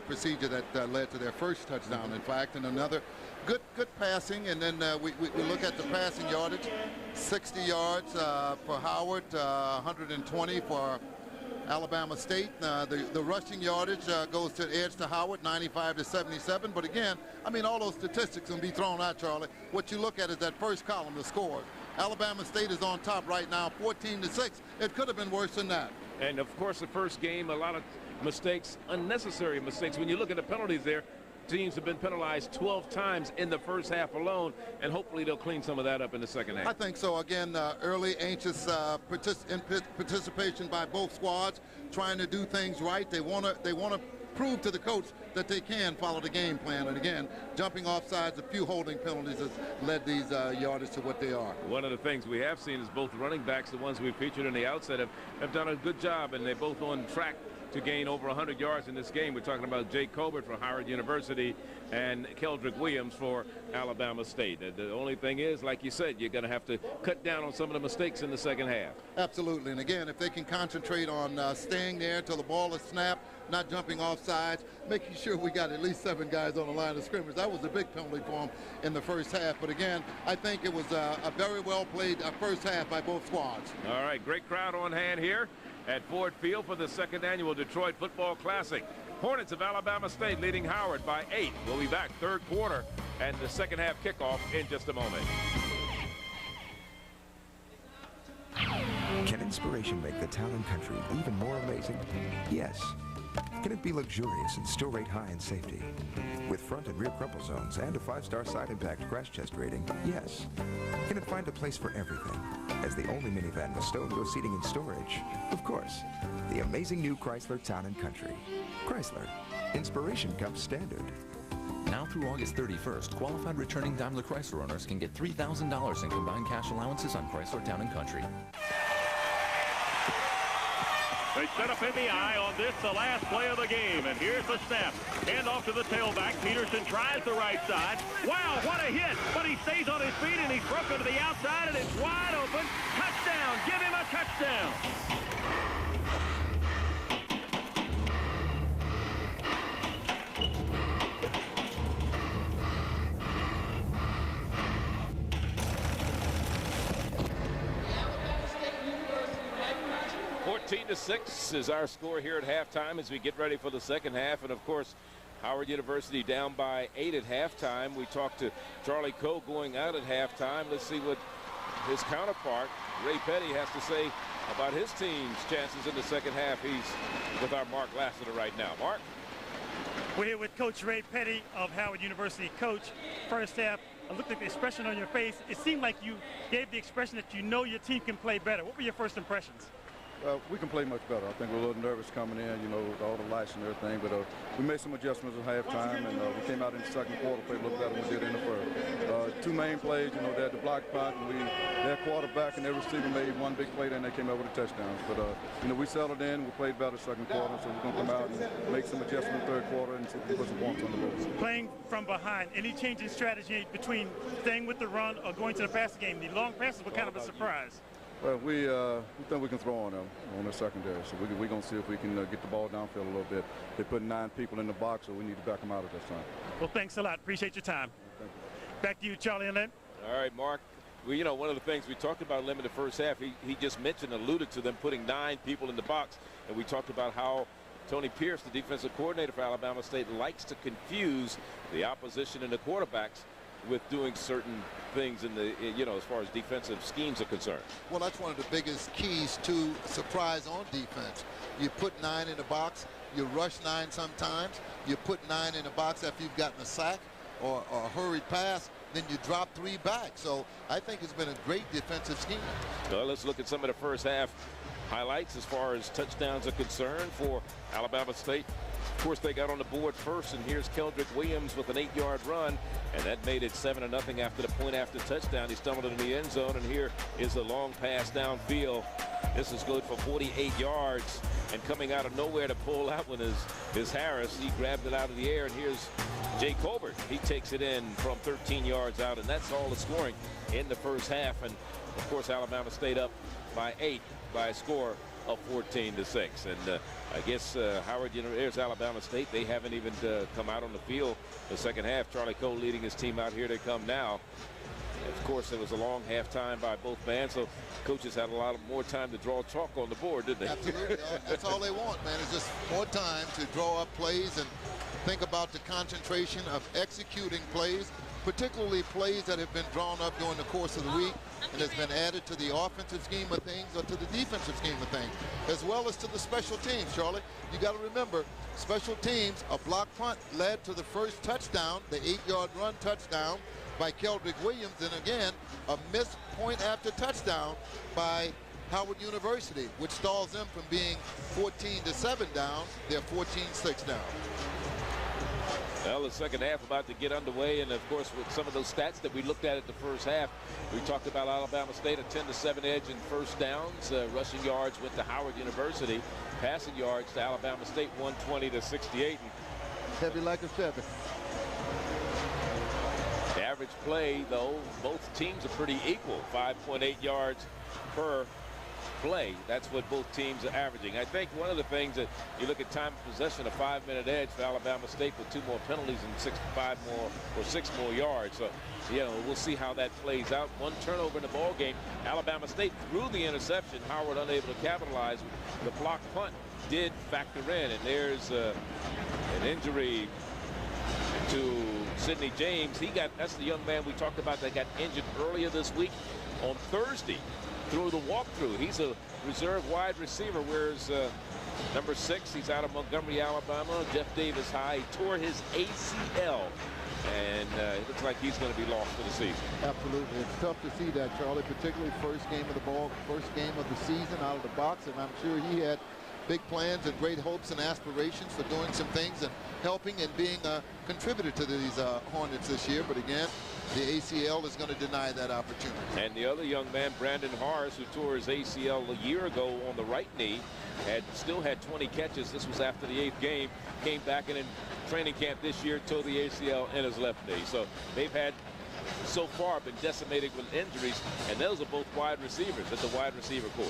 procedure that led to their first touchdown, in fact, and another good passing. And then we look at the passing yardage, 60 yards for Howard, 120 for Alabama State. The rushing yardage goes to edge to Howard, 95 to 77. But again, I mean, all those statistics can be thrown out, Charlie. What you look at is that first column, the scores. Alabama State is on top right now, 14-6. It could have been worse than that. And of course, the first game, a lot of mistakes, unnecessary mistakes. When you look at the penalties there, teams have been penalized 12 times in the first half alone, and hopefully they'll clean some of that up in the second half. I think so. Again, early anxious participation by both squads, trying to do things right. They want to prove to the coach that they can follow the game plan. And again, jumping off sides, a few holding penalties has led these yardage to what they are. One of the things we have seen is both running backs, the ones we featured in the outset, have done a good job, and they're both on track to gain over 100 yards in this game. We're talking about Jake Colbert for Howard University and Keldrick Williams for Alabama State. The only thing is, like you said, you're going to have to cut down on some of the mistakes in the second half. Absolutely. And again, if they can concentrate on staying there until the ball is snapped, not jumping off sides, making sure we got at least 7 guys on the line of scrimmage. That was a big penalty for them in the first half. But again, I think it was a very well played first half by both squads. All right, great crowd on hand here at Ford Field for the second annual Detroit Football Classic. Hornets of Alabama State leading Howard by 8. We'll be back third quarter and the second half kickoff in just a moment. Can inspiration make the town and country even more amazing? Yes. Can it be luxurious and still rate high in safety? With front and rear crumple zones and a 5-star side impact crash test rating? Yes. Can it find a place for everything? As the only minivan with stove-door seating and storage? Of course. The amazing new Chrysler Town & Country. Chrysler. Inspiration comes standard. Now through August 31st, qualified returning Daimler Chrysler owners can get $3,000 in combined cash allowances on Chrysler Town & Country. They set up MEAC on this, the last play of the game. And here's the snap. Hand off to the tailback. Peterson tries the right side. Wow, what a hit. But he stays on his feet, and he's broken to the outside, and it's wide open. Touchdown. Give him a touchdown. 14-6 is our score here at halftime as we get ready for the second half. And of course, Howard University down by 8 at halftime. We talked to Charlie Coe going out at halftime. Let's see what his counterpart, Ray Petty, has to say about his team's chances in the second half. He's with our Mark Lassiter right now. Mark? We're here with Coach Ray Petty of Howard University. Coach, first half, I looked at the expression on your face. It seemed like you gave the expression that you know your team can play better. What were your first impressions? We can play much better. I think we're a little nervous coming in, you know, with all the lights and everything. But we made some adjustments at halftime, and we came out in the second quarter, played a little better than we did in the first. 2 main plays, you know, they had the block punt, and their quarterback and their receiver made 1 big play, then they came out with a touchdown. But, you know, we settled in, we played better second quarter, so we're going to come out and make some adjustments third quarter and see if we put some points on the board. Playing from behind, any change in strategy between staying with the run or going to the passing game? The long passes were kind of a surprise. Well, we think we can throw on them on the secondary, so we're going to see if we can get the ball downfield a little bit. They put 9 people in the box, so we need to back them out at this time. Well, thanks a lot. Appreciate your time. Thank you. Back to you, Charlie and Lynn. All right, Mark. Well, you know, one of the things we talked about limited first half, he just alluded to them putting 9 people in the box, and we talked about how Tony Pierce, the defensive coordinator for Alabama State, likes to confuse the opposition and the quarterbacks with doing certain things in the, you know, as far as defensive schemes are concerned. Well, that's one of the biggest keys to surprise on defense. You put 9 in the box, you rush 9 sometimes, you put 9 in the box after you've gotten a sack or a hurried pass, then you drop 3 back. So I think it's been a great defensive scheme. Well, let's look at some of the first half highlights as far as touchdowns are concerned for Alabama State. Of course, they got on the board first, and here's Keldrick Williams with an 8-yard run, and that made it 7-0 after the point after touchdown. He stumbled into the end zone, and here is a long pass downfield. This is good for 48 yards, and coming out of nowhere to pull that one is Harris. He grabbed it out of the air, and here's Jay Colbert. He takes it in from 13 yards out, and that's all the scoring in the first half. And of course, Alabama State up by 8 by a score of 14-6. And I guess Howard, you know, there's Alabama State. They haven't even come out on the field the second half. Charlie Coe leading his team out. Here they come now. And of course, it was a long halftime by both bands, so coaches had a lot more time to draw chalk on the board, didn't they? Absolutely. That's all they want, man, is just more time to draw up plays and think about the concentration of executing plays particularly plays that have been drawn up during the course of the week and has been added to the offensive scheme of things or to the defensive scheme of things, as well as to the special teams, Charlie. You got to remember, special teams, a block punt led to the first touchdown, the 8-yard run touchdown by Keldrick Williams, and again, a missed point after touchdown by Howard University, which stalls them from being 14-7 down. They're 14-6 down. Well, the second half about to get underway, and of course with some of those stats that we looked at the first half, we talked about Alabama State, a 10-7 edge in first downs. Rushing yards went to Howard University. Passing yards to Alabama State, 120-68. Heavy like a feather. The average play, though, both teams are pretty equal, 5.8 yards per play. That's what both teams are averaging. I think one of the things that you look at time of possession, a 5-minute edge for Alabama State with 2 more penalties and 6 more yards. So, you know, we'll see how that plays out. 1 turnover in the ball game. Alabama State threw the interception. Howard unable to capitalize. The block punt did factor in, and there's an injury to Sidney James. That's the young man we talked about that got injured earlier this week on Thursday through the walkthrough. He's a reserve wide receiver, wears number 6. He's out of Montgomery, Alabama. Jeff Davis High. He tore his ACL, and it looks like he's going to be lost for the season. Absolutely. It's tough to see that, Charlie, particularly first game of the season out of the box, and I'm sure he had big plans and great hopes and aspirations for doing some things and helping and being a contributor to these Hornets this year. But again, the ACL is going to deny that opportunity. And the other young man, Brandon Harris, who tore his ACL a year ago on the right knee, still had 20 catches. This was after the 8th game. Came back in training camp this year, tore the ACL in his left knee. So they've had so far been decimated with injuries, and those are both wide receivers at the wide receiver core.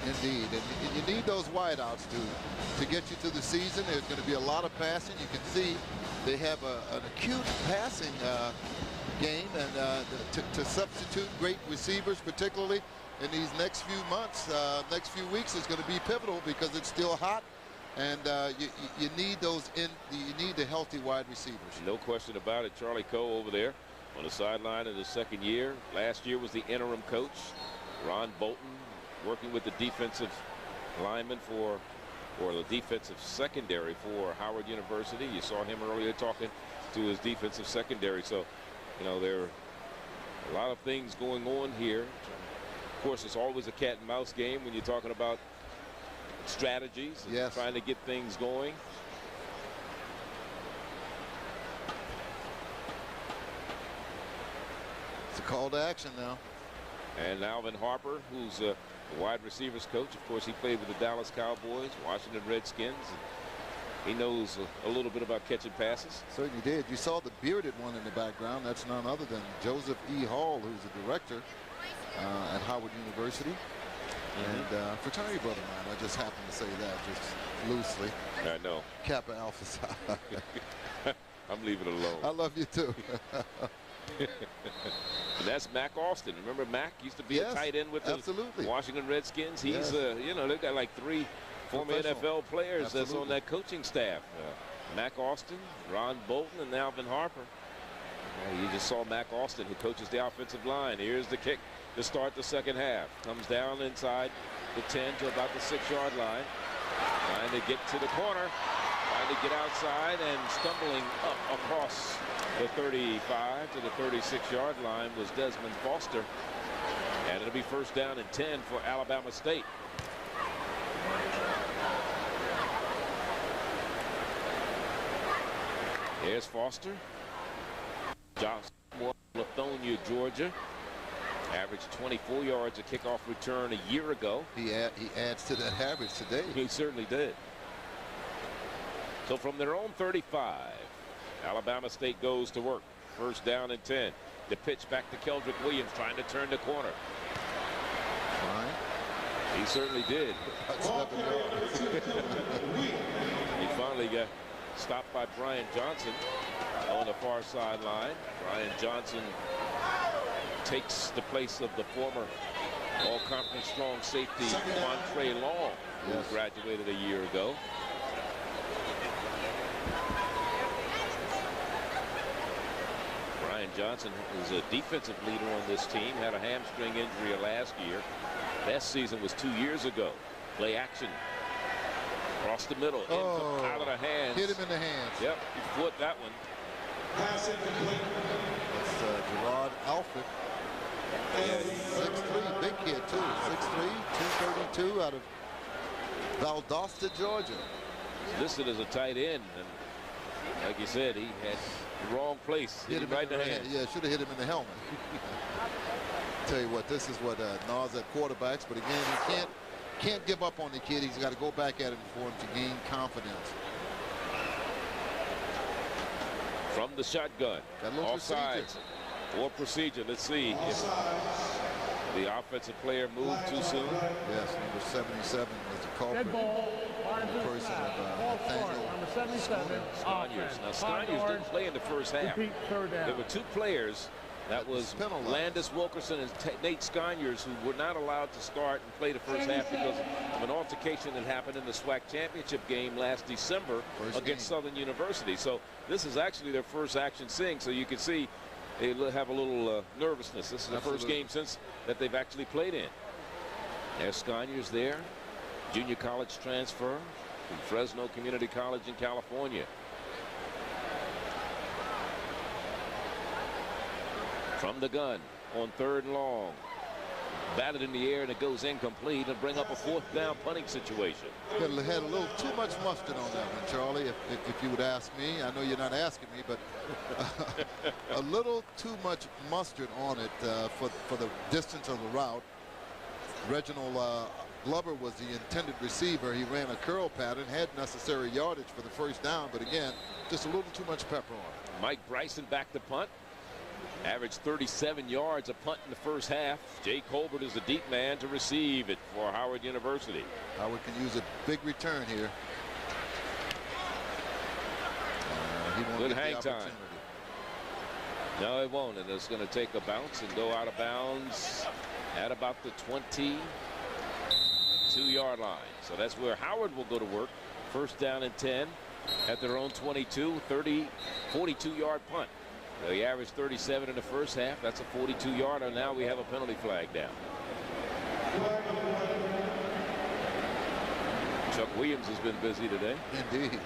Indeed, and you need those wideouts to get you through the season. There's going to be a lot of passing. You can see they have an acute passing game, and to substitute great receivers, particularly in these next few months, next few weeks, is going to be pivotal because it's still hot, and you need you need the healthy wide receivers. No question about it. Charlie Coe over there on the sideline in his second year. Last year was the interim coach. Ron Bolton working with the defensive lineman or the defensive secondary for Howard University. You saw him earlier talking to his defensive secondary. So, you know, there are a lot of things going on here. Of course, it's always a cat and mouse game when you're talking about strategies and trying to get things going. It's a call to action now. And Alvin Harper, who's a wide receivers coach. Of course, he played with the Dallas Cowboys, Washington Redskins. He knows a little bit about catching passes. Certainly did. You saw the bearded one in the background. That's none other than Joseph E. Hall, who's the director at Howard University. And fraternity brother of mine. I just happened to say that just loosely. I know. Kappa Alpha Psi. I'm leaving it alone. I love you too. And that's Mac Austin. Remember Mac used to be a tight end with the Washington Redskins. He's you know, they've got like 3 former NFL players that's on that coaching staff. Mac Austin, Ron Bolton, and Alvin Harper. You just saw Mac Austin, who coaches the offensive line. Here's the kick to start the second half. Comes down inside the 10 to about the 6-yard line. Trying to get to the corner. Trying to get outside, and stumbling up across the 35 to the 36-yard line was Desmond Foster. And it'll be first down and 10 for Alabama State. There's Foster. Johnson, Lithonia, Georgia. Averaged 24 yards a kickoff return a year ago. He adds to that average today. He certainly did. So from their own 35, Alabama State goes to work. First down and 10. The pitch back to Keldrick Williams, trying to turn the corner. He certainly did. He finally got stopped by Brian Johnson on the far sideline. Brian Johnson takes the place of the former all-conference strong safety Montre Long, who graduated a year ago. Brian Johnson is a defensive leader on this team. Had a hamstring injury last year. Best season was 2 years ago. Play action. Across the middle. Out of the hands. Hit him in the hands. Yep, he flipped that one. That's Gerard Alfred. 6'3", big kid too. 6'3", 232 out of Valdosta, Georgia. Listed as a tight end, and like you said, he had the wrong place. Hit him right in the hand. Yeah, should have hit him in the helmet. Tell you what, this is what gnaws at quarterbacks, but again, he can't give up on the kid. He's got to go back at him for him to gain confidence. From the shotgun. Offsides or procedure. Let's see if the offensive player moved too soon. Yes, number 77 was the culprit. The person of number 77. Scaniers. Now Scaniers didn't play in the first half. There were two players. That was Landis Wilkerson and Nate Scaniers, who were not allowed to start and play the first half because of an altercation that happened in the SWAC championship game last December against Southern University. So this is actually their first action seeing. So you can see they have a little nervousness. This is the first game since that they've actually played in. There's Scaniers there, junior college transfer from Fresno Community College in California. From the gun on 3rd and long. Batted in the air and it goes incomplete and bring up a 4th down punting situation. Had a little too much mustard on that one, Charlie, if you would ask me. I know you're not asking me, but a little too much mustard on it for the distance of the route. Reginald Glover was the intended receiver. He ran a curl pattern, had necessary yardage for the 1st down, but again, just a little too much pepper on it. Mike Bryson back to punt. Averaged 37 yards a punt in the first half. Jay Colbert is the deep man to receive it for Howard University. Howard can use a big return here. He won't Good get hang the time. opportunity. No, it won't, and it's going to take a bounce and go out of bounds at about the 22-yard line. So that's where Howard will go to work. 1st down and 10 at their own 22, 42-yard punt. So he averaged 37 in the first half. That's a 42-yarder. Now we have a penalty flag down. Chuck Williams has been busy today. Indeed.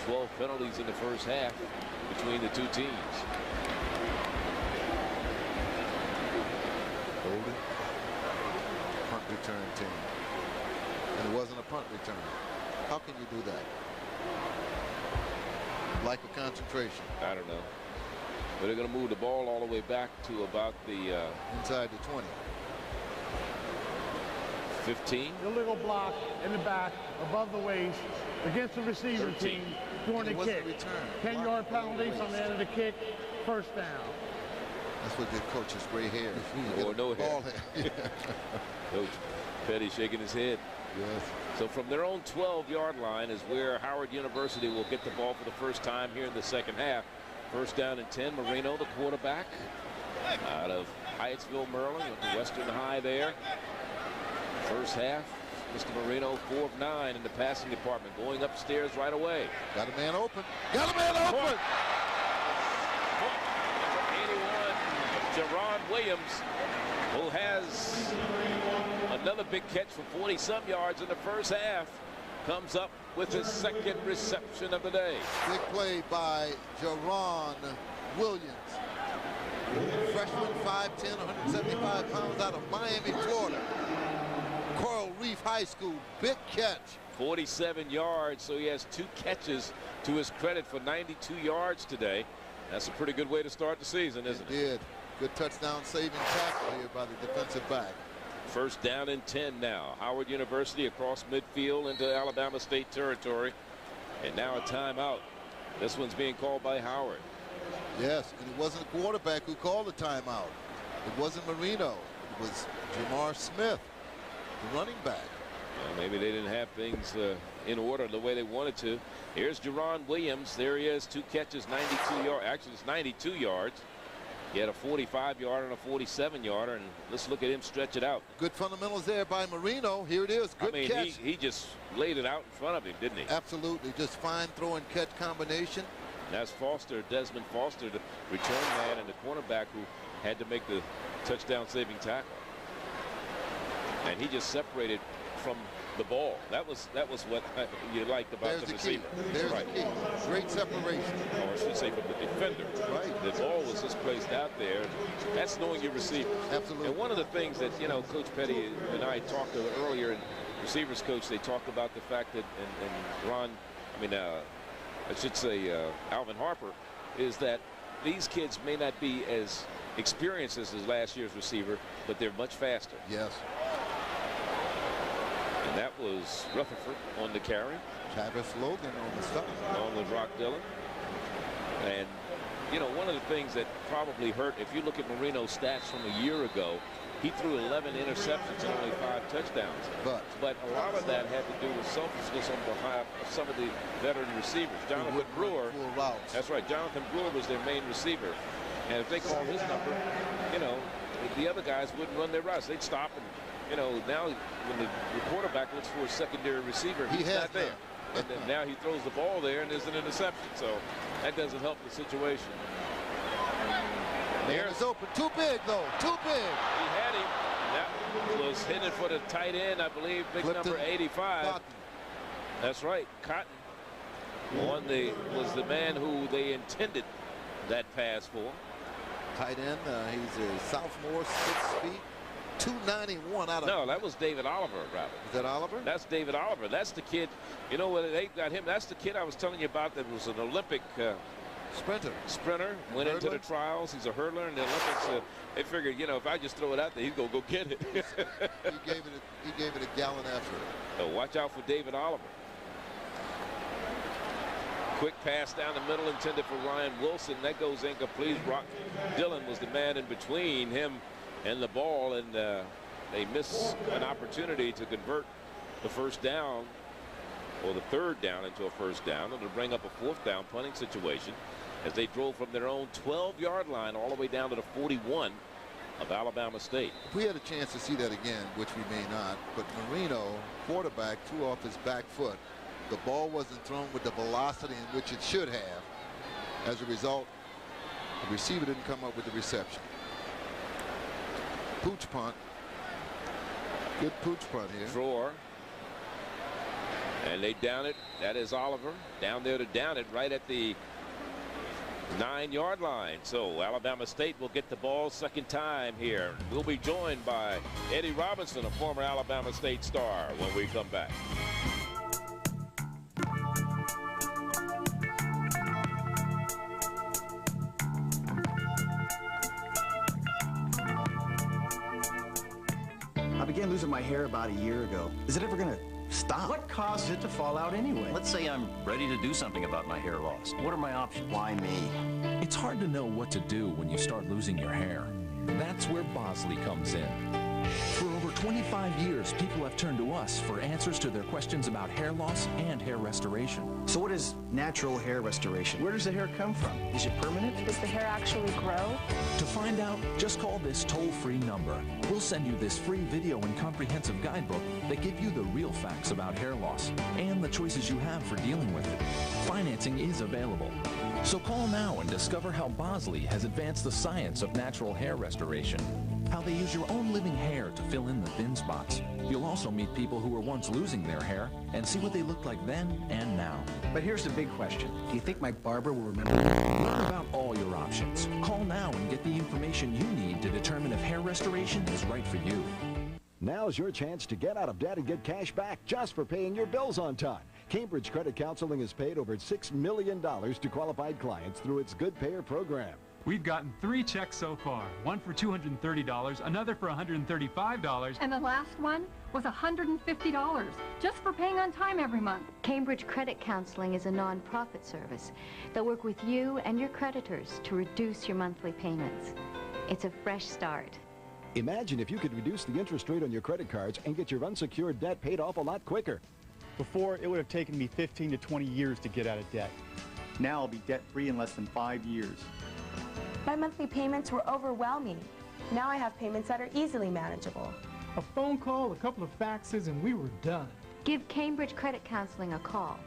12 penalties in the first half between the two teams. Holding. Punt return team. And it wasn't a punt return. How can you do that? Lack of concentration. I don't know. But they're going to move the ball all the way back to about the inside the 20. 15. Illegal block in the back, above the waist, against the receiver 13. team during the kick. 10-yard penalties on the end of the kick, 1st down. That's what the coach's gray hair. Or no hair. Coach Petty shaking his head. Yes. So from their own 12-yard line is where Howard University will get the ball for the first time here in the second half. 1st down and 10. Marino, the quarterback, out of Hyattsville, Maryland, with the Western High there. First half, Mr. Marino 4 of 9 in the passing department, going upstairs right away. Got a man open. Got a man open. Number 81, Jerron Williams, who has another big catch for 40-some yards in the first half, comes up with his 2nd reception of the day. Big play by Jerron Williams. Freshman, 5'10", 175 pounds, out of Miami, Florida. Coral Reef High School, big catch. 47 yards, so he has 2 catches to his credit for 92 yards today. That's a pretty good way to start the season, isn't it? It did. Good touchdown saving tackle here by the defensive back. 1st down and 10 now. Howard University across midfield into Alabama State territory. And now a timeout. This one's being called by Howard. Yes, and it wasn't the quarterback who called the timeout. It wasn't Marino. It was Jamar Smith, the running back. Well, maybe they didn't have things in order the way they wanted to. Here's Jerron Williams. There he is, 2 catches, 92 yards. Actually, it's 92 yards. He had a 45-yarder and a 47-yarder, and let's look at him stretch it out. Good fundamentals there by Marino. Here it is. Good catch. He just laid it out in front of him, didn't he? Absolutely. Just fine throw and catch combination. That's Foster, Desmond Foster, the return man and the cornerback who had to make the touchdown-saving tackle. And he just separated from the ball. That was what you liked about the receiver. There's the key. Great separation. Or I should say from the defender. Right. The ball was just placed out there. That's knowing your receiver. Absolutely. And one of the things that, you know, Coach Petty and I talked earlier, and receivers coach, they talked about the fact that, and Ron, I should say Alvin Harper, is that these kids may not be as experienced as his last year's receiver, but they're much faster. Yes. And that was Rutherford on the carry. Travis Logan on the stop. On with Rock Dillon. And, you know, one of the things that probably hurt, if you look at Marino's stats from a year ago, he threw 11 interceptions and only 5 touchdowns. But a lot of that had to do with selfishness on behalf of some of the veteran receivers. Jonathan Brewer. That's right. Jonathan Brewer was their main receiver. And if they called his number, you know, the other guys wouldn't run their routes. They'd stop and, you know, now when the quarterback looks for a secondary receiver, he's not there. And then now he throws the ball there and there's an interception. So that doesn't help the situation. Man, it's open. Too big, though. Too big. He had him. That was headed for the tight end, I believe, big number 85. Cotton. That's right. Cotton was the man who they intended that pass for. Tight end, he's a sophomore, 6 feet, 291 out of. No, that was David Oliver, rather. Is that Oliver? That's David Oliver. That's the kid. You know what? They got him. That's the kid I was telling you about that was an Olympic sprinter. Went into the trials. He's a hurdler in the Olympics. They figured, you know, if I just throw it out there, he's gonna go get it. he gave it a gallant effort. So watch out for David Oliver. Quick pass down the middle intended for Ryan Wilson. That goes incomplete. Rock Dillon was the man in between him and the ball, and they miss an opportunity to convert the first down or the third down into a first down, and to bring up a 4th down punting situation as they drove from their own 12-yard line all the way down to the 41 of Alabama State. If we had a chance to see that again, which we may not, but Marino, quarterback, threw off his back foot. The ball wasn't thrown with the velocity in which it should have. As a result, the receiver didn't come up with the reception. Pooch punt. Good pooch punt here. Drawer. And they down it. That is Oliver down there to down it right at the 9-yard line. So Alabama State will get the ball second time here. We'll be joined by Eddie Robinson, a former Alabama State star, when we come back. I began losing my hair about a year ago. Is it ever gonna stop? What caused it to fall out anyway? Let's say I'm ready to do something about my hair loss. What are my options? Why me? It's hard to know what to do when you start losing your hair. That's where Bosley comes in. For over 25 years, people have turned to us for answers to their questions about hair loss and hair restoration. So what is natural hair restoration? Where does the hair come from? Is it permanent? Does the hair actually grow? To find out, just call this toll-free number. We'll send you this free video and comprehensive guidebook that give you the real facts about hair loss and the choices you have for dealing with it. Financing is available. So call now and discover how Bosley has advanced the science of natural hair restoration. How they use your own living hair to fill in the thin spots. You'll also meet people who were once losing their hair and see what they looked like then and now. But here's the big question. Do you think my barber will remember? Learn about all your options. Call now and get the information you need to determine if hair restoration is right for you. Now's your chance to get out of debt and get cash back just for paying your bills on time. Cambridge Credit Counseling has paid over $6 million to qualified clients through its Good Payer program. We've gotten 3 checks so far, one for $230, another for $135. And the last one was $150, just for paying on time every month. Cambridge Credit Counseling is a non-profit service. They'll work with you and your creditors to reduce your monthly payments. It's a fresh start. Imagine if you could reduce the interest rate on your credit cards and get your unsecured debt paid off a lot quicker. Before, it would have taken me 15 to 20 years to get out of debt. Now I'll be debt-free in less than 5 years. My monthly payments were overwhelming. Now I have payments that are easily manageable. A phone call, a couple of faxes, and we were done. Give Cambridge Credit Counseling a call.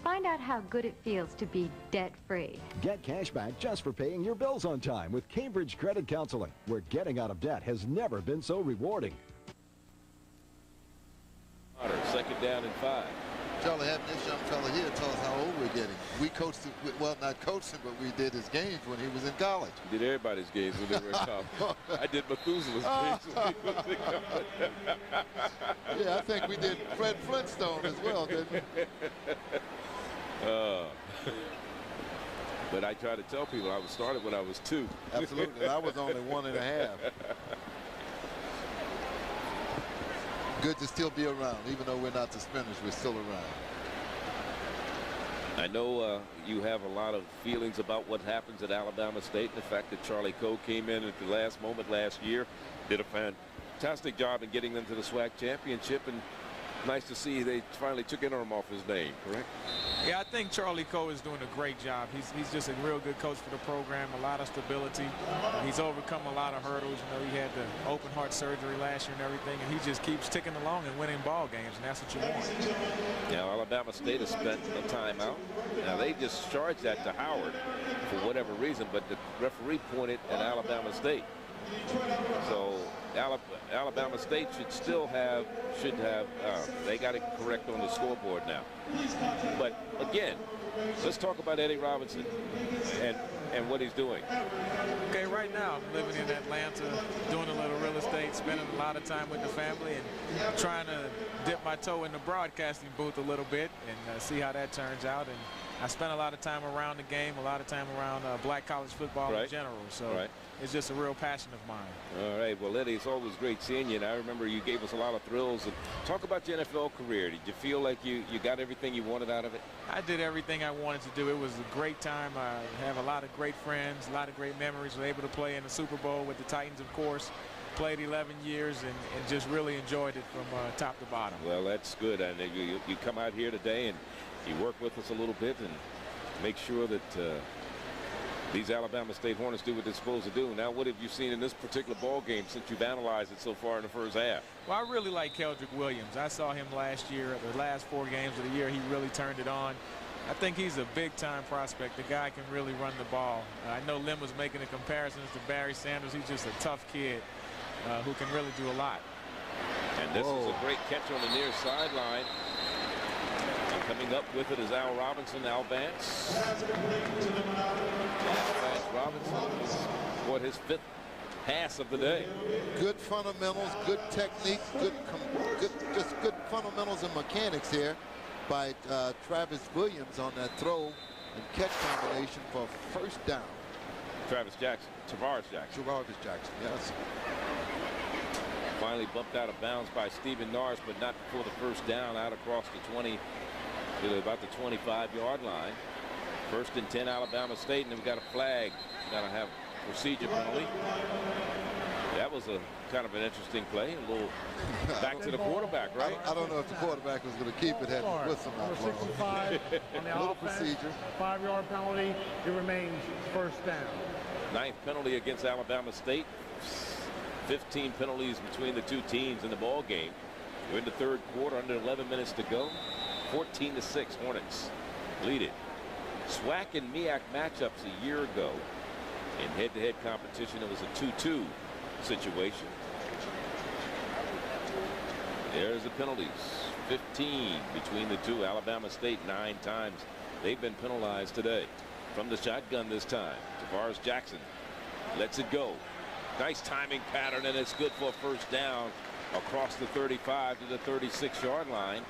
Find out how good it feels to be debt-free. Get cash back just for paying your bills on time with Cambridge Credit Counseling, where getting out of debt has never been so rewarding. Second down and 5. Charlie, having this young fella here tell us how old we're getting. We coached him, well, not coached him, but we did his games when he was in college. We did everybody's games when they were in college. I did Methuselah's games when he was in college. Yeah, I think we did Fred Flintstone as well, didn't we? But I try to tell people I was started when I was 2. Absolutely. I was only 1.5. Good to still be around. Even though we're not the spinners, we're still around. I know you have a lot of feelings about what happens at Alabama State, and the fact that Charlie Coe came in at the last moment last year, did a fantastic job in getting them to the SWAC championship, and nice to see they finally took interim off his name, correct? Yeah, I think Charlie Coe is doing a great job. He's just a real good coach for the program, a lot of stability. He's overcome a lot of hurdles. You know, he had the open heart surgery last year and everything, and he just keeps ticking along and winning ball games, and that's what you want. Now, Alabama State has spent a timeout. Now, they just charged that to Howard for whatever reason, but the referee pointed at Alabama State. So Alabama State should have they got it correct on the scoreboard now. But again, let's talk about Eddie Robinson and what he's doing. Okay, right now I'm living in Atlanta, doing a little real estate, spending a lot of time with the family, and trying to dip my toe in the broadcasting booth a little bit and see how that turns out. And I spent a lot of time around the game, a lot of time around black college football in general. So it's just a real passion of mine. All right. Well, Eddie, it's always great seeing you. And I remember you gave us a lot of thrills. And talk about your NFL career. Did you feel like you got everything you wanted out of it? I did everything I wanted to do. It was a great time. I have a lot of great friends, a lot of great memories. Was able to play in the Super Bowl with the Titans, of course. Played 11 years and just really enjoyed it from top to bottom. Well, that's good. And you come out here today and you work with us a little bit and make sure that these Alabama State Hornets do what they're supposed to do. Now, what have you seen in this particular ball game since you've analyzed it so far in the first half? Well, I really like Keldrick Williams. I saw him last year, the last 4 games of the year. He really turned it on. I think he's a big-time prospect. The guy can really run the ball. I know Lim was making the comparisons to Barry Sanders. He's just a tough kid who can really do a lot. And this is a great catch on the near sideline. Coming up with it is Al Robinson, Al Vance. Vance Robinson, what, his 5th pass of the day. Good fundamentals, good technique, just good fundamentals and mechanics here by Travis Williams on that throw and catch combination for first down. Tavares Jackson, yes. Finally bumped out of bounds by Stephen Norris, but not before the first down, out across the 20 to about the 25-yard line. 1st and 10 Alabama State, and then we got a flag. Got to have procedure penalty. That was a kind of an interesting play. A little back to the quarterback, right? I don't know if the quarterback was going to keep it, had to whistle Number 65 on the little offense, procedure. 5-yard penalty. It remains first down. 9th penalty against Alabama State. 15 penalties between the two teams in the ball game. We're in the 3rd quarter, under 11 minutes to go. 14-6 Hornets lead it. SWAC and MEAC matchups a year ago. In head-to-head competition, it was a 2-2 situation. There's the penalties. 15 between the two. Alabama State 9 times. They've been penalized today. From the shotgun this time, Tavares Jackson lets it go. Nice timing pattern, and it's good for a first down across the 35 to the 36-yard line.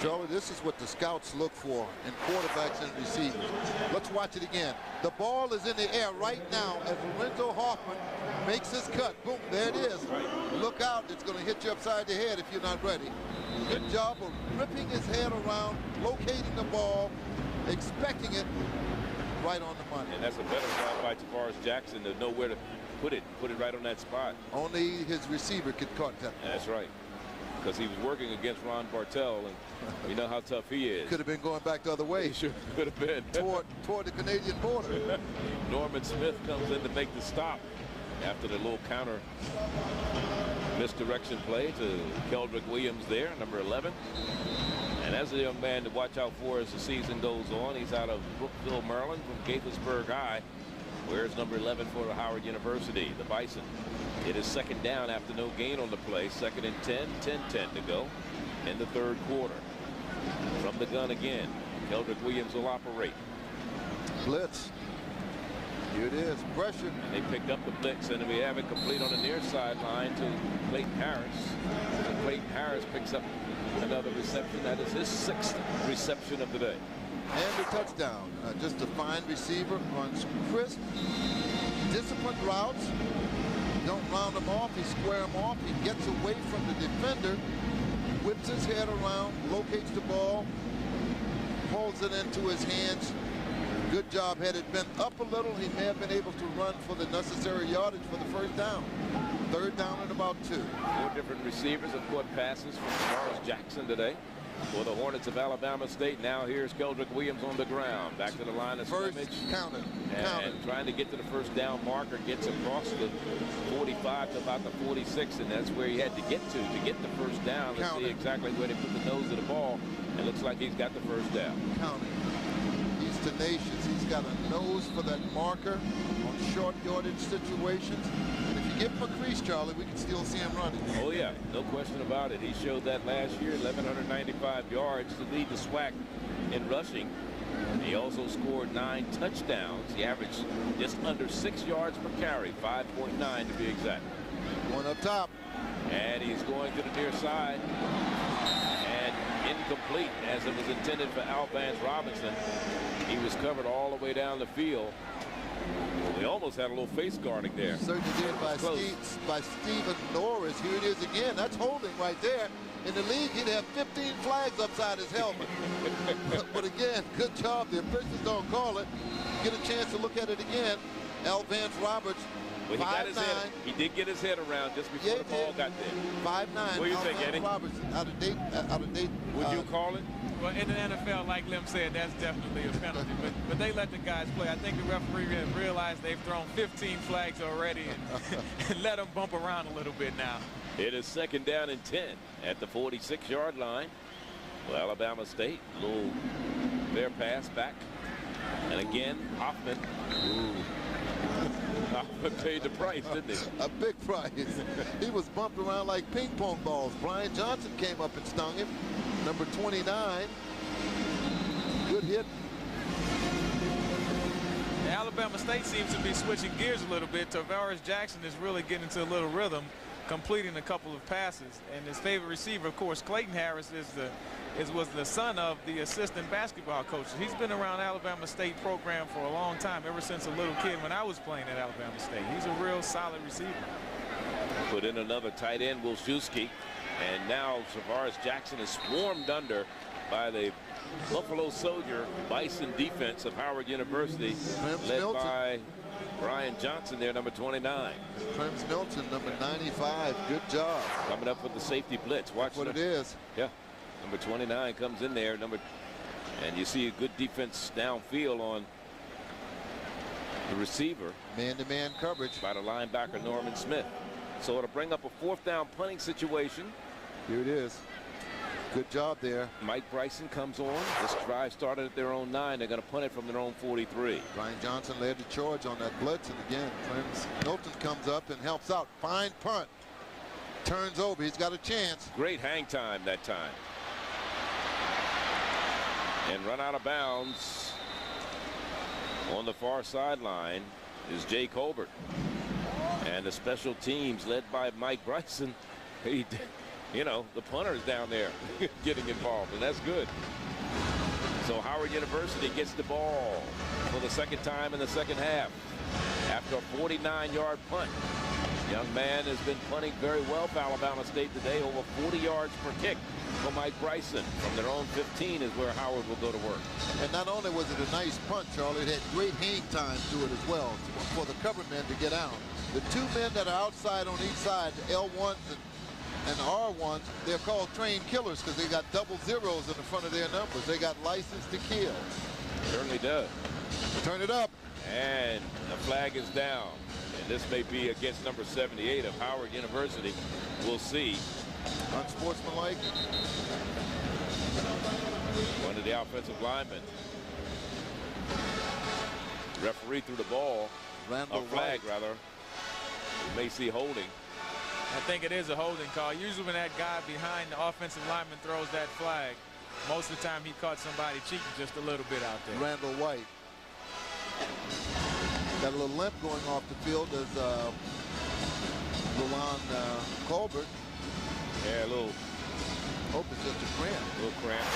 Charlie, this is what the scouts look for in quarterbacks and receivers. Let's watch it again. The ball is in the air right now as Lorenzo Hoffman makes his cut. Boom, there it is. Look out, it's going to hit you upside the head if you're not ready. Good job of ripping his head around, locating the ball, expecting it right on the money. And that's a better job by Tavares Jackson to know where to put it right on that spot. Only his receiver could caught that. That's right. Because he was working against Ron Bartell, and we know how tough he is. Could have been going back the other way. He sure could have been. Toward the Canadian border. Norman Smith comes in to make the stop after the little counter misdirection play to Keldrick Williams there, number 11. And that's a young man to watch out for as the season goes on. He's out of Brookville, Maryland, from Gaithersburg High. Wears number 11 for Howard University, the Bison. It is second down after no gain on the play. Second and 10, 10-10 to go in the third quarter. From the gun again, Keldrick Williams will operate. Blitz. Here it is, pressure. And they picked up the blitz, and we have it complete on the near sideline to Clayton Harris. And Clayton Harris picks up another reception. That is his 6th reception of the day. And a touchdown. Just a fine receiver, runs crisp, disciplined routes. Don't round him off, he square him off. He gets away from the defender, whips his head around, locates the ball, pulls it into his hands. Good job. Had it been up a little, he may have been able to run for the necessary yardage for the first down. Third down and about 2. 4 different receivers have caught passes from Charles Jackson today for the Hornets of Alabama State. Now here's Keldrick Williams on the ground. Back to the line of scrimmage. Counted. And trying to get to the first down marker. Gets across the 45 to about the 46, and that's where he had to get the first down. Let's see exactly where they put the nose of the ball. It looks like he's got the first down. Counted. He's tenacious. He's got a nose for that marker on short yardage situations. And if you give him a crease, Charlie, we can still see him running. Oh, yeah. No question about it. He showed that last year, 1,195 yards to lead the SWAC in rushing. He also scored 9 touchdowns. He averaged just under 6 yards per carry, 5.9 to be exact. Going up top. And he's going to the near side. Incomplete, as it was intended for Alvance Robinson. He was covered all the way down the field. They almost had a little face guarding there. Certainly did by Stephen Norris. Here it is again. That's holding right there. In the league, he'd have 15 flags upside his helmet. But again, good job. The officials don't call it. Get a chance to look at it again. Alvance Roberts. Well, he got his head. He did get his head around just before the ball got there. 5'9". What do you think, Eddie? Roberts, out of date. Would you call it? Well, in the NFL, like Lim said, that's definitely a penalty. But they let the guys play. I think the referee has realized they've thrown 15 flags already and let them bump around a little bit now. It is second down and 10 at the 46-yard line. Well, Alabama State, a little fair pass back. And again, Hoffman. Hoffman paid the price, didn't he? A big price. He was bumped around like ping pong balls. Brian Johnson came up and stung him. Number 29. Good hit. Alabama State seems to be switching gears a little bit. Tavares Jackson is really getting into a little rhythm, completing a couple of passes. And his favorite receiver, of course, Clayton Harris, was the son of the assistant basketball coach. He's been around Alabama State program for a long time, ever since a little kid when I was playing at Alabama State. He's a real solid receiver. Put in another tight end, Wilczewski. And now Tavares Jackson is swarmed under by the Buffalo Soldier Bison defense of Howard University, led by Brian Johnson there, number 29. Prims Milton, number 95. Good job. Coming up with the safety blitz. Watch what it is. Yeah. Number 29 comes in there. And you see a good defense downfield on the receiver. Man-to-man coverage by the linebacker Norman Smith. So it'll bring up a 4th down punting situation. Here it is. Good job there. Mike Bryson comes on. This drive started at their own 9. They're going to punt it from their own 43. Brian Johnson led the charge on that blitz. And again, Prims Milton comes up and helps out. Fine punt. Turns over. He's got a chance. Great hang time that time. And run out of bounds on the far sideline is Jay Colbert. And the special teams led by Mike Bryson. You know, the punter's down there getting involved, and that's good. So Howard University gets the ball for the second time in the second half after a 49-yard punt. Young man has been punting very well for Alabama State today, over 40 yards per kick for Mike Bryson. From their own 15 is where Howard will go to work. And not only was it a nice punt, Charlie, it had great hang time to it as well for the cover men to get out. The 2 men that are outside on each side, the L1s and R1s, they're called trained killers because they got double zeros in the front of their numbers. They got license to kill. Certainly does. Turn it up. And the flag is down. And this may be against number 78 of Howard University. We'll see. Unsportsmanlike. One of the offensive linemen. Referee threw the ball. A flag, rather. You may see holding. I think it is a holding call. Usually when that guy behind the offensive lineman throws that flag, most of the time he caught somebody cheating just a little bit out there. Randall White. Got a little limp going off the field as Lalon Colbert. Yeah, a little. Hope it's just a cramp. A little cramp.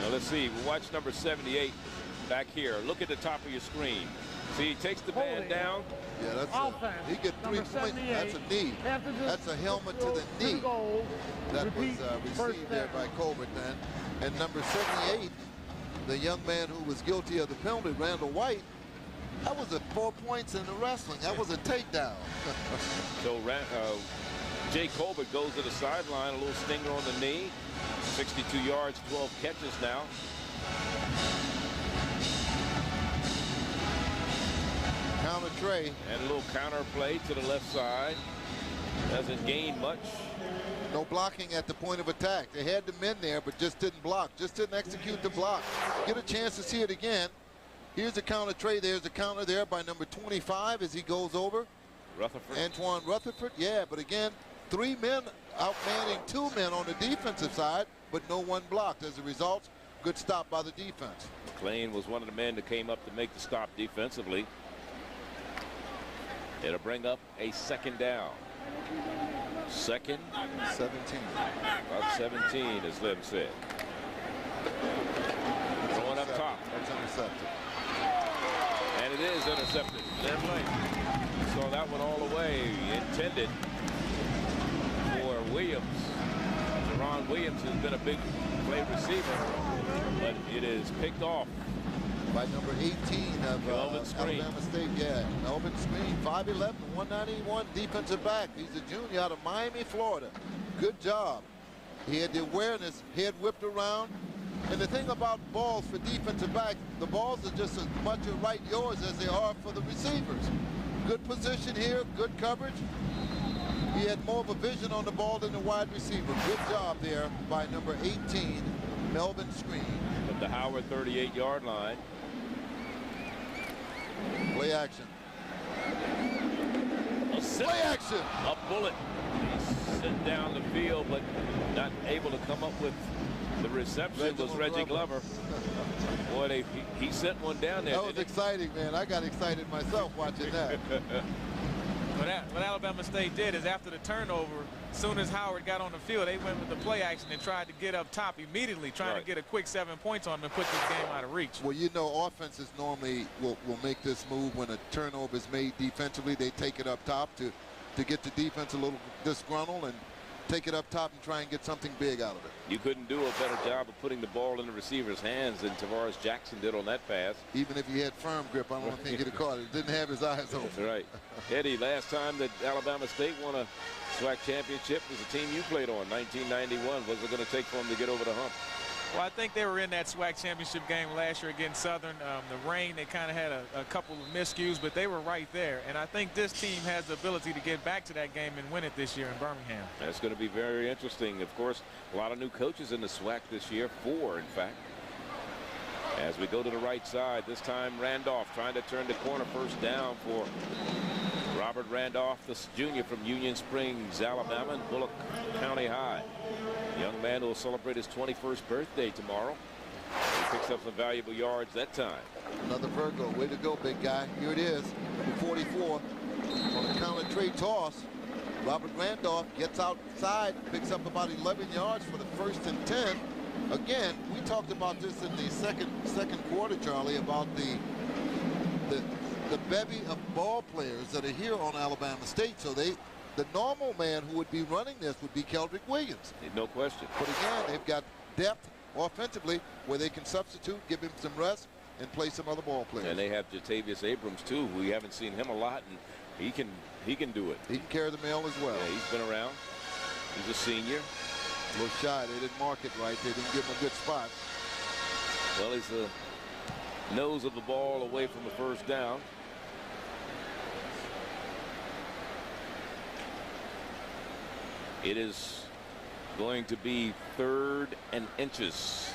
Now let's see. We'll watch number 78 back here. Look at the top of your screen. See, he takes the man down. Yeah, that's he gets 3 points. That's a knee. That's a helmet to the knee. That was received there by Colbert then. And number 78, the young man who was guilty of the penalty, Randall White, that was 4 points in the wrestling. That was a takedown. So Jay Colbert goes to the sideline, a little stinger on the knee. 62 yards, 12 catches now. Counter tray. And a little counter play to the left side. Doesn't gain much. No blocking at the point of attack. They had the men there, but just didn't block. Just didn't execute the block. Get a chance to see it again. Here's the counter tray. There's a counter there by number 25 as he goes over. Rutherford. Antoine Rutherford. Yeah, but again, 3 men outmanning 2 men on the defensive side, but no one blocked. As a result, good stop by the defense. McLean was one of the men that came up to make the stop defensively. It'll bring up a second down. Second. 17. About 17, as Lim said. Throwing up top. That's intercepted. And it is intercepted. Lim Lane saw that one all the way. Intended for Williams. Jerron Williams has been a big play receiver, but it is picked off by number 18 of Alabama State. Yeah, Melvin Screen, 5'11", 191 defensive back. He's a junior out of Miami, Florida. Good job. He had the awareness, head whipped around. And the thing about balls for defensive back, the balls are just as much right yours as they are for the receivers. Good position here, good coverage. He had more of a vision on the ball than the wide receiver. Good job there by number 18, Melvin Screen. At the Howard 38-yard line. Play action. Play action. A bullet. He's sent down the field, but not able to come up with the reception. Was Reggie Glover. Boy, he sent one down there. That was exciting, man. I got excited myself watching that. What Alabama State did is after the turnover, as soon as Howard got on the field, they went with the play action and tried to get up top immediately, trying to get a quick 7 points on them and put this game out of reach. Well, you know, offenses normally will make this move when a turnover is made defensively. They take it up top to get the defense a little disgruntled and take it up top and try and get something big out of it. You couldn't do a better job of putting the ball in the receiver's hands than Tavares Jackson did on that pass. Even if he had firm grip, I don't think he'd have caught it. Didn't have his eyes open. That's right. Eddie, last time that Alabama State won a SWAC championship was the team you played on, 1991. What's it going to take for them to get over the hump? Well, I think they were in that SWAC championship game last year against Southern. The rain, they kind of had a couple of miscues, but they were right there. And I think this team has the ability to get back to that game and win it this year in Birmingham. That's going to be very interesting. Of course, a lot of new coaches in the SWAC this year, 4 in fact. As we go to the right side, this time Randolph trying to turn the corner, first down for Robert Randolph, the junior from Union Springs, Alabama, and Bullock County High. Young man who will celebrate his 21st birthday tomorrow. He picks up some valuable yards that time. Another Virgo. Way to go, big guy. Here it is. 44 on the counter trade toss. Robert Randolph gets outside, picks up about 11 yards for the 1st and 10. Again, we talked about this in the second quarter, Charlie, about the bevy of ball players that are here on Alabama State. So the normal man who would be running this would be Keldrick Williams. No question. But again, they've got depth offensively where they can substitute, give him some rest, and play some other ball players. And they have Jatavius Abrams too. We haven't seen him a lot, and he can do it. He can carry the mail as well. Yeah, he's been around. He's a senior. A little shy. They didn't mark it right. They didn't give him a good spot. Well, he's the nose of the ball away from the first down. It is going to be 3rd and inches.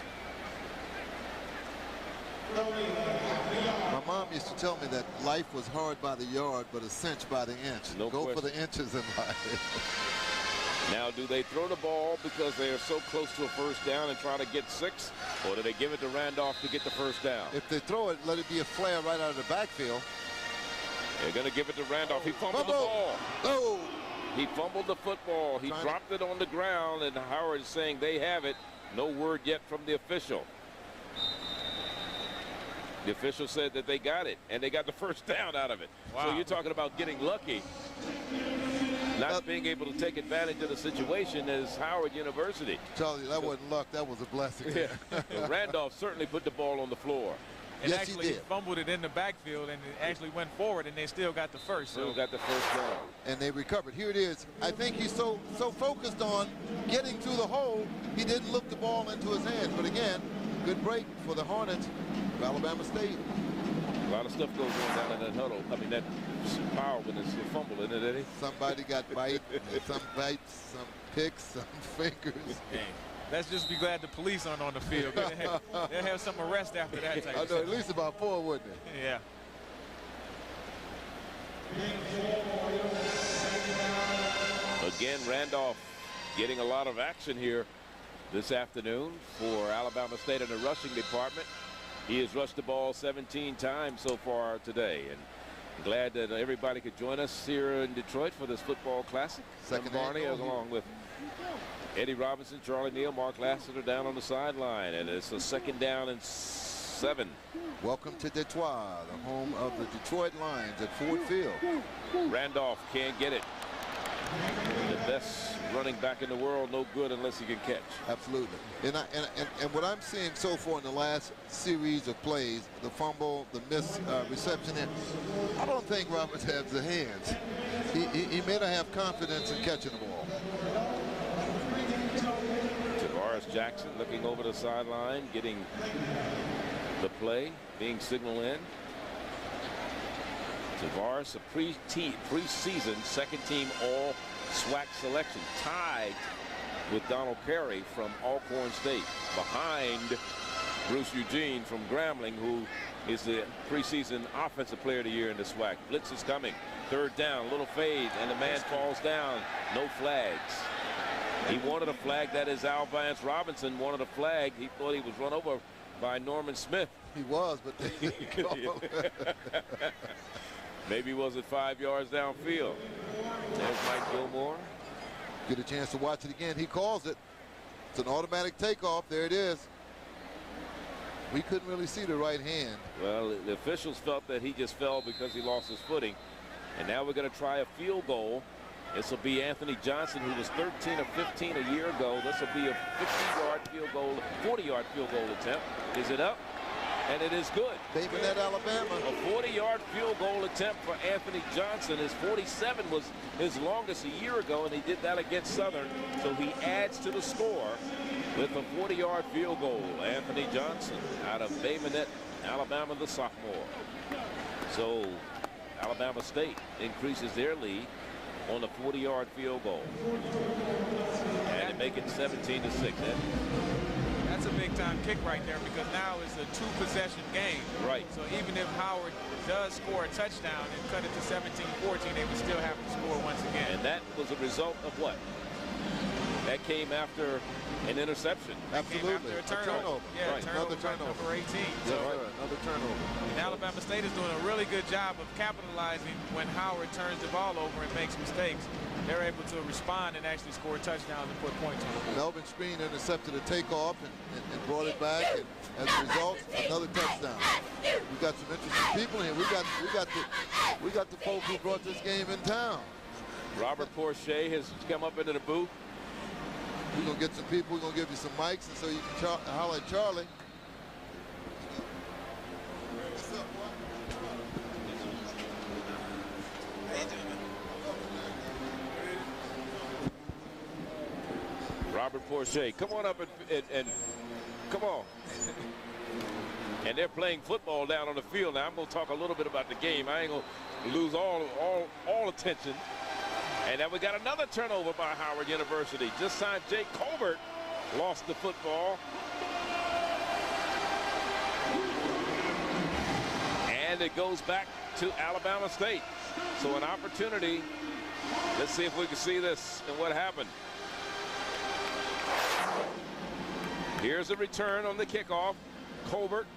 My mom used to tell me that life was hard by the yard, but a cinch by the inch. No Go question. for the inches in life. Now, do they throw the ball because they are so close to a first down and try to get 6, or do they give it to Randolph to get the first down? If they throw it, let it be a flare right out of the backfield. They're going to give it to Randolph. He fumbled the ball. Oh! He fumbled the football. He dropped it on the ground, and Howard is saying they have it. No word yet from the official. The official said that they got it, and they got the first down out of it. Wow. So you're talking about getting lucky. Not being able to take advantage of the situation as Howard University. Charlie, that wasn't luck. That was a blessing. Yeah. Randolph certainly put the ball on the floor. And yes, actually he did. Fumbled it in the backfield, and it actually went forward, and they still got the first. Still got the first down. And they recovered. Here it is. I think he's so focused on getting through the hole, he didn't look the ball into his hands. But again, good break for the Hornets of Alabama State. A lot of stuff goes on down in that huddle. I mean, that power when it's a fumble, isn't it, Eddie? Somebody got bite, some bites, some picks, some fingers. Hey, let's just be glad the police aren't on the field. They'll have some arrest after that type I of know, stuff. at least about 4, wouldn't it? Yeah. Again, Randolph getting a lot of action here this afternoon for Alabama State in the rushing department. He has rushed the ball 17 times so far today, and I'm glad that everybody could join us here in Detroit for this football classic. Second Barney, annual. along with Eddie Robinson, Charlie Neal, Mark Lassiter down on the sideline, and it's a 2nd down and 7. Welcome to Detroit, the home of the Detroit Lions at Ford Field. Randolph can't get it. The best running back in the world, no good unless he can catch. Absolutely. And what I'm seeing so far in the last series of plays, the fumble, the missed reception, I don't think Roberts has the hands. He may not have confidence in catching the ball. Tavares Jackson looking over the sideline, getting the play, being signaled in. Tavares, a preseason 2nd team all SWAC selection, tied with Donald Perry from Alcorn State, behind Bruce Eugene from Grambling, who is the preseason offensive player of the year in the SWAC. Blitz is coming. 3rd down, little fade, and the man falls down. No flags. He wanted a flag. That is Al Vance Robinson wanted a flag. He thought he was run over by Norman Smith. He was, but they Maybe was it 5 yards downfield. There's Mike Gilmore. Get a chance to watch it again. He calls it. It's an automatic takeoff. There it is. We couldn't really see the right hand. Well, the officials felt that he just fell because he lost his footing. And now we're going to try a field goal. This will be Anthony Johnson, who was 13 of 15 a year ago. This will be a 50-yard field goal, 40-yard field goal attempt. Is it up? And it is good. Bay Minette, Alabama. A 40-yard field goal attempt for Anthony Johnson. His 47 was his longest a year ago, and he did that against Southern. So he adds to the score with a 40-yard field goal. Anthony Johnson out of Bay Minette, Alabama, the sophomore. So Alabama State increases their lead on a 40-yard field goal. And they make it 17-6. That's a big-time kick right there, because now it's a 2-possession game. Right. So even if Howard does score a touchdown and cut it to 17-14, they would still have to score once again. And that was a result of what? That came after an interception. Absolutely. Came after a turnover. Yeah, right. turnover by number 18. Yeah, right. Another turnover. And Alabama State is doing a really good job of capitalizing when Howard turns the ball over and makes mistakes. They're able to respond and actually score touchdowns and put points on the board. Melvin Screen intercepted a takeoff and brought it back, and as a result, another touchdown. We got some interesting people here. We got the folks who brought this game in town. Robert Porcher has come up into the booth. We're gonna get some people. We're gonna give you some mics, and so you can holler at Charlie. Robert Porcher, come on up and come on. And they're playing football down on the field now. I'm going to talk a little bit about the game. I ain't going to lose all attention. And then we got another turnover by Howard University. This time, Jake Colbert lost the football. And it goes back to Alabama State. So an opportunity. Let's see if we can see this and what happened. Here's a return on the kickoff. Colbert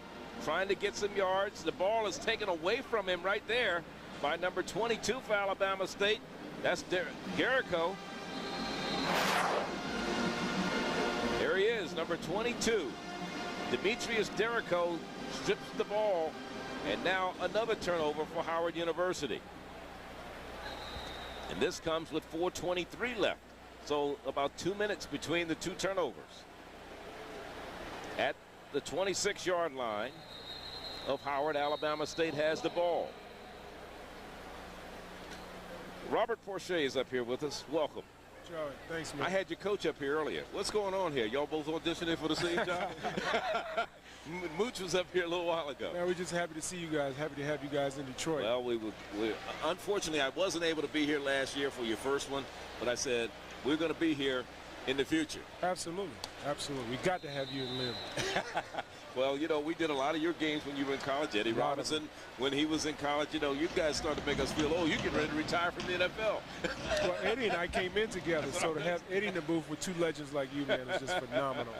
trying to get some yards. The ball is taken away from him right there by number 22 for Alabama State. That's Garrico. There he is, number 22. Demetrius Derrico strips the ball, and now another turnover for Howard University. And this comes with 4:23 left. So about 2 minutes between the two turnovers. At the 26-yard line of Howard, Alabama State has the ball. Robert Porcher is up here with us. Welcome. Joey, thanks, man. I had your coach up here earlier. What's going on here? Y'all both auditioning for the same job? Mooch was up here a little while ago. Man, we're just happy to see you guys. Happy to have you guys in Detroit. Well, unfortunately, I wasn't able to be here last year for your first one, but I said we're going to be here in the future. Absolutely. Absolutely. We got to have you and Lim. Well, you know, we did a lot of your games when you were in college. Eddie Robinson, when he was in college, you know, you guys started to make us feel, oh, you get ready to retire from the NFL. Well, Eddie and I came in together, so to have Eddie in the booth with two legends like you, man, is just phenomenal.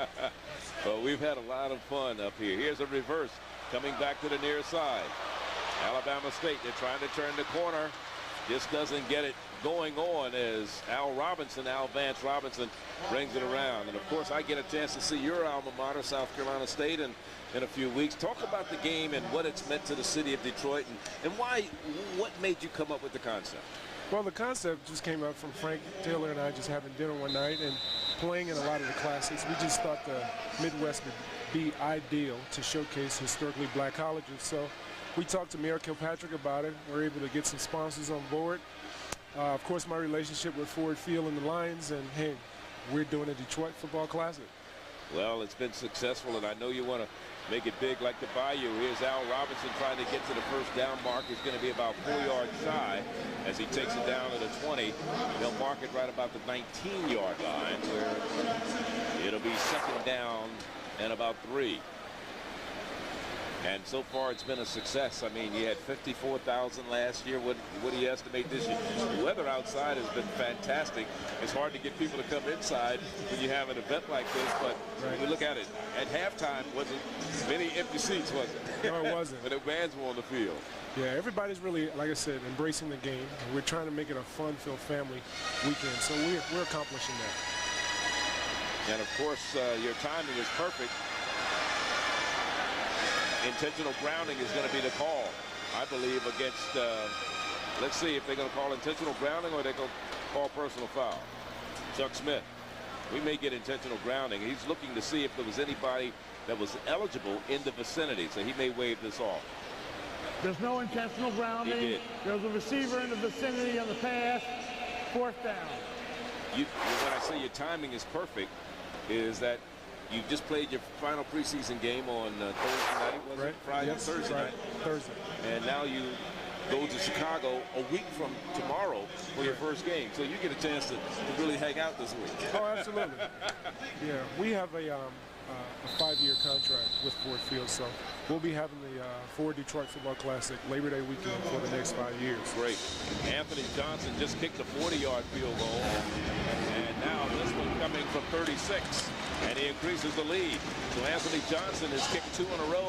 Well, we've had a lot of fun up here. Here's a reverse coming back to the near side. Alabama State, they're trying to turn the corner. Just doesn't get it going on as Al Vance Robinson brings it around. And of course, I get a chance to see your alma mater, South Carolina State, in a few weeks. Talk about the game and what it's meant to the city of Detroit, and what made you come up with the concept? Well, the concept just came up from Frank Taylor and I just having dinner one night and playing in a lot of the classics. We just thought the Midwest would be ideal to showcase historically black colleges. So we talked to Mayor Kilpatrick about it. We were able to get some sponsors on board. Of course, my relationship with Ford Field and the Lions, and hey, we're doing a Detroit Football Classic. Well, it's been successful, and I know you want to make it big like the Bayou. Here's Al Robinson trying to get to the first down mark. He's going to be about 4 yards shy as he takes it down to the 20. They'll mark it right about the 19-yard line, where it'll be second down and about 3. And so far, it's been a success. I mean, you had 54,000 last year. What do you estimate this year? The weather outside has been fantastic. It's hard to get people to come inside when you have an event like this, but when you look at it, at halftime, wasn't many empty seats, was it? No, it wasn't. But the fans were on the field. Yeah, everybody's really, like I said, embracing the game. And we're trying to make it a fun-filled family weekend, so we're accomplishing that. And, of course, your timing is perfect. Intentional grounding is going to be the call, I believe, against, let's see if they're going to call intentional grounding or they're going to call personal foul. Chuck Smith, we may get intentional grounding. He's looking to see if there was anybody that was eligible in the vicinity, so he may waive this off. There's no intentional grounding. He did. There's a receiver in the vicinity of the pass. 4th down. When I say your timing is perfect, is that you just played your final preseason game on Thursday night, was it? Friday? Yes, Thursday night. Thursday. And now you go to Chicago a week from tomorrow for your first game. So you get a chance to really hang out this week. Oh, absolutely. Yeah, we have a 5-year contract with Ford Field, so we'll be having the Ford Detroit Football Classic Labor Day weekend for the next 5 years. Great. Anthony Johnson just kicked a 40-yard field goal, and now this one coming from 36. And he increases the lead. So Anthony Johnson has kicked 2 in a row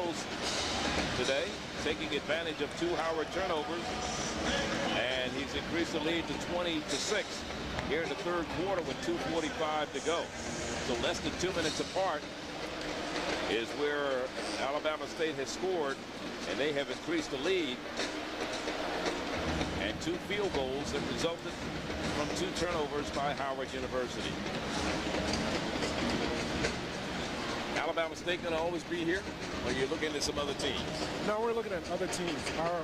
today, taking advantage of 2 Howard turnovers. And he's increased the lead to 20-6 here in the 3rd quarter with 2:45 to go. So less than 2 minutes apart is where Alabama State has scored, and they have increased the lead. And 2 field goals that resulted from 2 turnovers by Howard University. Alabama State going to always be here, or you're looking at some other teams? No, we're looking at other teams.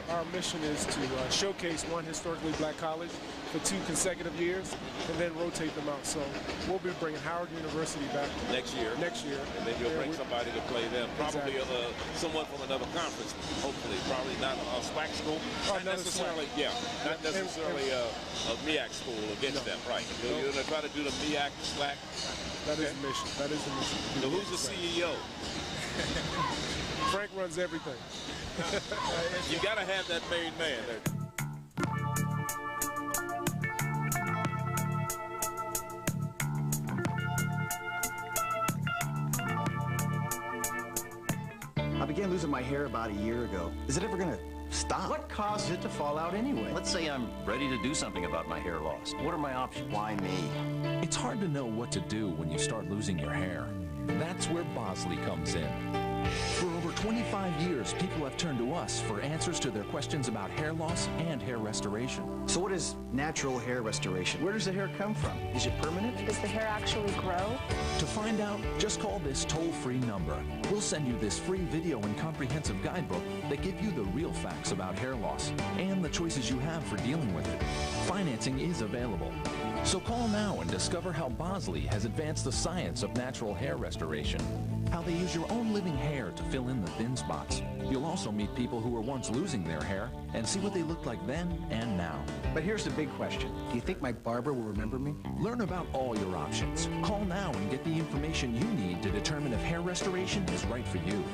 Our mission is to showcase one historically black college for 2 consecutive years and then rotate them out. So we'll be bringing Howard University back next year. And then you'll bring somebody to play them. Probably someone from another conference, hopefully. Probably not a SWAC school. Not necessarily, not necessarily a MEAC school against them, right? You're going to try to do the MEAC, SWAC. That is the mission. That is the mission. So who's the CEO? Frank runs everything. You got to have that main man there. I began losing my hair about a year ago. Is it ever gonna stop? What caused it to fall out anyway? Let's say I'm ready to do something about my hair loss. What are my options? Why me? It's hard to know what to do when you start losing your hair. That's where Bosley comes in. For over 25 years, people have turned to us for answers to their questions about hair loss and hair restoration. So what is natural hair restoration? Where does the hair come from? Is it permanent? Does the hair actually grow? To find out, just call this toll-free number. We'll send you this free video and comprehensive guidebook that give you the real facts about hair loss and the choices you have for dealing with it. Financing is available. So call now and discover how Bosley has advanced the science of natural hair restoration, how they use your own living hair to fill in the thin spots. You'll also meet people who were once losing their hair and see what they looked like then and now. But here's the big question. Do you think my barber will remember me? Learn about all your options. Call now and get the information you need to determine if hair restoration is right for you.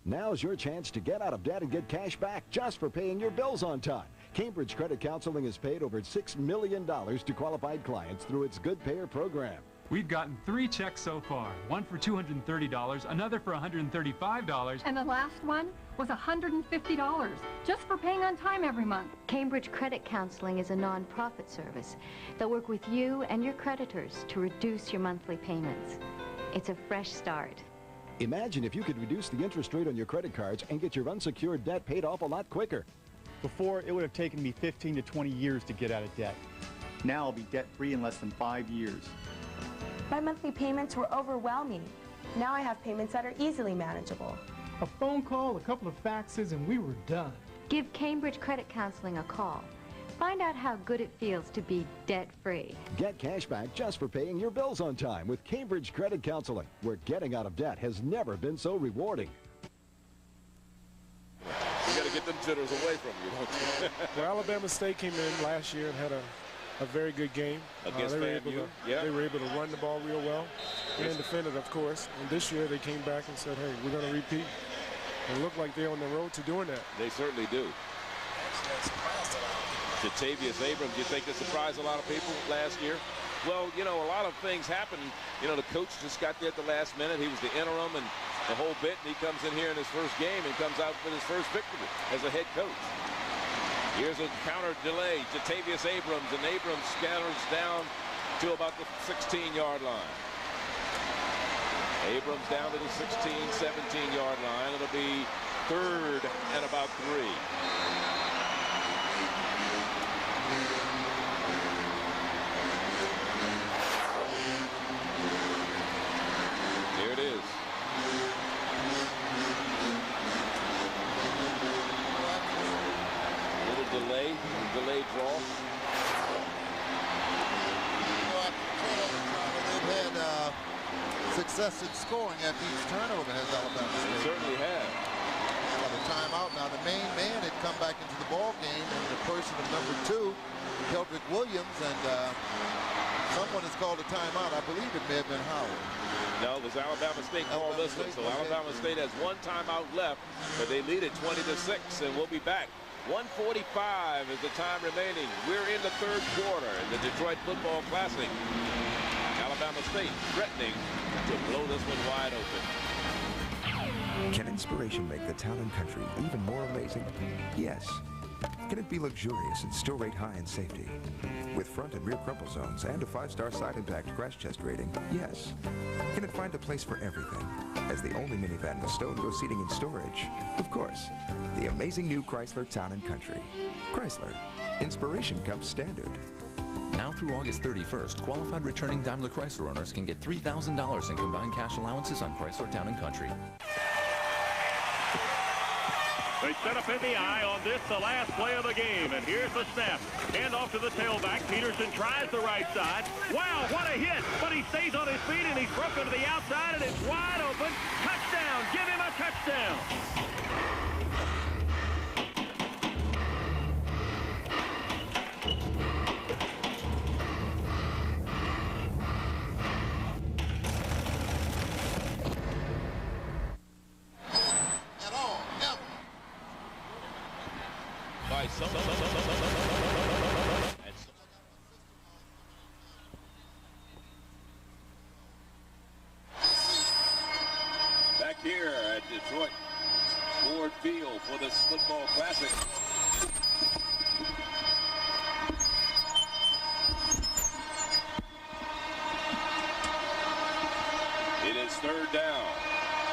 Now's your chance to get out of debt and get cash back just for paying your bills on time. Cambridge Credit Counseling has paid over $6 million to qualified clients through its Good Payer program. We've gotten 3 checks so far, one for $230, another for $135. And the last one was $150, just for paying on time every month. Cambridge Credit Counseling is a non-profit service that work with you and your creditors to reduce your monthly payments. It's a fresh start. Imagine if you could reduce the interest rate on your credit cards and get your unsecured debt paid off a lot quicker. Before, it would have taken me 15 to 20 years to get out of debt. Now I'll be debt-free in less than 5 years. My monthly payments were overwhelming. Now I have payments that are easily manageable. A phone call, a couple of faxes, and we were done. Give Cambridge Credit Counseling a call. Find out how good it feels to be debt-free. Get cash back just for paying your bills on time with Cambridge Credit Counseling, where getting out of debt has never been so rewarding. You got to get them jitters away from you, don't you? Well, Alabama State came in last year and had a very good game. Against FAMU, They were able to run the ball real well and defend it, of course. And this year they came back and said, hey, we're going to repeat. It looked like they're on the road to doing that. They certainly do. Jatavius Abrams, you think it surprised a lot of people last year? Well, you know, a lot of things happened. You know, the coach just got there at the last minute. He was the interim and the whole bit, and he comes in here in his first game and comes out with his first victory as a head coach. Here's a counter delay. Jatavius Abrams, and Abrams scatters down to about the 16-yard line. Abrams down to the 16, 17-yard line. It'll be 3rd and about 3. Here it is. Delayed draw. They've had success in scoring after each turnover, has Alabama State. They certainly have. By the timeout now, the main man had come back into the ball game in the person of number 2, Keldrick Williams, and someone has called a timeout. I believe it may have been Howard. No, it was Alabama State called this one. So Alabama State has 1 timeout left, but they lead it 20-6, and we'll be back. 1:45 is the time remaining. We're in the 3rd quarter in the Detroit Football Classic. Alabama State threatening to blow this one wide open. Can inspiration make the town and country even more amazing? Yes. Can it be luxurious and still rate high in safety? With front and rear crumple zones and a 5-star side impact crash test rating? Yes. Can it find a place for everything? As the only minivan with stone-go seating and storage? Of course. The amazing new Chrysler Town and Country. Chrysler. Inspiration comes standard. Now through August 31st, qualified returning Daimler Chrysler owners can get $3,000 in combined cash allowances on Chrysler Town and Country. They set up in the eye on this, the last play of the game. And here's the snap. Hand off to the tailback. Peterson tries the right side. Wow, what a hit. But he stays on his feet, and he's broken to the outside, and it's wide open. Touchdown. Give him a touchdown. Bisons. Back here at Detroit Ford Field for this football classic. It is third down.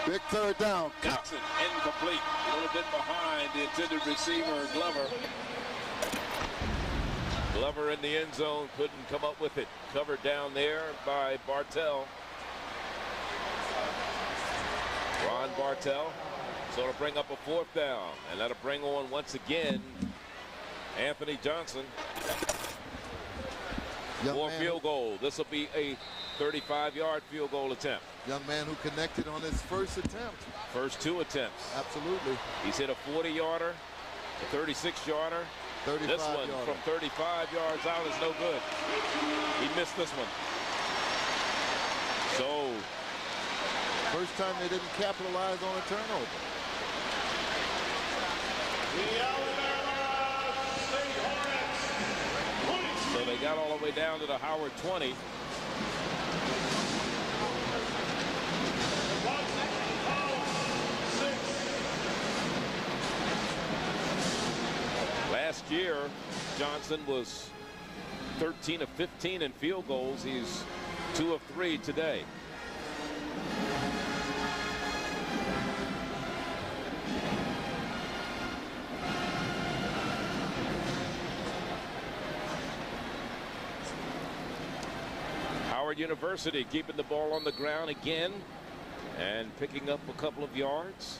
Big third down. Johnson incomplete. A little bit behind the intended receiver, Glover. Glover in the end zone, couldn't come up with it. Covered down there by Bartell. Ron Bartell. So it'll bring up a fourth down, and that'll bring on once again Anthony Johnson for field goal. This will be a 35-yard field goal attempt. Young man who connected on his first attempt. First two attempts. Absolutely. He's hit a 40-yarder, a 36-yarder. 35 this one yarder. From 35 yards out is no good. He missed this one. So first time they didn't capitalize on a turnover. So they got all the way down to the Howard 20. Last year, Johnson was 13 of 15 in field goals. He's 2 of 3 today. Howard University keeping the ball on the ground again and picking up a couple of yards.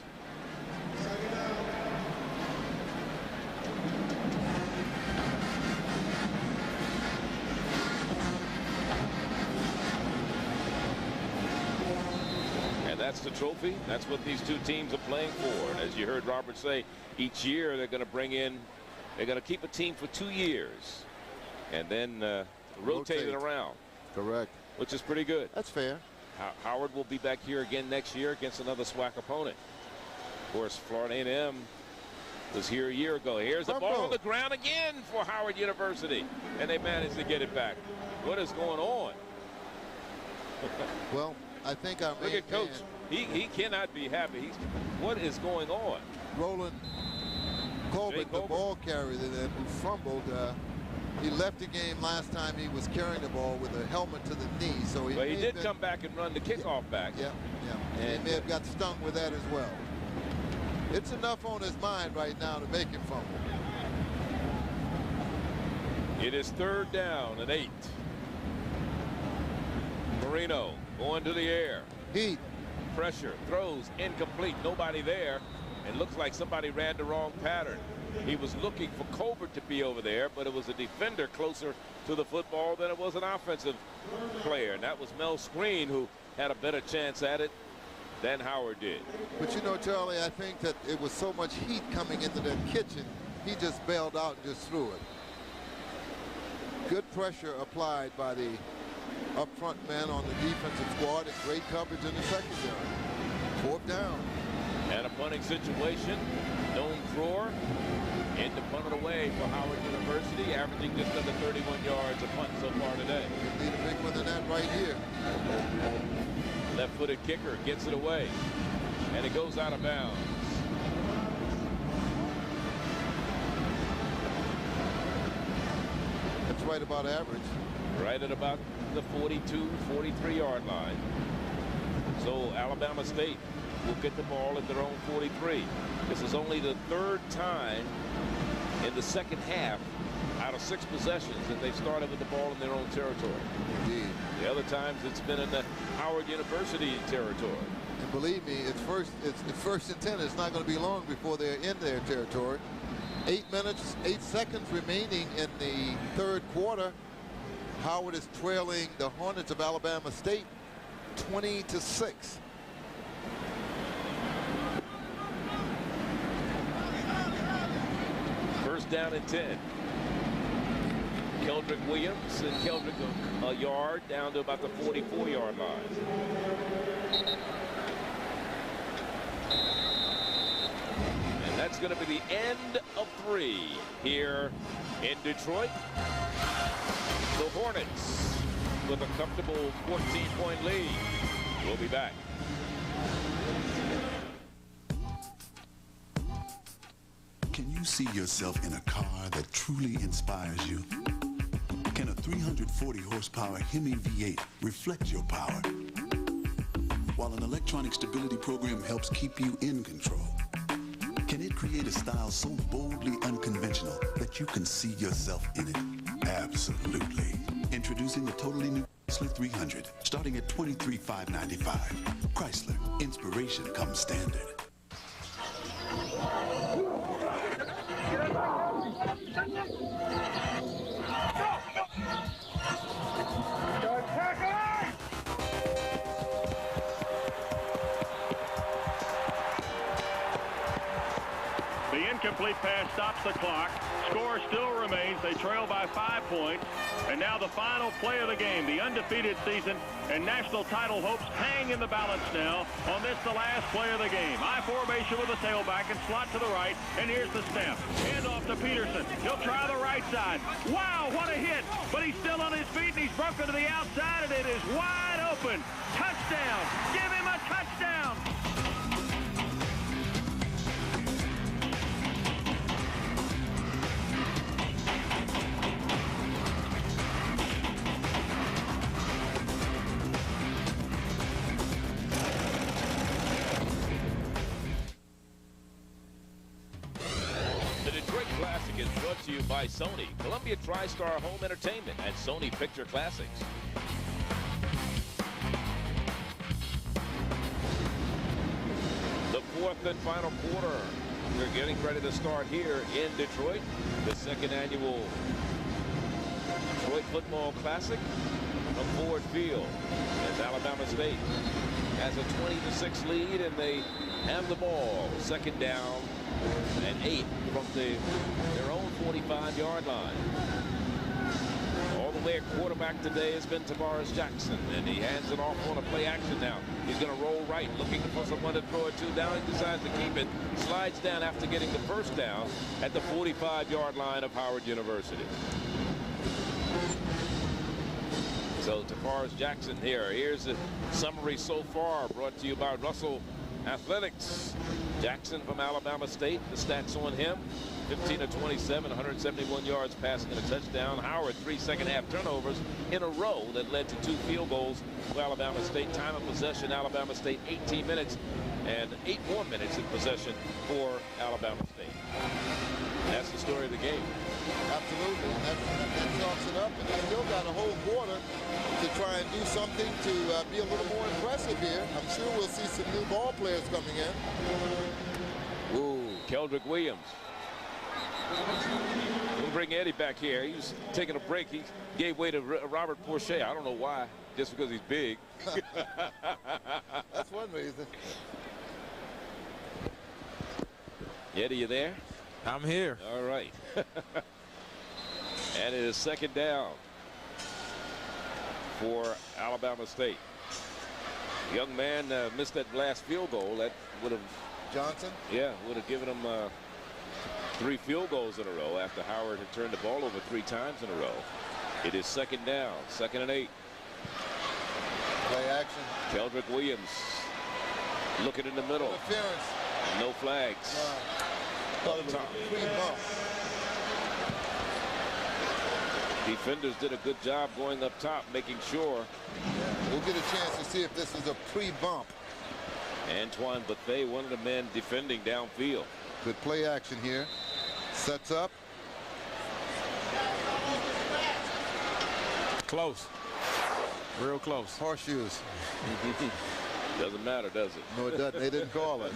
And that's the trophy. That's what these two teams are playing for. And as you heard Robert say, each year they're going to bring in, they're going to keep a team for 2 years and then rotate it around. Correct. Which is pretty good. That's fair. Howard will be back here again next year against another SWAC opponent. Of course, Florida A&M was here a year ago. Here's the ball on the ground again for Howard University, and they managed to get it back. What is going on? Well, I think our look at Coach. He cannot be happy. What is going on? Roland Colbert, the ball carrier who fumbled. He left the game last time. He was carrying the ball with a helmet to the knee. So he did come back and run the kickoff back. Yeah. And he may have got stung with that as well. It's enough on his mind right now to make him fumble. It is third down and 8. Marino going to the air. Heat. Pressure. Throws incomplete. Nobody there. It looks like somebody ran the wrong pattern. He was looking for Colbert to be over there, but it was a defender closer to the football than it was an offensive player. And that was Mel Screen, who had a better chance at it than Howard did. But you know, Charlie, I think that it was so much heat coming into that kitchen, he just bailed out and just threw it. Good pressure applied by the up front men on the defensive squad and great coverage in the secondary. Fourth down. And a punting situation. Noam Dror in the punt away for Howard University, averaging just under 31 yards a punt so far today. Need a big one than that right here. Left-footed kicker gets it away, and it goes out of bounds. That's right about average. Right at about the 42, 43-yard line. So Alabama State will get the ball at their own 43. This is only the third time in the second half out of 6 possessions that they've started with the ball in their own territory. Indeed. The other times it's been in the Howard University territory. And believe me, it's first and 10. It's not going to be long before they're in their territory. 8 minutes, 8 seconds remaining in the third quarter. Howard is trailing the Hornets of Alabama State 20-6. First down and 10. Keldrick Williams and Keldrick a yard down to about the 44-yard line. And that's going to be the end of 3. 3 here in Detroit. The Hornets with a comfortable 14-point lead. We'll be back. Can you see yourself in a car that truly inspires you? Can a 340 horsepower Hemi V8 reflect your power? While an electronic stability program helps keep you in control, can it create a style so boldly unconventional that you can see yourself in it? Absolutely. Introducing the totally new Chrysler 300, starting at $23,595. Chrysler, inspiration comes standard. The incomplete pass stops the clock. Score still remains. They trail by 5 points. And now the final play of the game. The undefeated season and national title hopes hang in the balance now on this, the last play of the game. I formation with a tailback and slot to the right. And here's the snap. Hand off to Peterson. He'll try the right side. Wow, what a hit. But he's still on his feet, and he's broken to the outside, and it is wide open. Touchdown. Give him a touchdown. To you by Sony, Columbia TriStar Home Entertainment, and Sony Picture Classics. The fourth and final quarter. We're getting ready to start here in Detroit. The second annual Detroit Football Classic from Ford Field, as Alabama State has a 20-6 lead, and they have the ball. Second down and 8 from their own 45-yard line. All the way at quarterback today has been Tavares Jackson, and he hands it off on a play action now. He's going to roll right, looking for someone to throw it to. Down, he decides to keep it. Slides down after getting the first down at the 45-yard line of Howard University. So Tavares Jackson here. Here's the summary so far, brought to you by Russell Athletics. Jackson from Alabama State, the stats on him: 15 of 27, 171 yards passing and a touchdown. Howard, 3 second-half turnovers in a row that led to 2 field goals for Alabama State. Time of possession, Alabama State 18 minutes, and 8 more minutes in possession for Alabama State. That's the story of the game. Absolutely. That chalks it up, and they still got a whole quarter to try and do something to be a little more impressive here. I'm sure we'll see some new ball players coming in. Ooh, Keldrick Williams. We'll bring Eddie back here. He was taking a break. He gave way to Robert Porcher. I don't know why, just because he's big. That's one reason. Eddie, you there? I'm here. All right. And it is second down for Alabama State. Young man missed that last field goal. That would have... Johnson? Yeah, would have given him 3 field goals in a row after Howard had turned the ball over 3 times in a row. It is second down, 2nd and 8. Play action. Keldrick Williams looking in the middle. Interference. No flags. Thought it was a pre-bump. Defenders did a good job going up top, making sure. We'll get a chance to see if this is a pre-bump. Antoine Bethea, one of the men defending downfield. Good play action here. Sets up. Close. Real close. Horseshoes. Doesn't matter, does it? No, it doesn't. They didn't call it.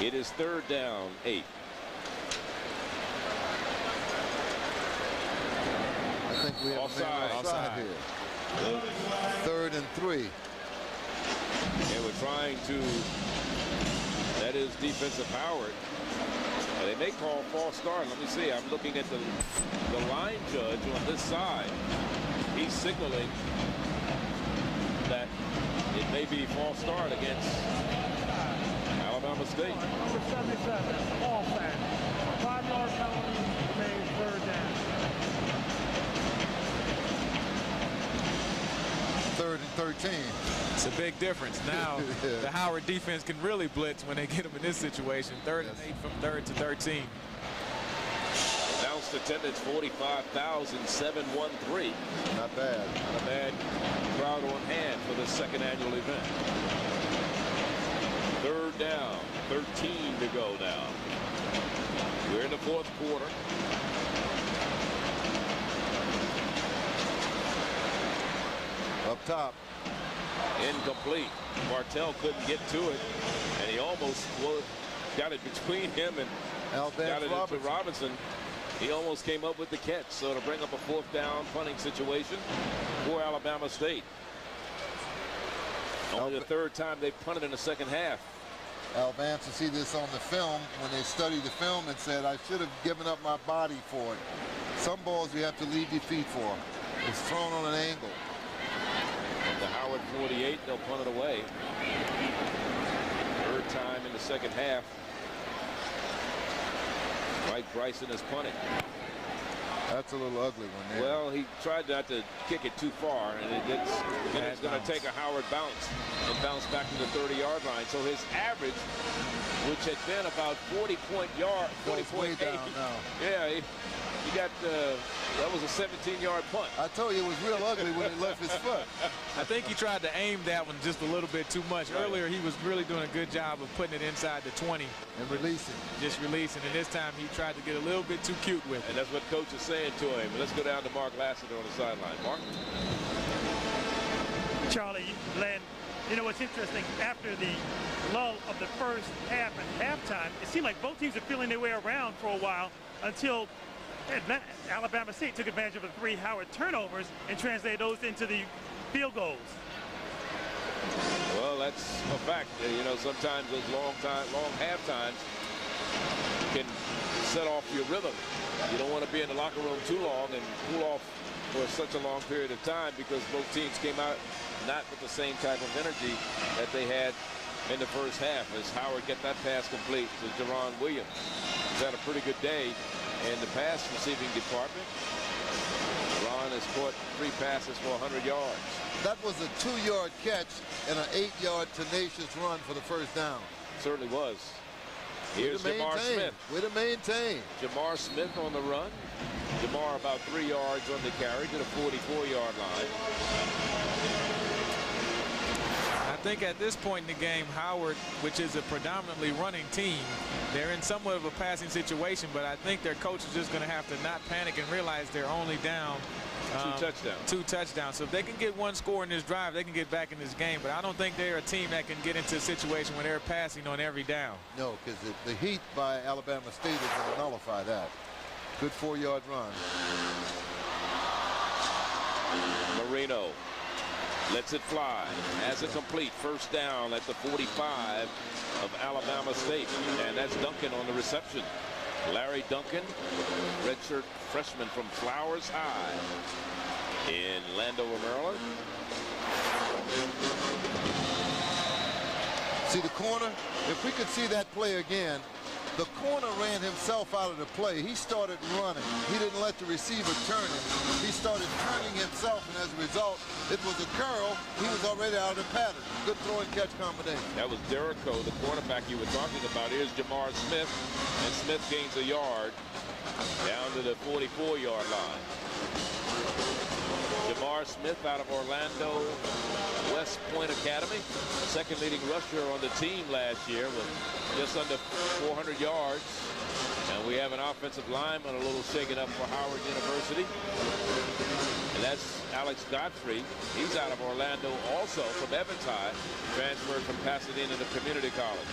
It is 3rd down, 8. I think we have offside here. 3rd and 3. And we're trying to, that is defensive Howard. They may call false start. Let me see. I'm looking at the line judge on this side. He's signaling that it may be false start against Alabama Alabama State. Number 77, all fans. 5-yard penalty remains third down. 3rd and 13. It's a big difference. Now the Howard defense can really blitz when they get them in this situation. 3rd and 8 from 3rd to 13. Announced attendance 45,713. Not bad. Not a bad crowd on hand for the second annual event. 3rd down, 13 to go now. We're in the 4th quarter. Up top. Incomplete. Martell couldn't get to it, and he almost got it between him and got it into Robinson. He almost came up with the catch, so to bring up a 4th down punting situation for Alabama State. Only the 3rd time they've punted in the second half. Al Vance will see this on the film when they studied the film and said, I should have given up my body for it. Some balls you have to leave your feet for. It's thrown on an angle. The Howard 48, they'll punt it away. 3rd time in the second half. Mike Bryson is punting. That's a little ugly one there. Well, he tried not to kick it too far, and it's going to take a Howard bounce and bounce back to the 30-yard line. So his average, which had been about 40-point yard, 40.8. Yeah, he got that was a 17-yard punt. I told you it was real ugly when he left his foot. I think he tried to aim that one just a little bit too much. Right. Earlier, he was really doing a good job of putting it inside the 20. And releasing. Just releasing. And this time, he tried to get a little bit too cute with it. And that's what Coach is saying to him. Let's go down to Mark Lassiter on the sideline. Mark? Charlie, Len, you know what's interesting? After the lull of the first half and halftime, it seemed like both teams are feeling their way around for a while until Alabama State took advantage of the 3 Howard turnovers and translated those into the field goals. Well, that's a fact. You know, sometimes those long half times can set off your rhythm. You don't want to be in the locker room too long and cool off for such a long period of time, because both teams came out not with the same type of energy that they had in the first half, as Howard get that pass complete to Jerron Williams. He's had a pretty good day in the pass receiving department. Ron has caught 3 passes for 100 yards. That was a 2-yard catch and an 8-yard tenacious run for the first down. Certainly was. Here's Jamar Smith. Way to maintain. Jamar Smith on the run. Jamar about 3 yards on the carry to the 44-yard line. I think at this point in the game, Howard, which is a predominantly running team, they're in somewhat of a passing situation, but I think their coach is just going to have to not panic and realize they're only down 2 touchdowns. So if they can get 1 score in this drive, they can get back in this game. But I don't think they're a team that can get into a situation where they're passing on every down. No, because the heat by Alabama State is going to nullify that. Good 4-yard run. Marino lets it fly. Has it complete. First down at the 45 of Alabama State. And that's Duncan on the reception. Larry Duncan, redshirt freshman from Flowers High in Landover, Maryland. See the corner? If we could see that play again, the corner ran himself out of the play. He started running. He didn't let the receiver turn him. He started turning himself, and as a result, it was a curl. He was already out of the pattern. Good throw and catch combination. That was Derico, the quarterback you were talking about. Here's Jamar Smith, and Smith gains a yard down to the 44-yard line. Jamar Smith out of Orlando West Point Academy, second leading rusher on the team last year with just under 400 yards. And we have an offensive lineman a little shaken up for Howard University. And that's Alex Godfrey. He's out of Orlando also from Evans High, transferred from Pasadena to Community College.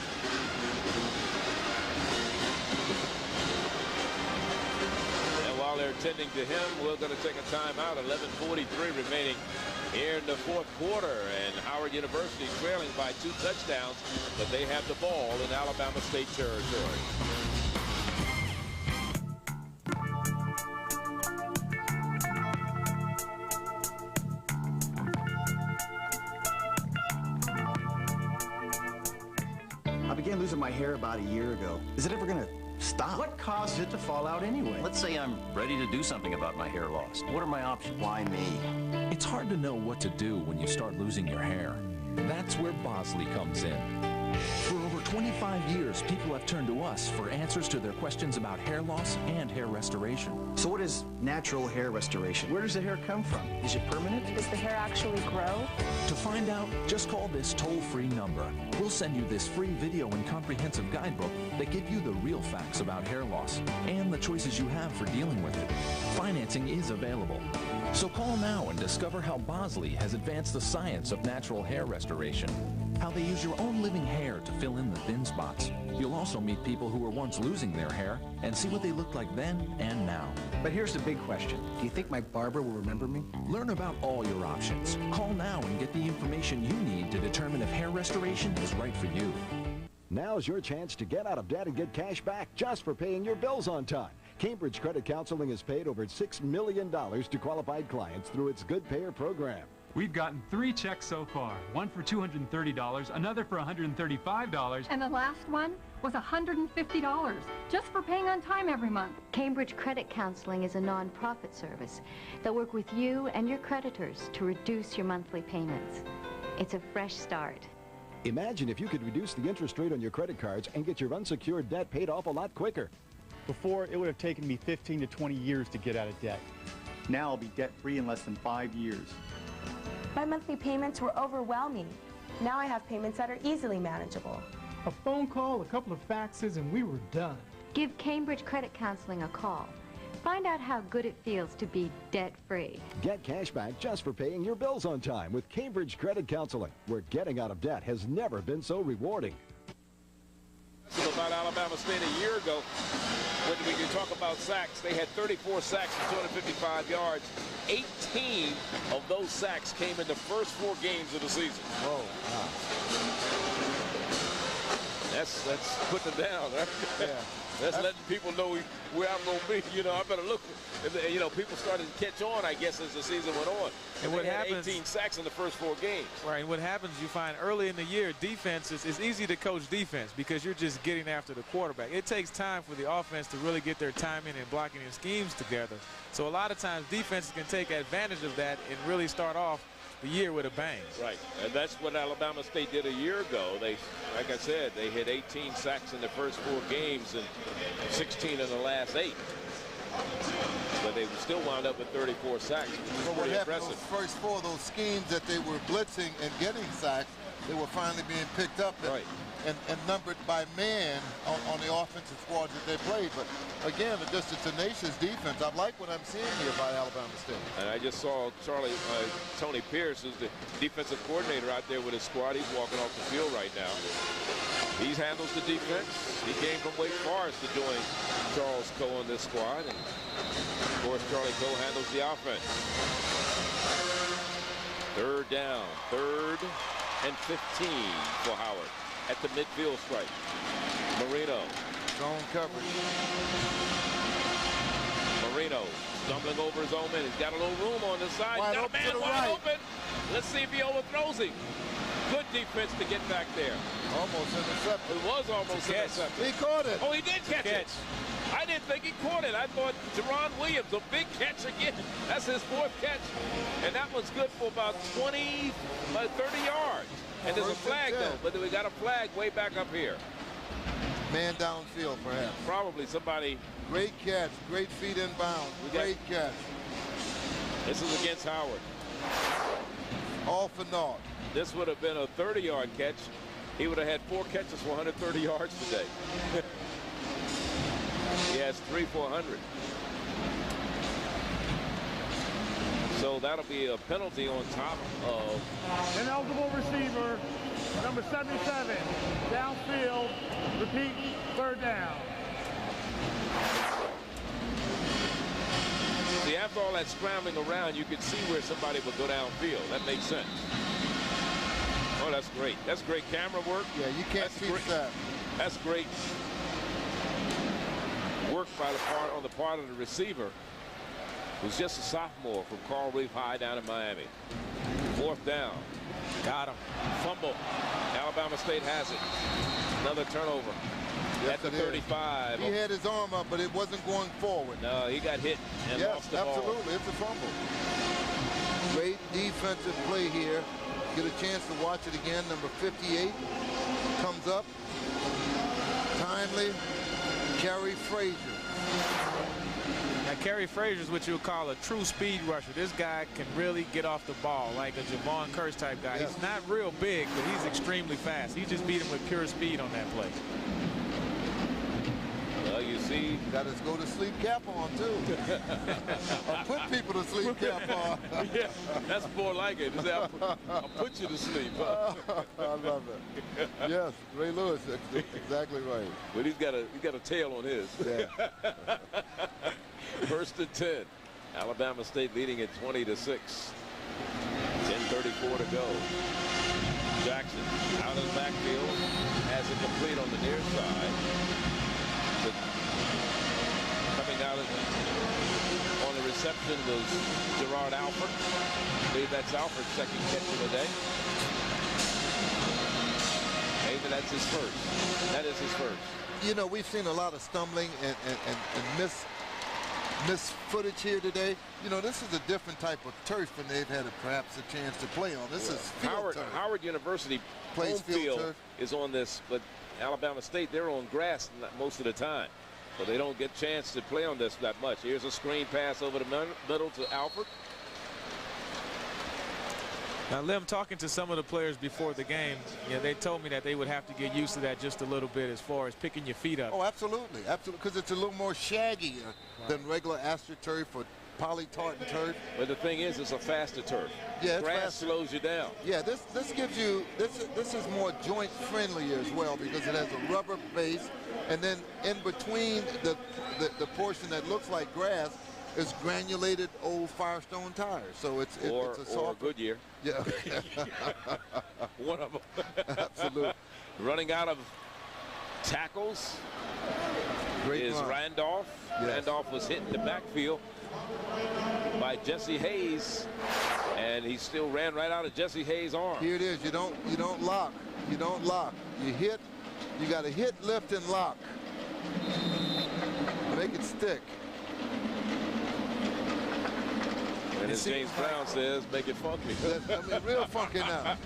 And while they're tending to him, we're going to take a timeout. 11:43 remaining here in the 4th quarter, and Howard University trailing by 2 touchdowns, but they have the ball in Alabama State territory. I began losing my hair about a year ago. Is it ever gonna stop? What caused it to fall out anyway? Let's say I'm ready to do something about my hair loss. What are my options? Why me? It's hard to know what to do when you start losing your hair. That's where Bosley comes in. For over 25 years, people have turned to us for answers to their questions about hair loss and hair restoration. So what is natural hair restoration? Where does the hair come from? Is it permanent? Does the hair actually grow? To find out, just call this toll-free number. We'll send you this free video and comprehensive guidebook that give you the real facts about hair loss and the choices you have for dealing with it. Financing is available. So call now and discover how Bosley has advanced the science of natural hair restoration, how they use your own living hair to fill in the thin spots. You'll also meet people who were once losing their hair and see what they looked like then and now. But here's the big question. Do you think my barber will remember me? Learn about all your options. Call now and get the information you need to determine if hair restoration is right for you. Now's your chance to get out of debt and get cash back just for paying your bills on time. Cambridge Credit Counseling has paid over $6 million to qualified clients through its Good Payer program. We've gotten 3 checks so far. One for $230, another for $135. And the last one was $150, just for paying on time every month. Cambridge Credit Counseling is a non-profit service that work with you and your creditors to reduce your monthly payments. It's a fresh start. Imagine if you could reduce the interest rate on your credit cards and get your unsecured debt paid off a lot quicker. Before, it would have taken me 15 to 20 years to get out of debt. Now I'll be debt-free in less than 5 years. My monthly payments were overwhelming. Now I have payments that are easily manageable. A phone call, a couple of faxes, and we were done. Give Cambridge Credit Counseling a call. Find out how good it feels to be debt-free. Get cash back just for paying your bills on time with Cambridge Credit Counseling, where getting out of debt has never been so rewarding. About Alabama State a year ago, when we can talk about sacks, they had 34 sacks for 255 yards. 18 of those sacks came in the first 4 games of the season. Oh, wow. That's putting them down, right? Yeah. That's letting people know where I'm going to be. You know, I better look. You know, people started to catch on, I guess, as the season went on. And what happens? 18 sacks in the first 4 games. Right. And what happens, you find early in the year, defense it's easy to coach defense because you're just getting after the quarterback. It takes time for the offense to really get their timing and blocking and schemes together. So a lot of times defenses can take advantage of that and really start off the year with a bang. Right, and that's what Alabama State did a year ago. They, like I said, they hit 18 sacks in the first 4 games and 16 in the last 8. But they still wound up with 34 sacks, which is pretty impressive. Those first 4 of those schemes that they were blitzing and getting sacks, they were finally being picked up and numbered by man on the offensive squads that they played. But again, just a tenacious defense. I like what I'm seeing here by Alabama State. And I just saw Tony Pierce, who's the defensive coordinator out there with his squad. He's walking off the field right now. He handles the defense. He came from Wake Forest to join Charles Coe on this squad. And of course, Charlie Coe handles the offense. 3rd down, 3rd and 15 for Howard at the midfield stripe. Marino. Zone coverage. Marino stumbling over his own man. He's got a little room on the side. Wide Got a open man to the wide right. open. Let's see if he overthrows him. Good defense to get back there. Almost intercepted. It was almost intercepted. He caught it. Oh, he did catch it. I didn't think he caught it. I thought Jerron Williams, a big catch again. That's his 4th catch. And that one's good for about 30 yards. And there's a flag, though. But we got a flag way back up here. Man downfield, perhaps. Probably somebody. Great catch. Great feet inbound. Great catch. This is against Howard. All for naught. This would have been a 30-yard catch. He would have had 4 catches for 130 yards today. He has 3 for 100. So that'll be a penalty on top of Ineligible receiver, number 77, downfield, repeat, 3rd down. See, after all that scrambling around, you can see where somebody would go downfield. That makes sense. Oh, that's great. That's great camera work. Yeah, you can't teach that. That's great work on the part of the receiver, who's just a sophomore from Coral Reef High down in Miami. 4th down. Got him. Fumble. Alabama State has it. Another turnover. Yes, at the 35. He had his arm up, but it wasn't going forward. No, he got hit and lost the ball. Absolutely. It's a fumble. Great defensive play here. Get a chance to watch it again. Number 58 comes up. Timely. Kerry Frazier. Now, Kerry Frazier is what you would call a true speed rusher. This guy can really get off the ball like a Javon Curse type guy. Yes. He's not real big, but he's extremely fast. He just beat him with pure speed on that play. Well, you see. Got his go to sleep cap on, too. Or put people to sleep cap on. Yeah, that's more like it. I'll put you to sleep. I love it. Yes, Ray Lewis, exactly right. But he's got a tail on his. Yeah. First and 10. Alabama State leading at 20-6. 10:34 to go. Jackson out of the backfield, has it complete on the near side. Coming out on the reception was Gerard Alford. I believe that's Alford's second catch of the day. Maybe that's his first. That is his first. You know, we've seen a lot of stumbling and miss footage here today. You know, this is a different type of turf than they've had perhaps a chance to play on. This is field turf. Howard University plays home field is on this, but Alabama State, they're on grass most of the time. So they don't get a chance to play on this that much. Here's a screen pass over the middle to Alford. Now, Lim, talking to some of the players before the game, they told me that they would have to get used to that just a little bit as far as picking your feet up. Oh, absolutely. Absolutely. Because it's a little more shaggier than regular AstroTurf or poly-tartan turf. But the thing is, it's a faster turf. Yeah, grass slows you down. Yeah, this gives you, this is more joint friendly as well because it has a rubber base, and then in between the portion that looks like grass is granulated old Firestone tires. So it's a soft. Or Goodyear. Yeah. One of them. Absolutely. Running out of tackles is Randolph. Yes. Randolph was hit in the backfield by Jesse Hayes, and he still ran right out of Jesse Hayes' arm. Here it is. You don't lock. You don't lock. You hit. You got to hit, lift, and lock. Make it stick. And as James Brown says, make it funky. I mean, real funky now.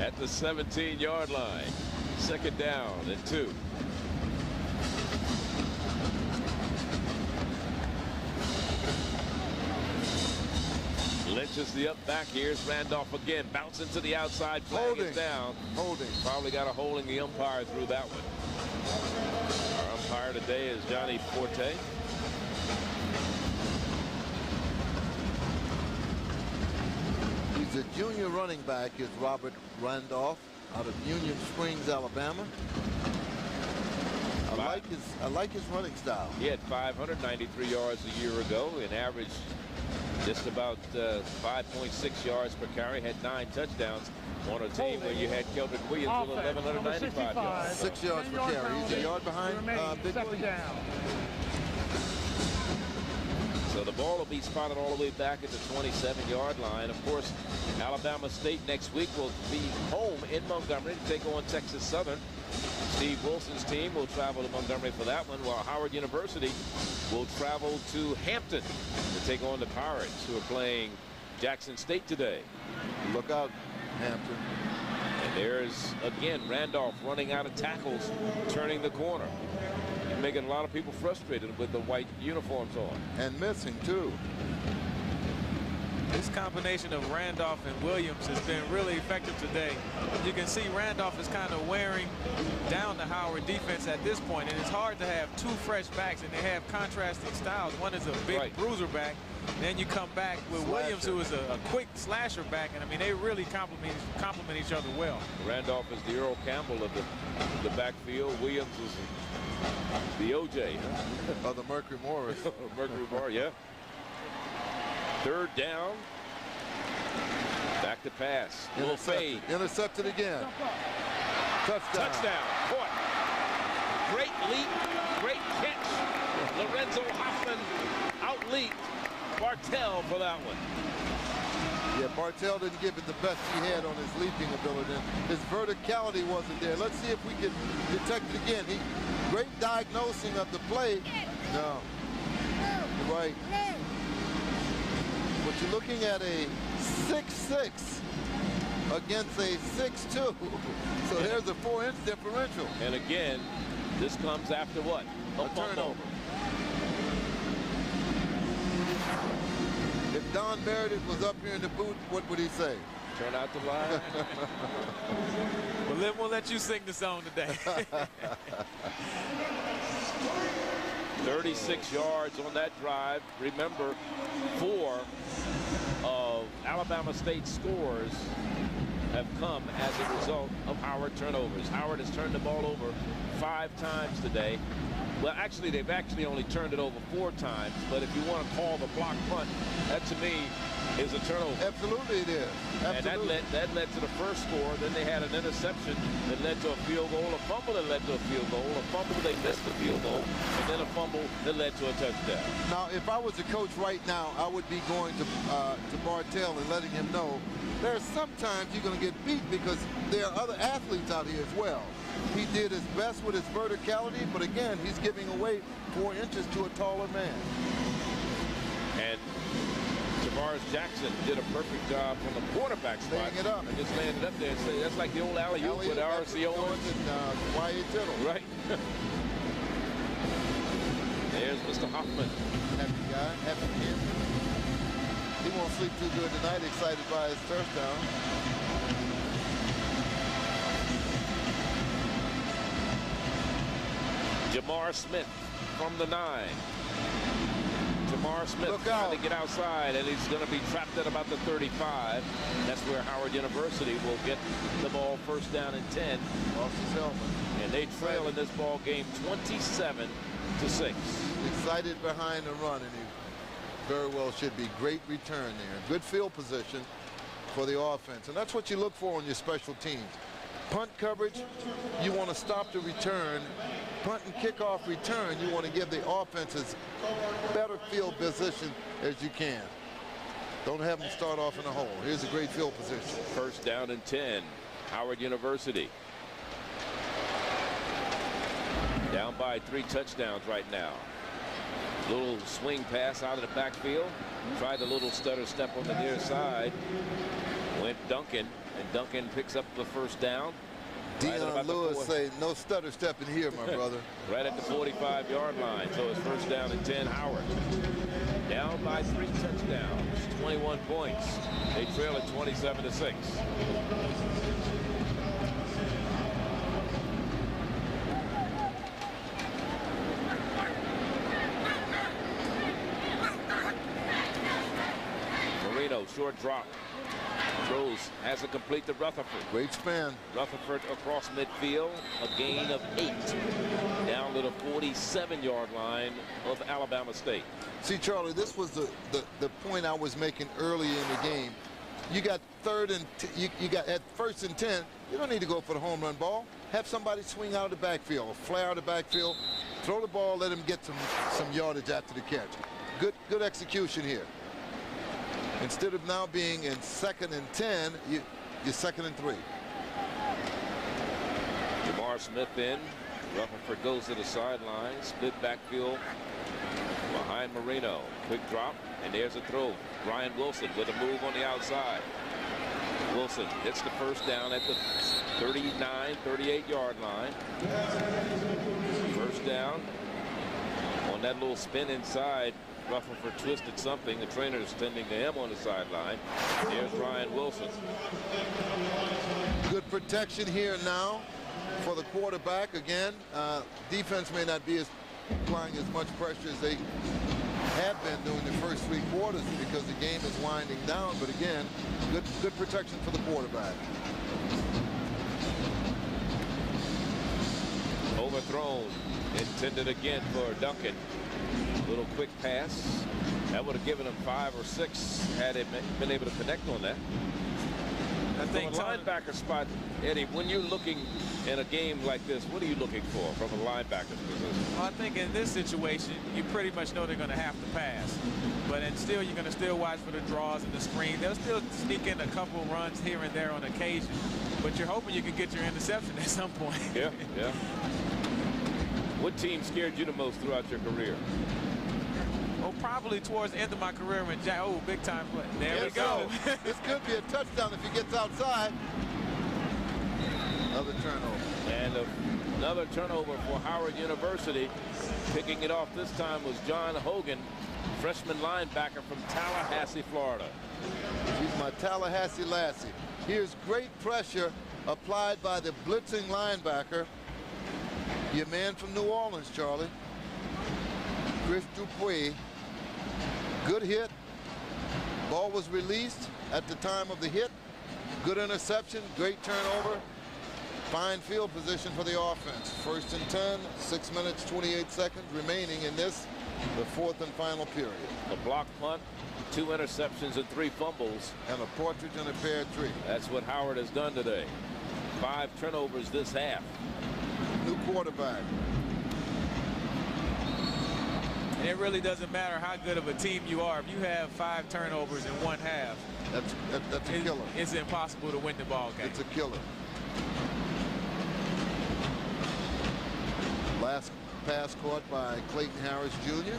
At the 17-yard line, second down and 2. Lynch is the up back. Here's Randolph again, bouncing to the outside, flag is down. Holding. Probably got a holding. The umpire threw that one. Our umpire today is Johnny Forte. He's a junior running back, is Robert Randolph, out of Union Springs, Alabama. I like his running style. He had 593 yards a year ago and averaged just about 5.6 yards per carry. Had 9 touchdowns on a team where you had Kelvin Williams with 1,195 yards. 6 yards per carry. He's a yard behind Big Williams. So the ball will be spotted all the way back at the 27-yard line. Of course, Alabama State next week will be home in Montgomery to take on Texas Southern. Steve Wilson's team will travel to Montgomery for that one, while Howard University will travel to Hampton to take on the Pirates, who are playing Jackson State today. Look out, Hampton. And there's, again, Randolph running out of tackles, turning the corner. Making a lot of people frustrated with the white uniforms on. And missing, too. This combination of Randolph and Williams has been really effective today. You can see Randolph is kind of wearing down the Howard defense at this point, and it's hard to have 2 fresh backs, and they have contrasting styles. One is a big bruiser back, and then you come back with Williams, who is a quick slasher back, and I mean, they really complement each other well. Randolph is the Earl Campbell of the backfield. Williams is the OJ. Oh, the Mercury Morris. Mercury Morris, yeah. Third down. Back to pass. Little fade. Intercepted again. Touchdown. Caught. Great leap. Great catch. Lorenzo Hoffman out-leaped Bartell for that one. Yeah, Bartell didn't give it the best he had on his leaping ability. His verticality wasn't there. Let's see if we can detect it again. Great diagnosing of the play. No. You're right. But you're looking at a 6'6" against a 6'2". So there's a 4-inch differential. And again, this comes after what? A turnover. If Don Meredith was up here in the booth, what would he say? Turn out the line. Well, Liv won't let you sing the song today. 36 yards on that drive. Remember, 4 of Alabama State's scores have come as a result of Howard turnovers. Howard has turned the ball over 5 times today. Well, actually, they've actually only turned it over 4 times. But if you want to call the block punt, that to me is a turnover. Absolutely it is. Absolutely. And that led to the first score. Then they had an interception that led to a field goal, a fumble that led to a field goal, a fumble they missed the field goal, and then a fumble that led to a touchdown. Now, if I was a coach right now, I would be going to Bartell and letting him know there's sometimes you're going to get beat because there are other athletes out here as well. He did his best with his verticality, but again, he's giving away 4 inches to a taller man. And Tavares Jackson did a perfect job from the quarterback spot. Laying it up. And just laying it up there and say that's like the old alley-oop with R.C. Owens and Wyatt Tittle. Right. There's Mr. Hoffman. Happy guy, happy kid. He won't sleep too good tonight, excited by his touchdown. Jamar Smith from the 9. Jamar Smith trying to get outside, and he's going to be trapped at about the 35. That's where Howard University will get the ball first down and 10. Lost his helmet. And they trail in this ball game 27-6. Excited behind the run, and he very well should be. Great return there. Good field position for the offense. And that's what you look for on your special teams. Punt coverage, you want to stop the return. Punt and kickoff return, you want to give the offenses better field position as you can. Don't have them start off in a hole. Here's a great field position. First down and 10. Howard University. Down by 3 touchdowns right now. Little swing pass out of the backfield. Tried a little stutter step on the near side. Went Duncan, and Duncan picks up the first down. Deion Lewis say, no stutter step in here, my brother. Right at the 45-yard line. So it's first down and 10. Howard down by 3 touchdowns, 21 points. They trail at 27-6. Marino, short drop. Throws, has it complete to Rutherford. Great span. Rutherford across midfield, a gain of 8. Down to the 47-yard line of Alabama State. See, Charlie, this was the point I was making early in the game. You got you got at 1st and 10. You don't need to go for the home run ball. Have somebody swing out of the backfield, flare out of the backfield, throw the ball, let him get some yardage after the catch. Good execution here. Instead of now being in 2nd and 10, you're 2nd and 3. Jamar Smith in. Rutherford goes to the sideline. Split backfield behind Marino. Quick drop, and there's a throw. Brian Wilson with a move on the outside. Wilson hits the first down at the 39, 38-yard line. First down on that little spin inside. Rutherford twisted something. The trainer's tending to him on the sideline. Here's Ryan Wilson. Good protection here now for the quarterback. Again, defense may not be applying as much pressure as they have been during the first 3 quarters because the game is winding down. But again, good protection for the quarterback. Overthrown. Intended again for Duncan. Little quick pass. That would have given him 5 or 6 had it been able to connect on that. I think linebacker spot, Eddie, when you're looking in a game like this, what are you looking for from a linebacker's position? Well, I think in this situation, you pretty much know they're going to have to pass. But then still, you're going to still watch for the draws and the screen. They'll still sneak in a couple runs here and there on occasion. But you're hoping you can get your interception at some point. Yeah, yeah. What team scared you the most throughout your career? Well, probably towards the end of my career when big time play. There we go. This could be a touchdown if he gets outside. Another turnover. And another turnover for Howard University. Picking it off this time was John Hogan, freshman linebacker from Tallahassee, Florida. He's my Tallahassee lassie. Here's great pressure applied by the blitzing linebacker. Your man from New Orleans, Charlie. Chris Dupuis. Good hit. Ball was released at the time of the hit. Good interception, great turnover. Fine field position for the offense. 1st and 10, 6 minutes, 28 seconds remaining in this, the 4th and final period. A block punt, 2 interceptions and 3 fumbles. And a partridge in a pear tree. That's what Howard has done today. 5 turnovers this half. New quarterback. And it really doesn't matter how good of a team you are. If you have 5 turnovers in one half, that's a killer. It's impossible to win the ball game. It's a killer. Last pass caught by Clayton Harris Jr.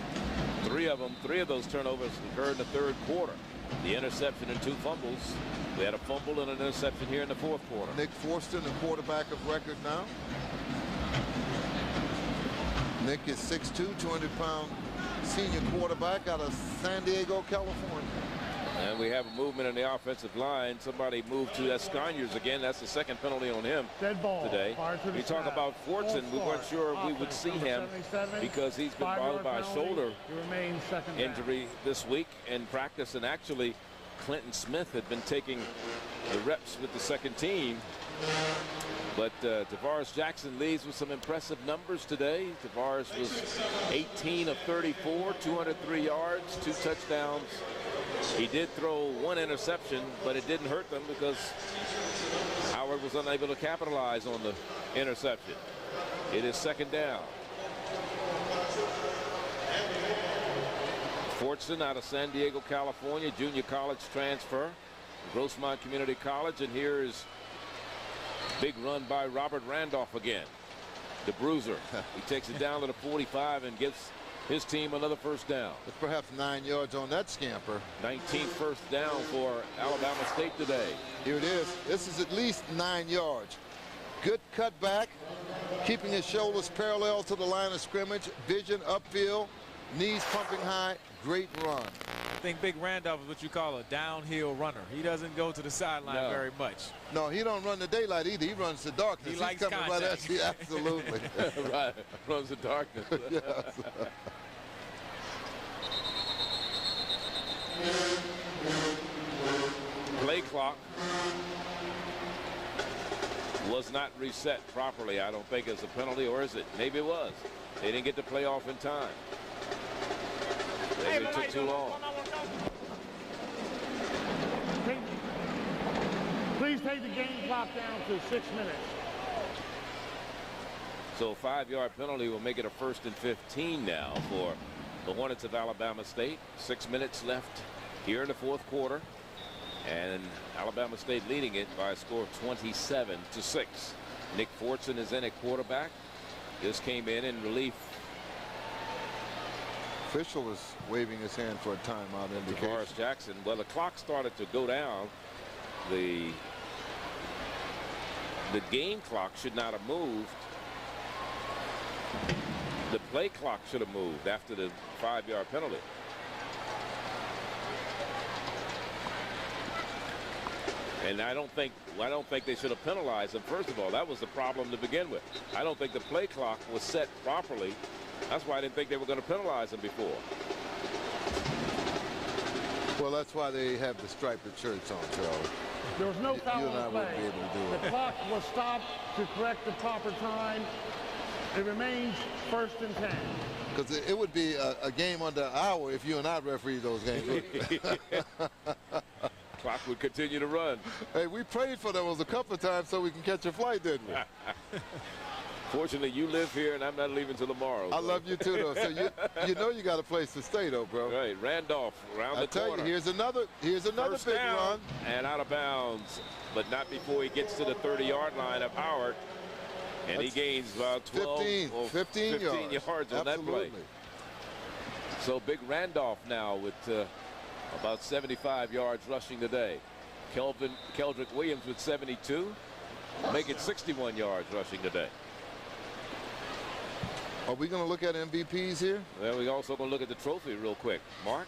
3 of those turnovers occurred in the 3rd quarter. The interception and 2 fumbles. We had a fumble and an interception here in the 4th quarter. Nick Forston, the quarterback of record now. Nick is 6'2", 200-pound senior quarterback out of San Diego, California. And we have a movement in the offensive line. Somebody moved to Escanyers again. That's the 2nd penalty on him today. We talk about Fortson. We weren't sure if we would see him because he's been bothered by a shoulder injury this week in practice. And actually, Clinton Smith had been taking the reps with the 2nd team. But Tavares Jackson leads with some impressive numbers today. Tavares was 18 of 34, 203 yards, 2 touchdowns. He did throw 1 interception, but it didn't hurt them because Howard was unable to capitalize on the interception. It is 2nd down. Fortson out of San Diego, California, junior college transfer, Grossmont Community College, and here is big run by Robert Randolph again. The bruiser. He takes it down to the 45 and gives his team another 1st down. It's perhaps 9 yards on that scamper. 19th 1st down for Alabama State today. Here it is. This is at least 9 yards. Good cutback, keeping his shoulders parallel to the line of scrimmage. Vision upfield, knees pumping high. Great run. I think Big Randolph is what you call a downhill runner. He doesn't go to the sideline very much. No, he don't run the daylight either. He runs the darkness. He likes coming contact. right at you. Absolutely. Right. Runs the darkness. Yes. Play clock was not reset properly. I don't think it's a penalty, or is it? Maybe it was. They didn't get the play off in time. Maybe it took too long. Please take the game clock down to 6 minutes. So a 5-yard penalty will make it a 1st and 15 now for the Hornets of Alabama State. 6 minutes left here in the 4th quarter. And Alabama State leading it by a score of 27-6. Nick Fortson is in at quarterback. This came in relief. Official is waving his hand for a timeout indication. Tavares Jackson. Well, the clock started to go down. The game clock should not have moved. The play clock should have moved after the 5-yard penalty. And I don't think they should have penalized him. First of all, that was the problem to begin with. I don't think the play clock was set properly. That's why I didn't think they were going to penalize him before. Well, that's why they have the striped shirts on, Charlie. There was no foul You and I on wouldn't play. be able to do it. The clock was stopped to correct the proper time. It remains 1st and 10. Because it would be a game under an hour if you and I referee those games. Clock would continue to run. Hey, we prayed for those a couple of times so we can catch a flight, didn't we? Fortunately, you live here, and I'm not leaving till tomorrow. I love you too, though. So you know you got a place to stay, though, bro. Right, Randolph around the corner. I tell you, here's another First big down, run. and out of bounds, but not before he gets to the 30-yard line of Howard. And he gains about 15 yards on that play. So big Randolph now with about 75 yards rushing today. Keldrick Williams with 72, make it 61 yards rushing today. Are we going to look at MVPs here? Well, we're also going to look at the trophy real quick. Mark?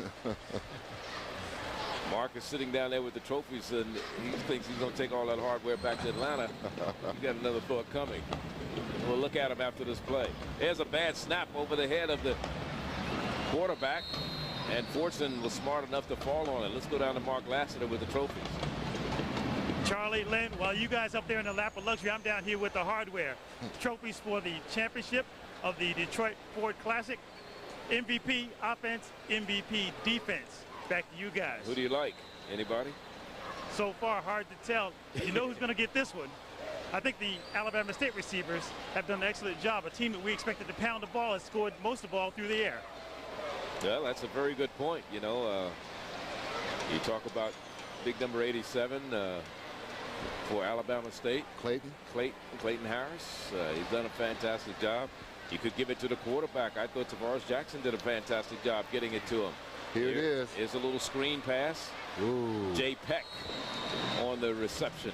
Mark is sitting down there with the trophies, and he thinks he's going to take all that hardware back to Atlanta. He's got another thought coming. We'll look at him after this play. There's a bad snap over the head of the quarterback, and Fortson was smart enough to fall on it. Let's go down to Mark Lassiter with the trophies. Charlie, Lynn, while you guys up there in the lap of luxury, I'm down here with the hardware. Trophies for the championship of the Detroit Ford Classic. MVP offense, MVP defense. Back to you guys. Who do you like? Anybody? So far, hard to tell. You know who's going to get this one. I think the Alabama State receivers have done an excellent job. A team that we expected to pound the ball has scored most of the ball through the air. Well, that's a very good point. You know, you talk about big number 87 for Alabama State. Clayton Harris. He's done a fantastic job. You could give it to the quarterback. I thought Tavares Jackson did a fantastic job getting it to him. Here it is. Here's a little screen pass. Ooh. Jay Peck on the reception.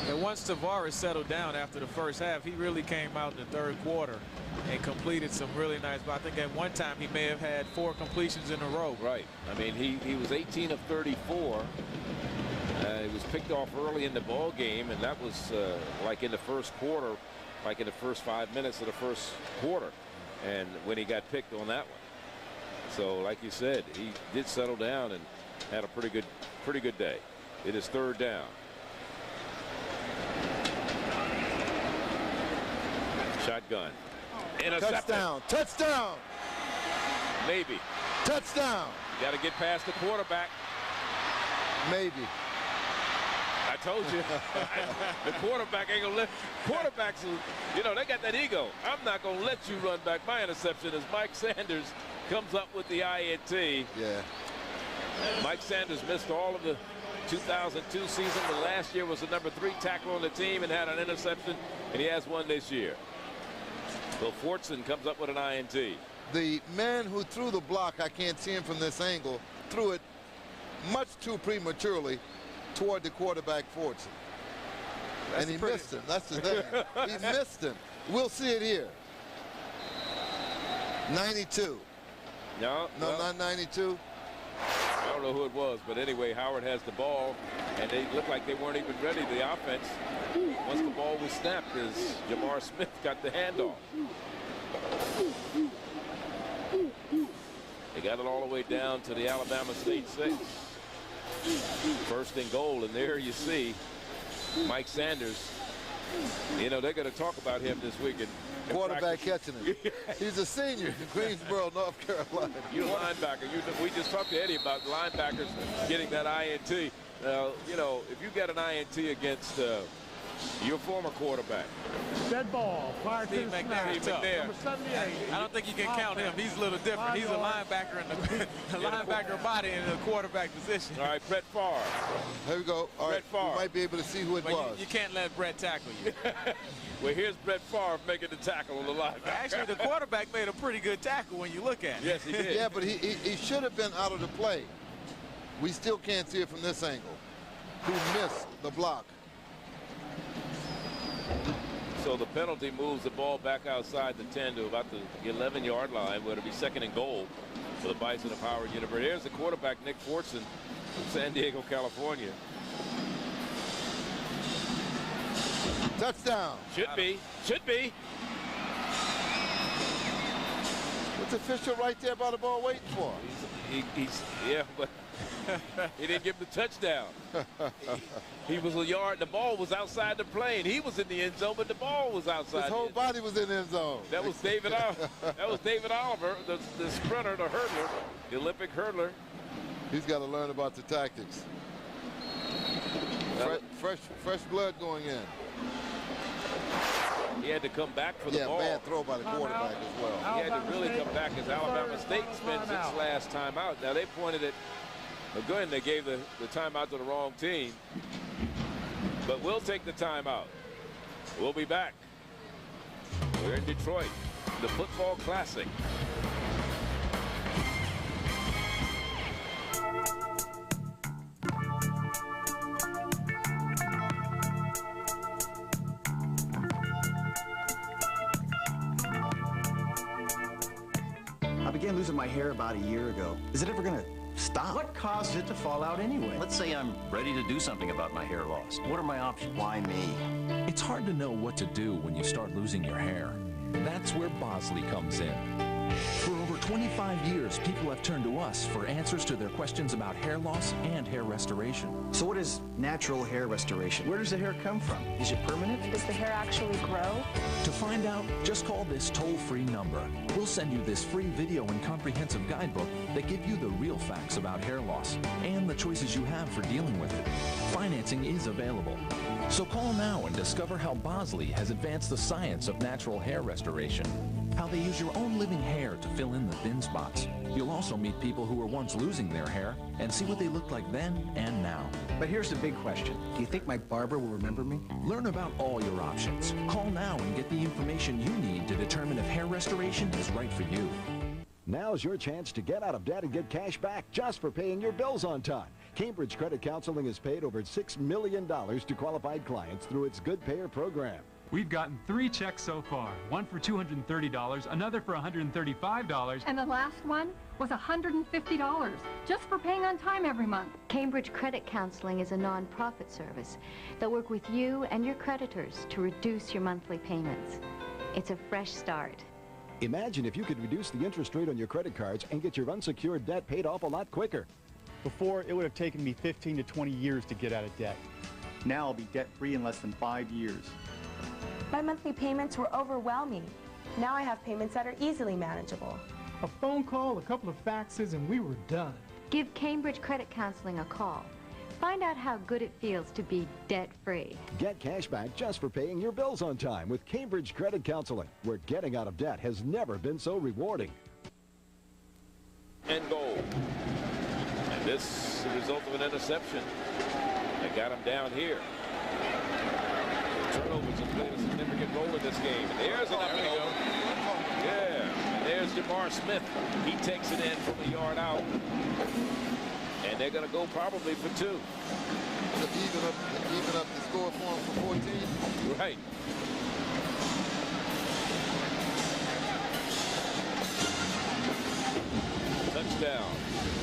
And once Tavares settled down after the first half, he really came out in the third quarter and completed some really nice. But I think at one time he may have had 4 completions in a row. Right. I mean, he was 18 of 34. He was picked off early in the ball game, and that was like in the first quarter, like in the first 5 minutes of the first quarter. And when he got picked on that one. So like you said, he did settle down and had a pretty good day. It is third down. Shotgun. Intercepted. Touchdown. Maybe. Touchdown. Got to get past the quarterback. Maybe. I told you. The quarterback ain't gonna let. Quarterbacks, you know, they got that ego. I'm not gonna let you run back my interception as Mike Sanders comes up with the INT. Yeah. Mike Sanders missed all of the 2002 season, but last year was the number 3 tackle on the team and had an interception, and he has one this year. So Fortson comes up with an INT. The man who threw the block, I can't see him from this angle, threw it much too prematurely toward the quarterback Fortson. And he missed him. That's the thing. He missed him. We'll see it here. 92. No, not 92. I don't know who it was, but anyway, Howard has the ball, and they look like they weren't even ready, the offense. Once the ball was snapped, as Jamar Smith got the handoff. They got it all the way down to the Alabama State 6. First and goal, and there you see Mike Sanders. You know, they're going to talk about him this weekend. Quarterback catching him. He's a senior in Greensboro, North Carolina. You linebacker. We just talked to Eddie about linebackers getting that INT. You know, if you get an INT against your former quarterback. Dead ball. Prior to the snap. Number 78. I don't think you can count him. He's a little different. He's a linebacker in the linebacker body in the quarterback position. All right, Brett Favre. Here we go. All right, Favre. You might be able to see who it was. You can't let Brett tackle you. Well, here's Brett Favre making the tackle on the linebacker. Actually, the quarterback made a pretty good tackle when you look at it. Yes, he did. Yeah, but he should have been out of the play. We still can't see it from this angle. Who missed the block? So the penalty moves the ball back outside the 10 to about the 11-yard line, where it'll be second and goal for the Bison of Howard University. Here's the quarterback, Nick Fortson, from San Diego, California. Touchdown. Should be. With What's the official right there by the ball waiting for? Yeah, but he didn't give him the touchdown. He was a yard. The ball was outside the plane. He was in the end zone, but the ball was outside. His whole body was in the end zone. That was David. That was David Oliver, the sprinter, the hurdler, the Olympic hurdler. He's got to learn about the tactics. Fresh blood going in. He had to come back for the ball. Yeah, bad throw by the quarterback as well. He had to really come back as Alabama State spends its last timeout. Now they pointed it. Again, they gave the timeout to the wrong team. But we'll take the timeout. We'll be back. We're in Detroit, the Football Classic. I began losing my hair about a year ago. Is it ever gonna stop? What causes it to fall out anyway? Let's say I'm ready to do something about my hair loss. What are my options? Why me? It's hard to know what to do when you start losing your hair. That's where Bosley comes in. For over 25 years, people have turned to us for answers to their questions about hair loss and hair restoration. So what is natural hair restoration? Where does the hair come from? Is it permanent? Does the hair actually grow? To find out, just call this toll-free number. We'll send you this free video and comprehensive guidebook that give you the real facts about hair loss and the choices you have for dealing with it. Financing is available. So call now and discover how Bosley has advanced the science of natural hair restoration. How they use your own living hair to fill in the thin spots. You'll also meet people who were once losing their hair and see what they looked like then and now. But here's the big question. Do you think my barber will remember me? Learn about all your options. Call now and get the information you need to determine if hair restoration is right for you. Now's your chance to get out of debt and get cash back just for paying your bills on time. Cambridge Credit Counseling has paid over $6 million to qualified clients through its Good Payer program. We've gotten 3 checks so far. One for $230, another for $135. And the last one was $150, just for paying on time every month. Cambridge Credit Counseling is a non-profit service that work with you and your creditors to reduce your monthly payments. It's a fresh start. Imagine if you could reduce the interest rate on your credit cards and get your unsecured debt paid off a lot quicker. Before, it would have taken me 15 to 20 years to get out of debt. Now I'll be debt-free in less than 5 years. My monthly payments were overwhelming. Now I have payments that are easily manageable. A phone call, a couple of faxes, and we were done. Give Cambridge Credit Counseling a call. Find out how good it feels to be debt-free. Get cash back just for paying your bills on time with Cambridge Credit Counseling, where getting out of debt has never been so rewarding. And goal. And this is the result of an interception that got him down here. Turnovers have played a significant role in this game. And there's an up and over. Yeah. And there's Jamar Smith. He takes it in from a yard out. And they're going to go probably for 2. Even up the score for him for 14. Right. Touchdown.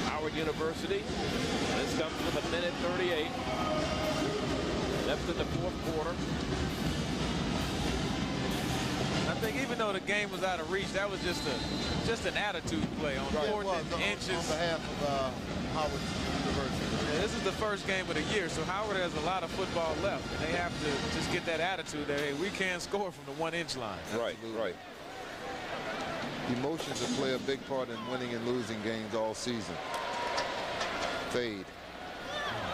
Howard University. This comes with 1:38 left in the 4th quarter. I think even though the game was out of reach, that was just an attitude play on 4th inches. On behalf of Howard University. Yeah, this is the first game of the year, so Howard has a lot of football left, and they have to just get that attitude that, hey, we can score from the 1-inch line. Right, right. Emotions will play a big part in winning and losing games all season. Fade.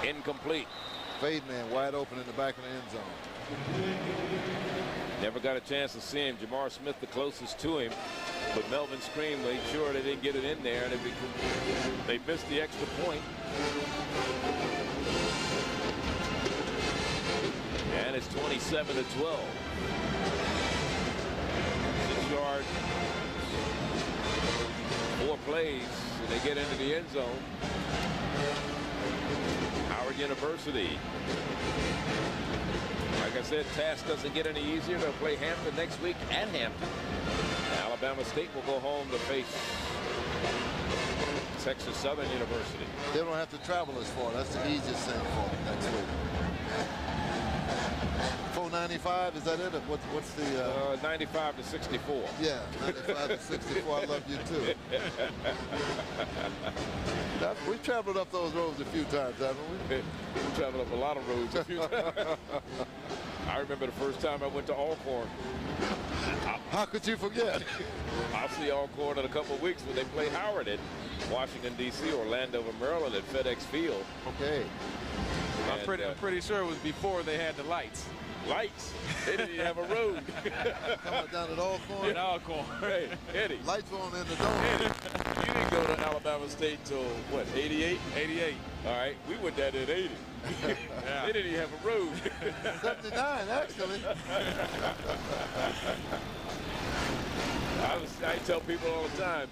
Incomplete. Fade man wide open in the back of the end zone. Never got a chance to see him. Jamar Smith the closest to him, but Melvin Scream made sure they didn't get it in there, and they missed the extra point. And it's 27-12. 6 yards, 4 plays, and they get into the end zone. Howard University. Like I said, task doesn't get any easier. They'll play Hampton next week at Hampton. Alabama State will go home to face Texas Southern University. They don't have to travel as far. That's the easiest thing for them next week. Before 95, is that it? What's the 95 to 64. Yeah, 95 to 64. I love you too. We've traveled up those roads a few times, haven't we? We've traveled up a lot of roads a few times. I remember the first time I went to Alcorn. How could you forget? I'll see Alcorn in a couple of weeks when they play Howard in Washington, D.C., or Landover, Maryland at FedEx Field. Okay. I'm pretty sure it was before they had the lights. Lights? They didn't even have a road. Coming down at Alcorn? At Alcorn. Hey, Eddie. Lights were on in the dome. Eddie, you didn't go to Alabama State till, what, 88? 88. All right. We went down in 80. Yeah. They didn't even have a road. 79, actually. I tell people all the time,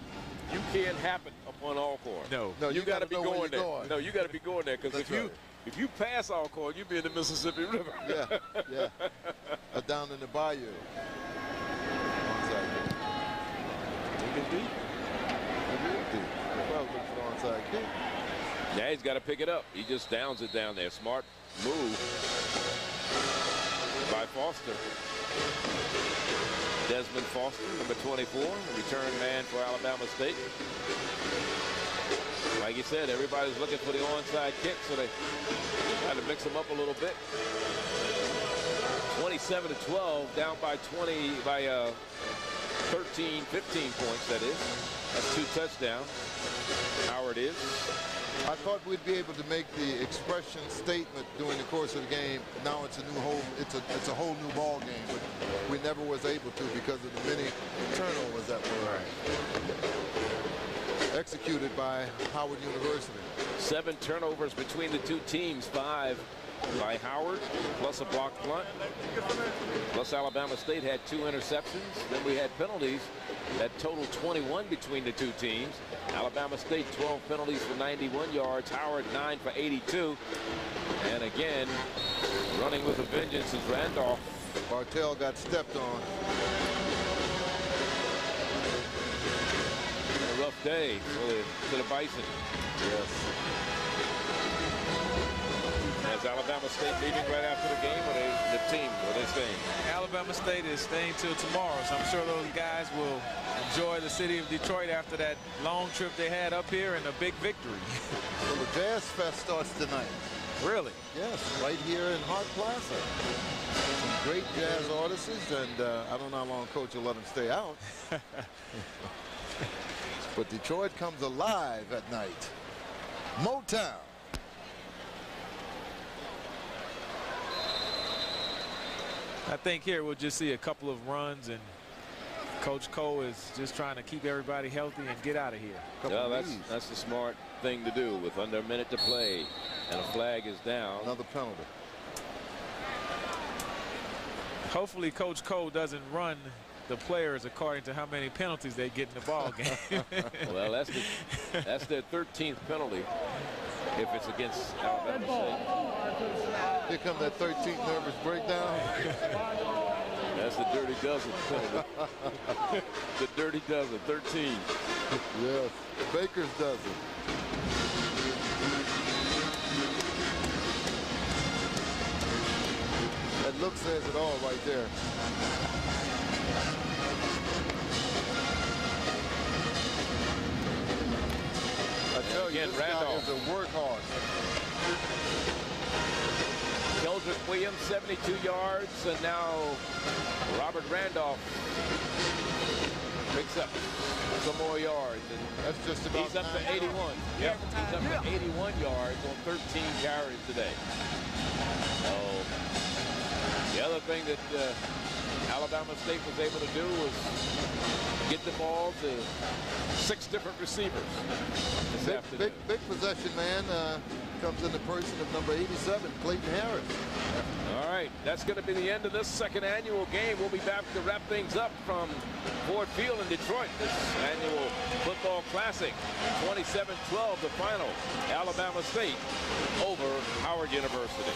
you can't happen upon Alcorn. No, you got to be going there. Going. No, you got to be going there because if you pass Alcorn, you'll be in the Mississippi River. Yeah. Down in the bayou. Onside kick. Think it's deep. Maybe it's deep. They're probably looking for the onside kick. Yeah, he's got to pick it up. He just downs it down there. Smart move by Foster. Desmond Foster, number 24, return man for Alabama State. Like you said, everybody's looking for the onside kick, so they had to mix them up a little bit. 27-12, down by 13, 15 points, that is. That's 2 touchdowns. Howard is. I thought we'd be able to make the expression statement during the course of the game. Now it's a whole new ball game, but we never was able to because of the many turnovers that were executed by Howard University. 7 turnovers between the two teams, 5 by Howard, plus a blocked punt. Plus Alabama State had 2 interceptions. Then we had penalties that totaled 21 between the two teams. Alabama State 12 penalties for 91 yards. Howard 9 for 82. And again, running with a vengeance is Randolph. Bartell got stepped on. A rough day for the Bison. Yes. As Alabama State leaving right after the game, or the team, are they staying? Alabama State is staying till tomorrow, so I'm sure those guys will enjoy the city of Detroit after that long trip they had up here and a big victory. Well, the Jazz Fest starts tonight. Really? Yes, right here in Hart Plaza. Some great jazz artists, and I don't know how long Coach will let them stay out. But Detroit comes alive at night. Motown. I think here we'll just see a couple of runs, and Coach Cole is just trying to keep everybody healthy and get out of here. Yeah, that's the smart thing to do with under a minute to play, and a flag is down. Another penalty. Hopefully Coach Cole doesn't run the players according to how many penalties they get in the ball game. Well, that's their 13th penalty if it's against Alabama State. Here comes that 13th nervous breakdown. That's the Dirty Dozen penalty. The Dirty Dozen, 13. Yes, Baker's dozen. That look says it all right there. I tell you, this guy is a workhorse. Keldrick Williams, 72 yards, and now Robert Randolph picks up some more yards. And that's just about he's up to 81. Yep, he's up to 81 yards on 13 carries today. So the other thing that Alabama State was able to do was get the ball to 6 different receivers this afternoon. Big possession man comes in the person of number 87, Clayton Harris. All right, that's going to be the end of this second annual game. We'll be back to wrap things up from Ford Field in Detroit. This annual football classic, 27-12, the final. Alabama State over Howard University.